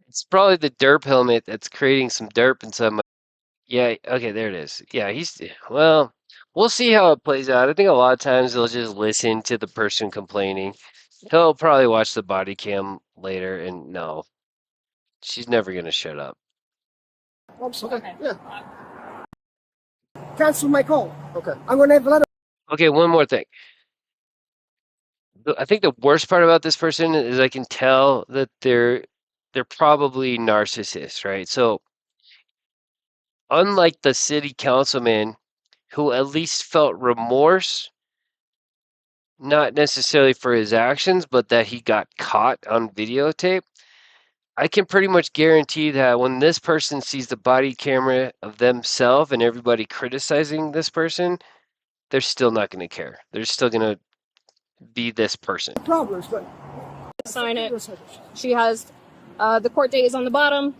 It's probably the derp helmet that's creating some derp inside my. Yeah, okay, there it is. Yeah, well, we'll see how it plays out. I think a lot of times they'll just listen to the person complaining. He'll probably watch the body cam later, and no, she's never gonna shut up. I'm sorry. Okay. Yeah. Cancel my call. Okay. I'm gonna have a lot of. Okay, one more thing. I think the worst part about this person is I can tell that they're probably narcissists, right? So unlike the city councilman who at least felt remorse, not necessarily for his actions, but that he got caught on videotape, I can pretty much guarantee that when this person sees the body camera of themselves and everybody criticizing this person, they're still not going to care. They're still going to be this person. Problems, but sign it. She has the court date is on the bottom.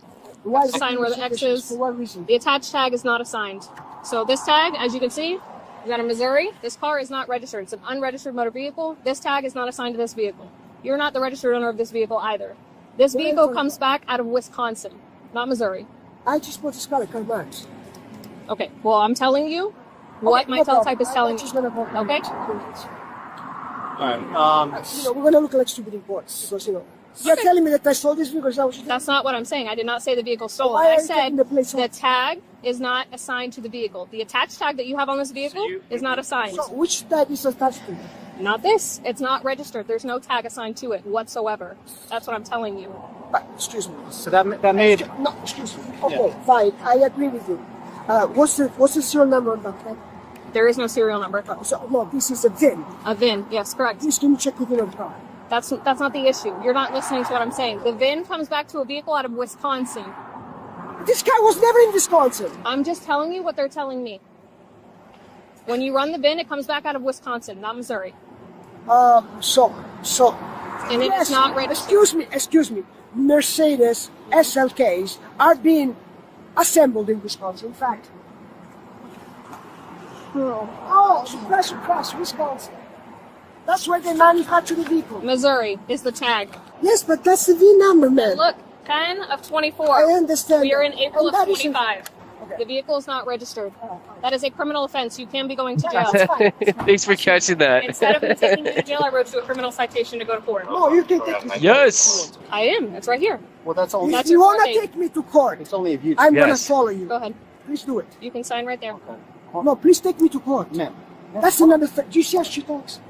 Why sign where the X is. For what reason? The attached tag is not assigned. So this tag, as you can see, is out of Missouri. This car is not registered. It's an unregistered motor vehicle. This tag is not assigned to this vehicle. You're not the registered owner of this vehicle either. This vehicle comes back out of Wisconsin, not Missouri. I just bought this car at CarMax. Okay, well, I'm telling you what my teletype is telling me. Okay? We're gonna look like stupid imports because you're telling me that I sold this because that's not what I'm saying. I did not say the vehicle stolen. I said the tag is not assigned to the vehicle. The attached tag that you have on this vehicle is not assigned. So which tag is attached to? Not this. It's not registered. There's no tag assigned to it whatsoever. That's what I'm telling you. But, excuse me. So that made. No, excuse me. Okay, fine. I agree with you. What's the serial number on that tag? There is no serial number. No, this is a VIN. A VIN, yes, correct. Please can you check the VIN of the car? That's not the issue. You're not listening to what I'm saying. The VIN comes back to a vehicle out of Wisconsin. This guy was never in Wisconsin. I'm just telling you what they're telling me. When you run the VIN, it comes back out of Wisconsin, not Missouri. And it is not registered. Excuse me. Mercedes SLKs are being assembled in Wisconsin, in fact. Suppressor, Wisconsin. That's where they manufacture the vehicle. Missouri is the tag. Yes, but that's the V number, man. Look, 10 of 24. I understand. We are in April of 25. The vehicle is not registered. That is a criminal offense. You can be going to jail. Thanks for catching that. Instead of me taking you to jail, I wrote you a criminal citation to go to court. No, you can take me. Yes. I am. It's right here. Well, that's only. If you want to take me to court, it's only if you. I'm gonna follow you. Go ahead. Please do it. You can sign right there. No, please take me to court. Ma'am. That's another thing. Do you see how she talks?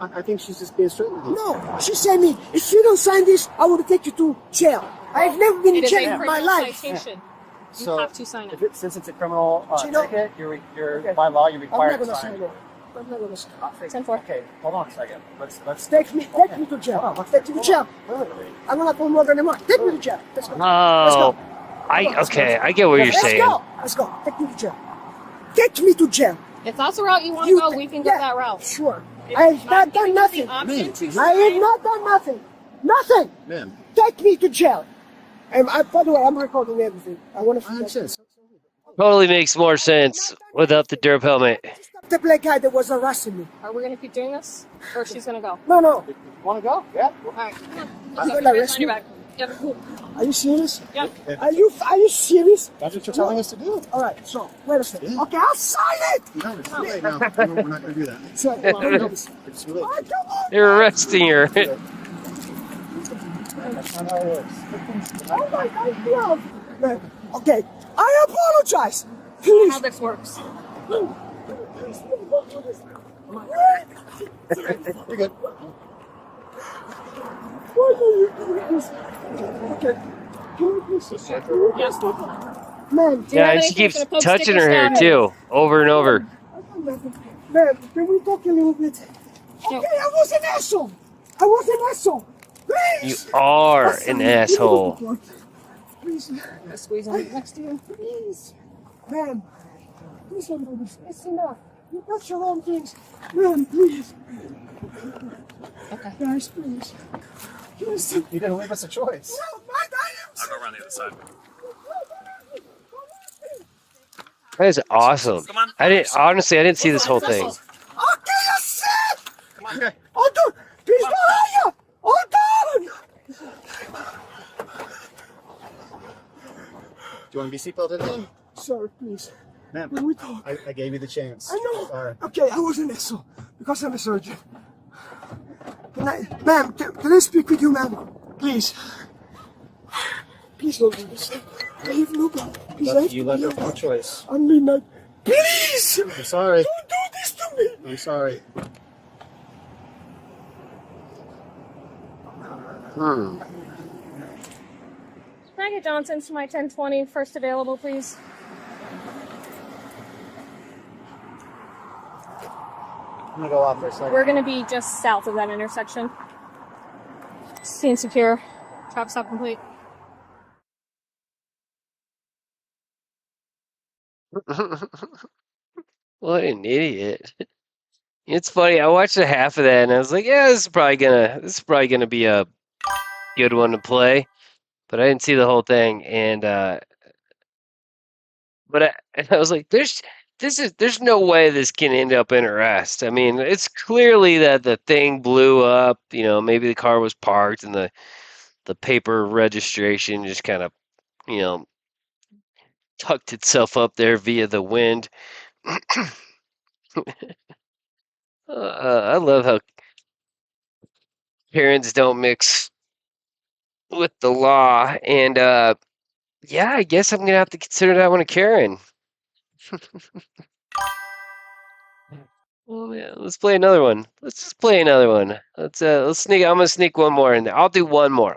I think she's just being straight with you. No, she said me, if you don't sign this, I will take you to jail. I've never been in jail in my life. Citation. You So, have to sign it. since it's a criminal You know- ticket, by law, you're I'm required not to gonna sign sign it. it. I'm not gonna sign it. 10-4. Okay, hold on a second. Let's Take me to jail. Take me to jail. I'm gonna go more than a month. Take me to jail. Let's go. Oh, I get what you're saying. Let's go. Take me to jail. Take me to jail. If that's the route you want to go, we can go that route. Sure. I have not done nothing. I have not done nothing. Nothing. Ma'am. Take me to jail. And by the way, I'm recording everything. I want to. Totally makes more sense without the derp helmet. The black guy that was arresting me. Are we going to keep doing this? Or she's going to go? No. You want to go? Yeah. All right. I'm gonna arrest you. Yep. Are you serious? Yep. Are you serious? That's what you're telling us to do. All right. So wait a second. Okay, I'll sign it. No, it's too late now. We're not going to do that. So, It's too late. They're arresting her. That's not how it works. Oh my God, no. Okay, I apologize. Please. How this works. You're good. Why are you doing this? Okay. Can you please? Yes. Man, Yeah, and she keeps touching her hair too, over and over. Man, can we talk a little bit? Okay, I was an asshole. Please. You are an asshole. Please. Squeeze in next to you. Please. Man, please don't do this. It's enough. You got your own things. Man, please. Okay. Guys, please. You didn't leave us a choice. No, man, I'll go around the other side. That is awesome. I didn't see this whole thing. Okay, that's it. Come on, okay. Hold on. Please don't hire you. Hold on. Do you want to be seatbelted in? Sir, please. Ma'am, When we talk. I gave you the chance. I know. Sorry. Okay, I was an asshole because I'm a surgeon. Ma'am, can I speak with you, ma'am? Please. Please don't do this. I have no gun. You left us no choice. I mean, like, please. I'm sorry. Don't do this to me. I'm sorry. Can I get Johnson to my 1020 first available, please? I'm gonna go off for a second. We're going to be just south of that intersection. Scene secure. Traffic stop complete. What an idiot. It's funny, I watched a half of that and I was like, yeah, this is probably gonna be a good one to play. But I didn't see the whole thing, and but I was like, there's no way this can end up in arrest. I mean, it's clearly that the thing blew up, maybe the car was parked and the paper registration just kind of, tucked itself up there via the wind. I love how parents don't mix with the law, and yeah, I guess I'm gonna have to consider that one a Karen. Well, yeah, let's play another one. Let's just play another one. Let's sneak. I'm gonna sneak one more in there. I'll do one more.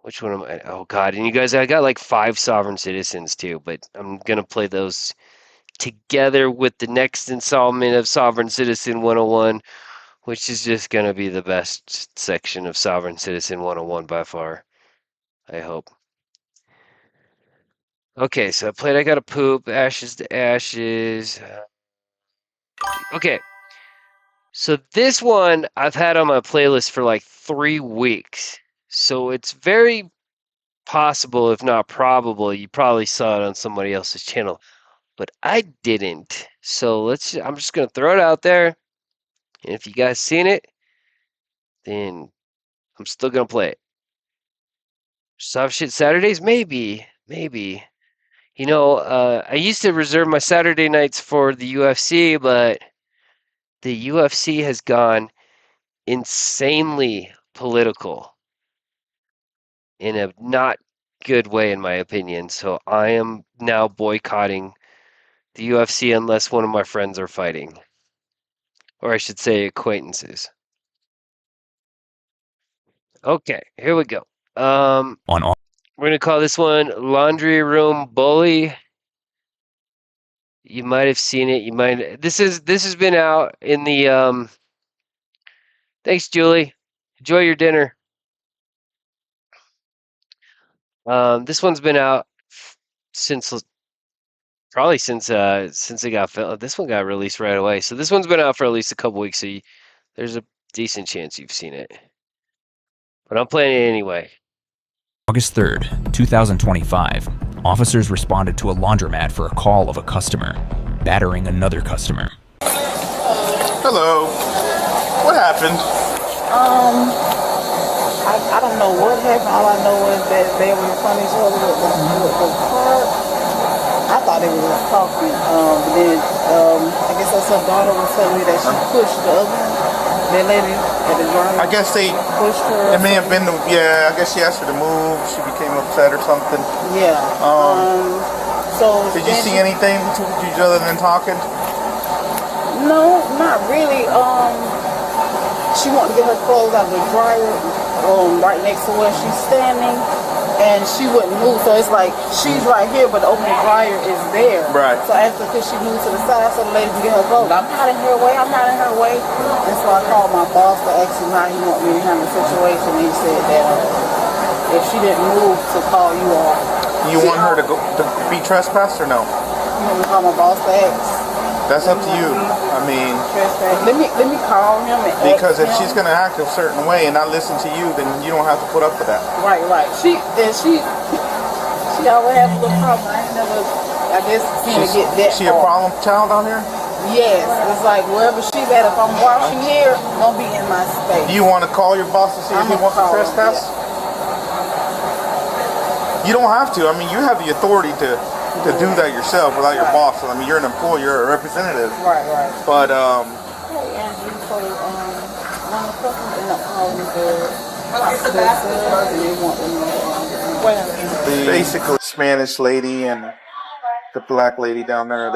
Which one am I? Oh God! And you guys, I got like 5 sovereign citizens too, but I'm gonna play those together with the next installment of Sovereign Citizen 101, which is just gonna be the best section of Sovereign Citizen 101 by far. I hope. Okay, so I played I Gotta Poop, Ashes to Ashes. Okay. So this one I've had on my playlist for like 3 weeks. So it's very possible, if not probable, you probably saw it on somebody else's channel. But I didn't. So I'm just gonna throw it out there. And if you guys seen it, then I'm still gonna play it. Soft shit Saturdays? Maybe. You know, I used to reserve my Saturday nights for the UFC, but the UFC has gone insanely political in a not good way, in my opinion. So I am now boycotting the UFC unless one of my friends are fighting, or I should say acquaintances. Okay, here we go. On all We're gonna call this one Laundry Room Bully. You might have seen it. You might. This has been out in the. Thanks, Julie. Enjoy your dinner. This one's been out since probably since it got filmed. This one got released right away, so this one's been out for at least a couple weeks. So there's a decent chance you've seen it. But I'm playing it anyway. August 3rd, 2025, officers responded to a laundromat for a call of a customer battering another customer. Hello. What happened? I don't know what happened. All I know is that they were in front of each other with the car. I thought they were just talking. But then I guess that's her daughter was telling me that she pushed the other one. That lady at the drive. I guess they pushed her. It may have been I guess she asked her to move. She became upset or something. Yeah. So did you see anything between each other than talking? No, not really. She wanted to get her clothes out of the dryer, right next to where she's standing, and she wouldn't move. So it's like she's right here, but the open dryer is there. Right. So after, because she moved to the side, so the lady can get her clothes. I'm not in her way. And so I called my boss to ask him how he want me to handle the situation. And he said that if she didn't move, to call you all. You want her to be trespassed or no? You want me to call my boss to ask? That's up to you. I mean, let me call him and because if ask him. she's gonna act a certain way and not listen to you, then you don't have to put up with that. Right. She always has a little problem. I ain't never, I guess, seen her get that. She a problem child down here? Yes. It's like wherever she's at, if I'm washing here, don't be in my space. Do you want to call your boss to see if he wants to trespass? You don't have to. I mean, you have the authority to do that yourself without your boss. I mean, you're an employee, you're a representative. Right. But basically, Spanish lady and the black lady down there,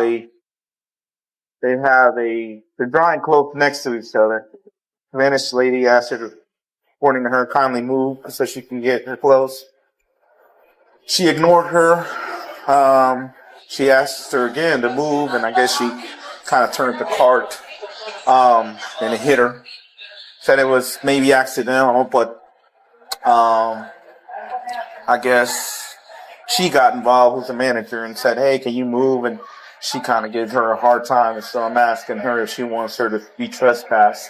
they're drying clothes next to each other. Spanish lady asked her to, according to her, kindly move so she can get her clothes. She ignored her. She asked her again to move, and I guess she kind of turned the cart, and it hit her. Said it was maybe accidental, but I guess she got involved with the manager and said, "Hey, can you move?" And she kind of gave her a hard time, and so I'm asking her if she wants her to be trespassed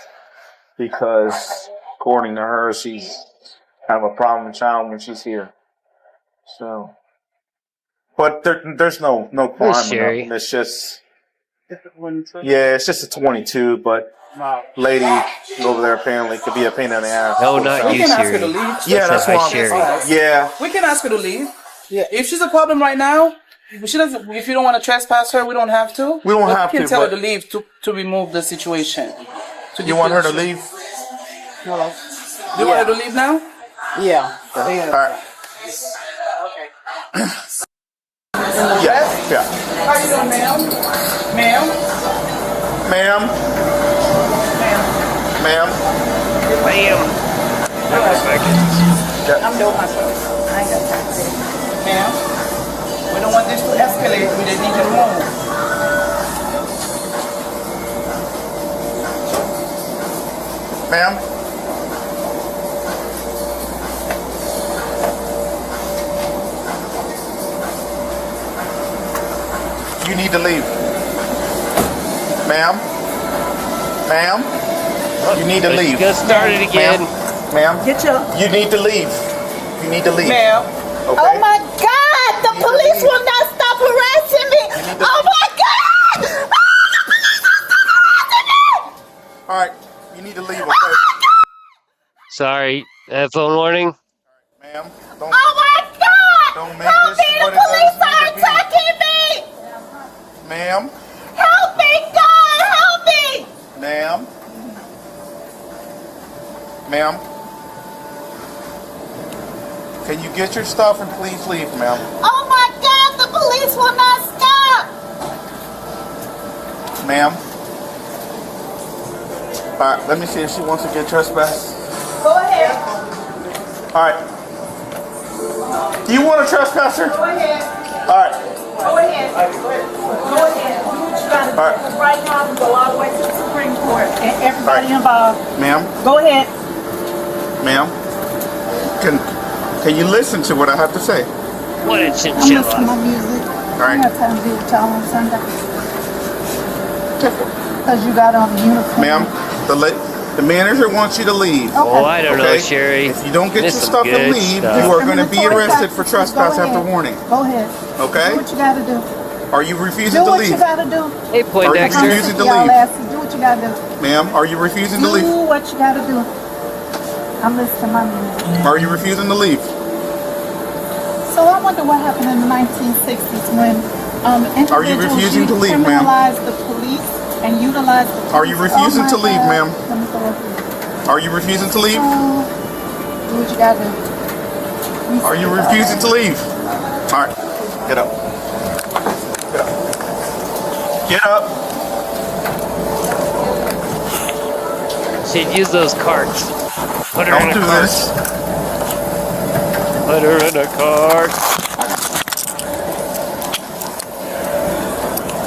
because, according to her, she's have a problem child when she's here. So. But there's no crime in it. It's just, it's just a 22. But lady over there apparently could be a pain in the ass. No, not you, Siri. Yeah, that's why I'm. Yeah, we can ask her to leave. Yeah, if she's a problem right now, if you don't want to trespass her, we don't have to. We don't have to. We can tell her to leave to remove the situation. You want her to leave? No. Do you want her to leave now? Yeah. All right. Yeah. How you doing, ma'am? Ma'am? Ma'am? I'm doing my choice. I ain't got time to say. Ma'am? We don't want this to escalate. We just need you to move. Ma'am? You need to leave. Ma'am? You need to leave. Get started again. Ma'am? You need to leave. You need to leave. Ma'am? Okay. Oh my God! The police will not stop harassing me! Oh my God! All right. You need to leave, okay? Sorry. Phone warning. Ma'am, Oh my God! don't make Help this me! what The it police doesn't are need to be. attacking me! Ma'am, Help me, God! Help me! ma'am, ma'am. Can you get your stuff and please leave, ma'am? Oh my God! The police will not stop! Ma'am. Alright, let me see if she wants to get trespassed. Go ahead. Alright. Do you want to trespass her? Go ahead. Alright. Go ahead. Go ahead. Do what you gotta do. All right. Because right now we go all the way to the Supreme Court and everybody involved. Ma'am, Go ahead. ma'am. Can you listen to what I have to say? What a I'm listening to chinchilla. my music. I don't have time to be with y'all on Sunday. Because you got on the uniform. Ma'am, the manager wants you to leave. Oh, I don't know, Okay? Sherry. If you don't get There's your some stuff and good leave, stuff. you are going to be Discriminatory arrested for practices. trespass Go after ahead. warning. Go ahead. Okay? Do what you gotta do. Are you refusing Do to what leave? you gotta do. Hey, Are you Poindexter. refusing to Y'all leave? asking, do what you gotta do. Ma'am, are you refusing to Do leave? what you gotta do. I'm listening to my music. Are you refusing to leave? So I wonder what happened in the 1960s when Are you individuals refusing to leave, ma'am? criminalized the police and utilized the police. Are you refusing to leave, ma'am? Let me go over. Are you refusing to leave? Do what you gotta do. Are you refusing to leave? Alright, get up. Get up. Get up. She'd use those carts. Put her Don't in a do cart. this. Put her in a cart.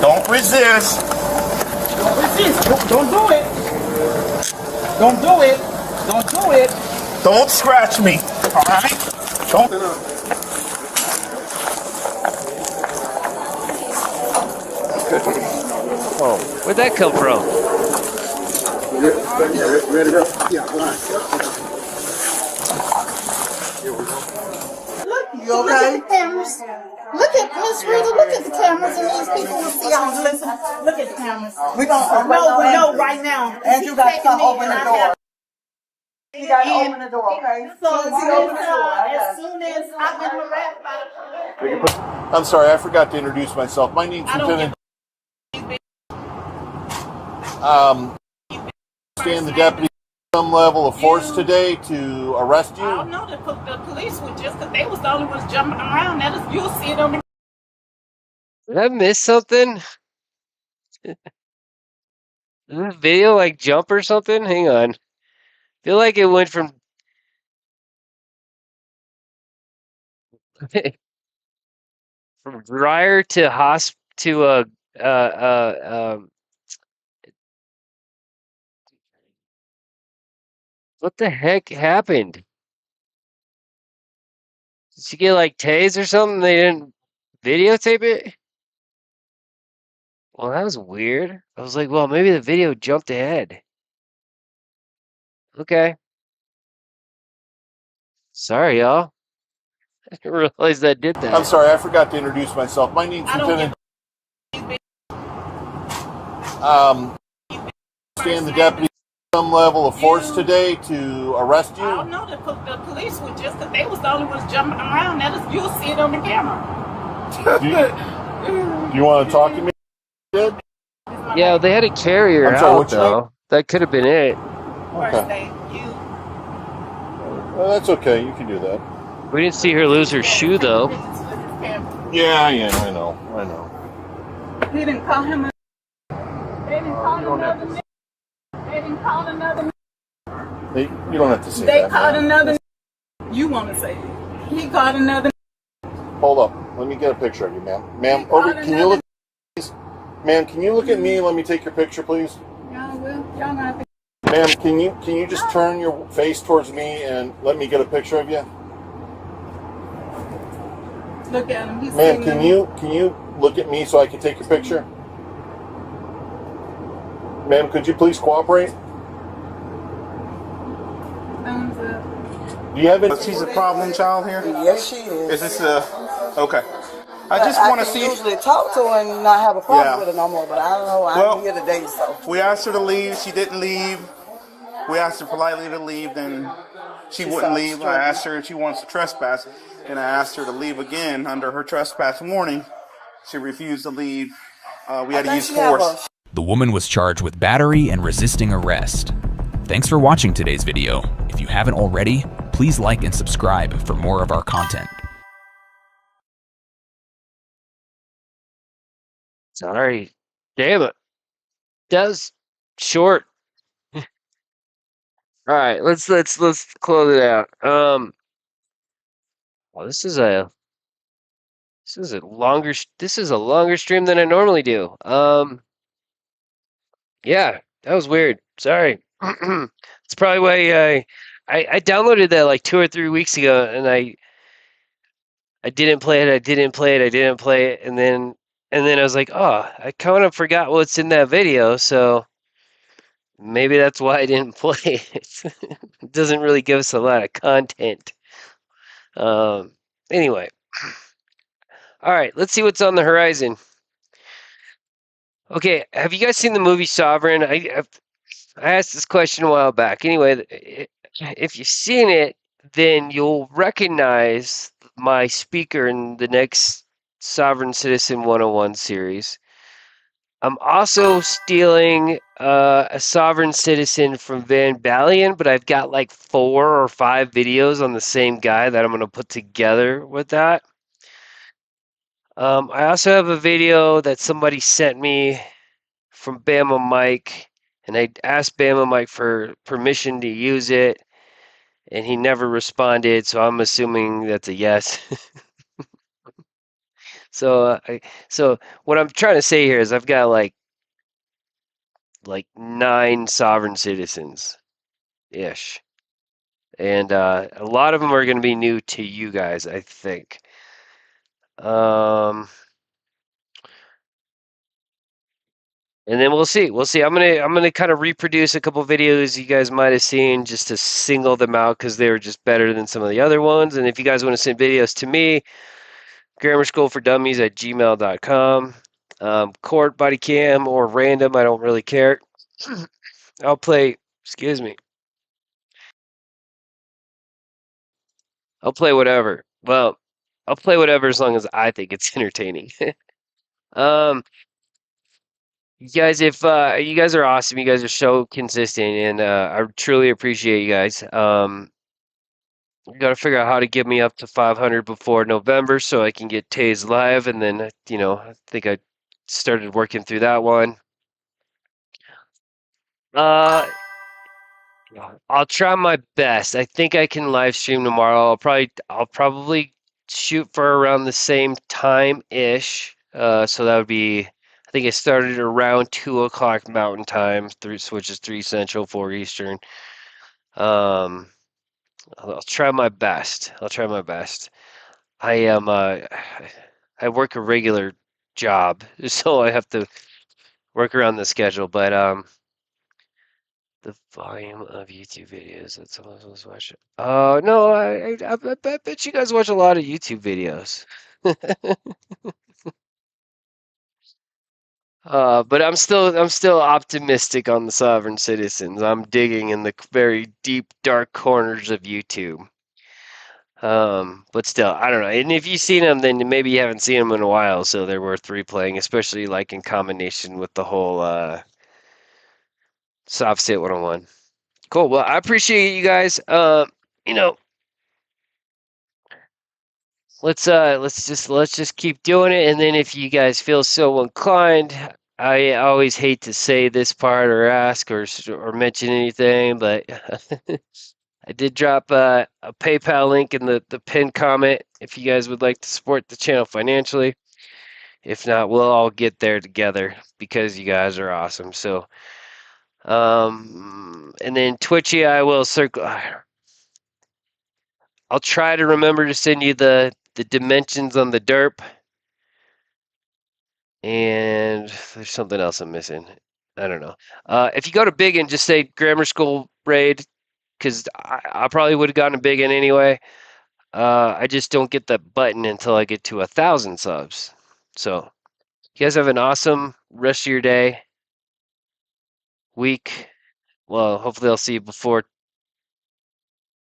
Don't resist. Don't resist. Don't do it. Don't do it. Don't do it. Don't scratch me. Alright? Don't. Oh, where'd that come from? Ready to go? Yeah, all right. You okay? Look at the cameras. Look at Miss Rita. Look at the cameras, and these people will see y'all. Listen. Look at the cameras. We gonna we know right now. And you got to come open the door. You got to open the door, okay? So as soon as you open the door, as soon as I've been harassed by I'm sorry, I forgot to introduce myself. My name's Lieutenant. Stand the deputy some level of force today to arrest you. I don't know. The police were just because they was the only ones jumping around. That is, you'll see it on the. Did I miss something? Did this video like jump or something? Hang on. Feel like it went from from dryer to what the heck happened? Did she get like tased or something? They didn't videotape it? Well, that was weird. I was like, well, maybe the video jumped ahead. Okay. Sorry, y'all. I didn't realize that did that. I'm sorry, I forgot to introduce myself. My name's Lieutenant. Stand the deputy some level of force today to arrest you. I don't know. The police were just because they was the only ones jumping around. That is, you'll see it on the camera. Do you want to talk to me? Yeah, they had a carrier I'm sorry, out what's your name? though. That could have been it. Okay. Well, that's okay. You can do that. We didn't see her lose her shoe though. Yeah, I know. He didn't call him. They didn't call another name. They didn't call another name. You don't have to say They that. called ma'am. another. You want to say it? He called another. Hold up. Let me get a picture of you, ma'am. Ma'am, over. Can you look? Please? Ma'am, can you look at me? Let me take your picture, please. Y'all will. Y'all not. Ma'am, can you just turn your face towards me and let me get a picture of you? Look at him. He's Ma'am, sitting can you look at me so I can take your picture? Ma'am, could you please cooperate? Thumbs up. Do you have any? She's a problem child here? Yes, she is. Is this okay. I just want to see. I usually talk to her and not have a problem Yeah. with her no more, but I don't know. I'm here today, so. We asked her to leave. She didn't leave. We asked her politely to leave, then she wouldn't leave. I asked her if she wants to trespass, and I asked her to leave again under her trespass warning. She refused to leave. We had to use force. The woman was charged with battery and resisting arrest. Thanks for watching today's video. If you haven't already, please like and subscribe for more of our content. Sorry. Damn it. That was short. All right, let's close it out. Well, this is a longer stream than I normally do. Yeah, that was weird. Sorry. It's probably why I downloaded that like 2 or 3 weeks ago, and I didn't play it. I didn't play it. I didn't play it, and then I was like, oh, I kind of forgot what's in that video, so maybe that's why I didn't play it. It doesn't really give us a lot of content. Anyway, all right, let's see what's on the horizon. Okay, have you guys seen the movie Sovereign? I asked this question a while back. Anyway, if you've seen it, then you'll recognize my speaker in the next Sovereign Citizen 101 series. I'm also stealing a Sovereign Citizen from Van Balian, but I've got like 4 or 5 videos on the same guy that I'm going to put together with that. I also have a video that somebody sent me from Bama Mike, and I asked Bama Mike for permission to use it, and he never responded, so I'm assuming that's a yes. So what I'm trying to say here is I've got like 9 sovereign citizens ish, and a lot of them are going to be new to you guys, I think. And then we'll see. I'm gonna kind of reproduce a couple videos you guys might have seen just to single them out because they were just better than some of the other ones. And if you guys want to send videos to me, GrammarSchoolForDummies@gmail.com. Court, body cam, or random, I don't really care. I'll play. Excuse me. I'll play whatever. Well, I'll play whatever as long as I think it's entertaining. You guys, if you guys are awesome, you guys are so consistent, and I truly appreciate you guys. You got to figure out how to get me up to 500 before November so I can get Taze live, and then I think I started working through that one. I'll try my best. I think I can live stream tomorrow. I'll probably shoot for around the same time ish. So that would be. I think it started around 2 o'clock Mountain Time, which is 3 Central, 4 Eastern. I'll try my best. I am. I work a regular job, so I have to work around the schedule. But the volume of YouTube videos that someone was watching. Oh no, I bet you guys watch a lot of YouTube videos. But I'm still optimistic on the sovereign citizens. I'm digging in the very deep, dark corners of YouTube. But still, I don't know. And if you've seen them, then maybe you haven't seen them in a while, so they're worth replaying, especially like in combination with the whole Soft Sit 101. Cool. Well, I appreciate you guys. Let's just keep doing it, and then if you guys feel so inclined, I always hate to say this part or ask or mention anything, but I did drop a PayPal link in the pinned comment if you guys would like to support the channel financially. If not, we'll all get there together because you guys are awesome. So, and then Twitchy, I will circle. I'll try to remember to send you the dimensions on the derp. And there's something else I'm missing. I don't know. If you go to Big and just say Grammar School Raid, because I probably would have gotten a Big in anyway. I just don't get that button until I get to 1,000 subs. So, you guys have an awesome rest of your day, week, well, hopefully I'll see you before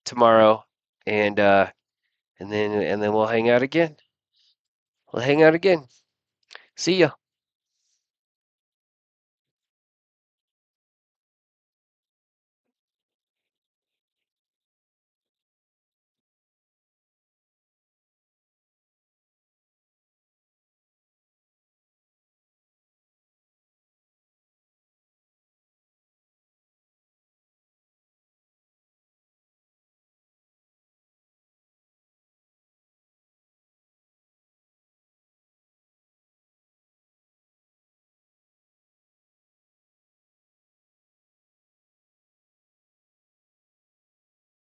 tomorrow, and then we'll hang out again. We'll hang out again. See ya.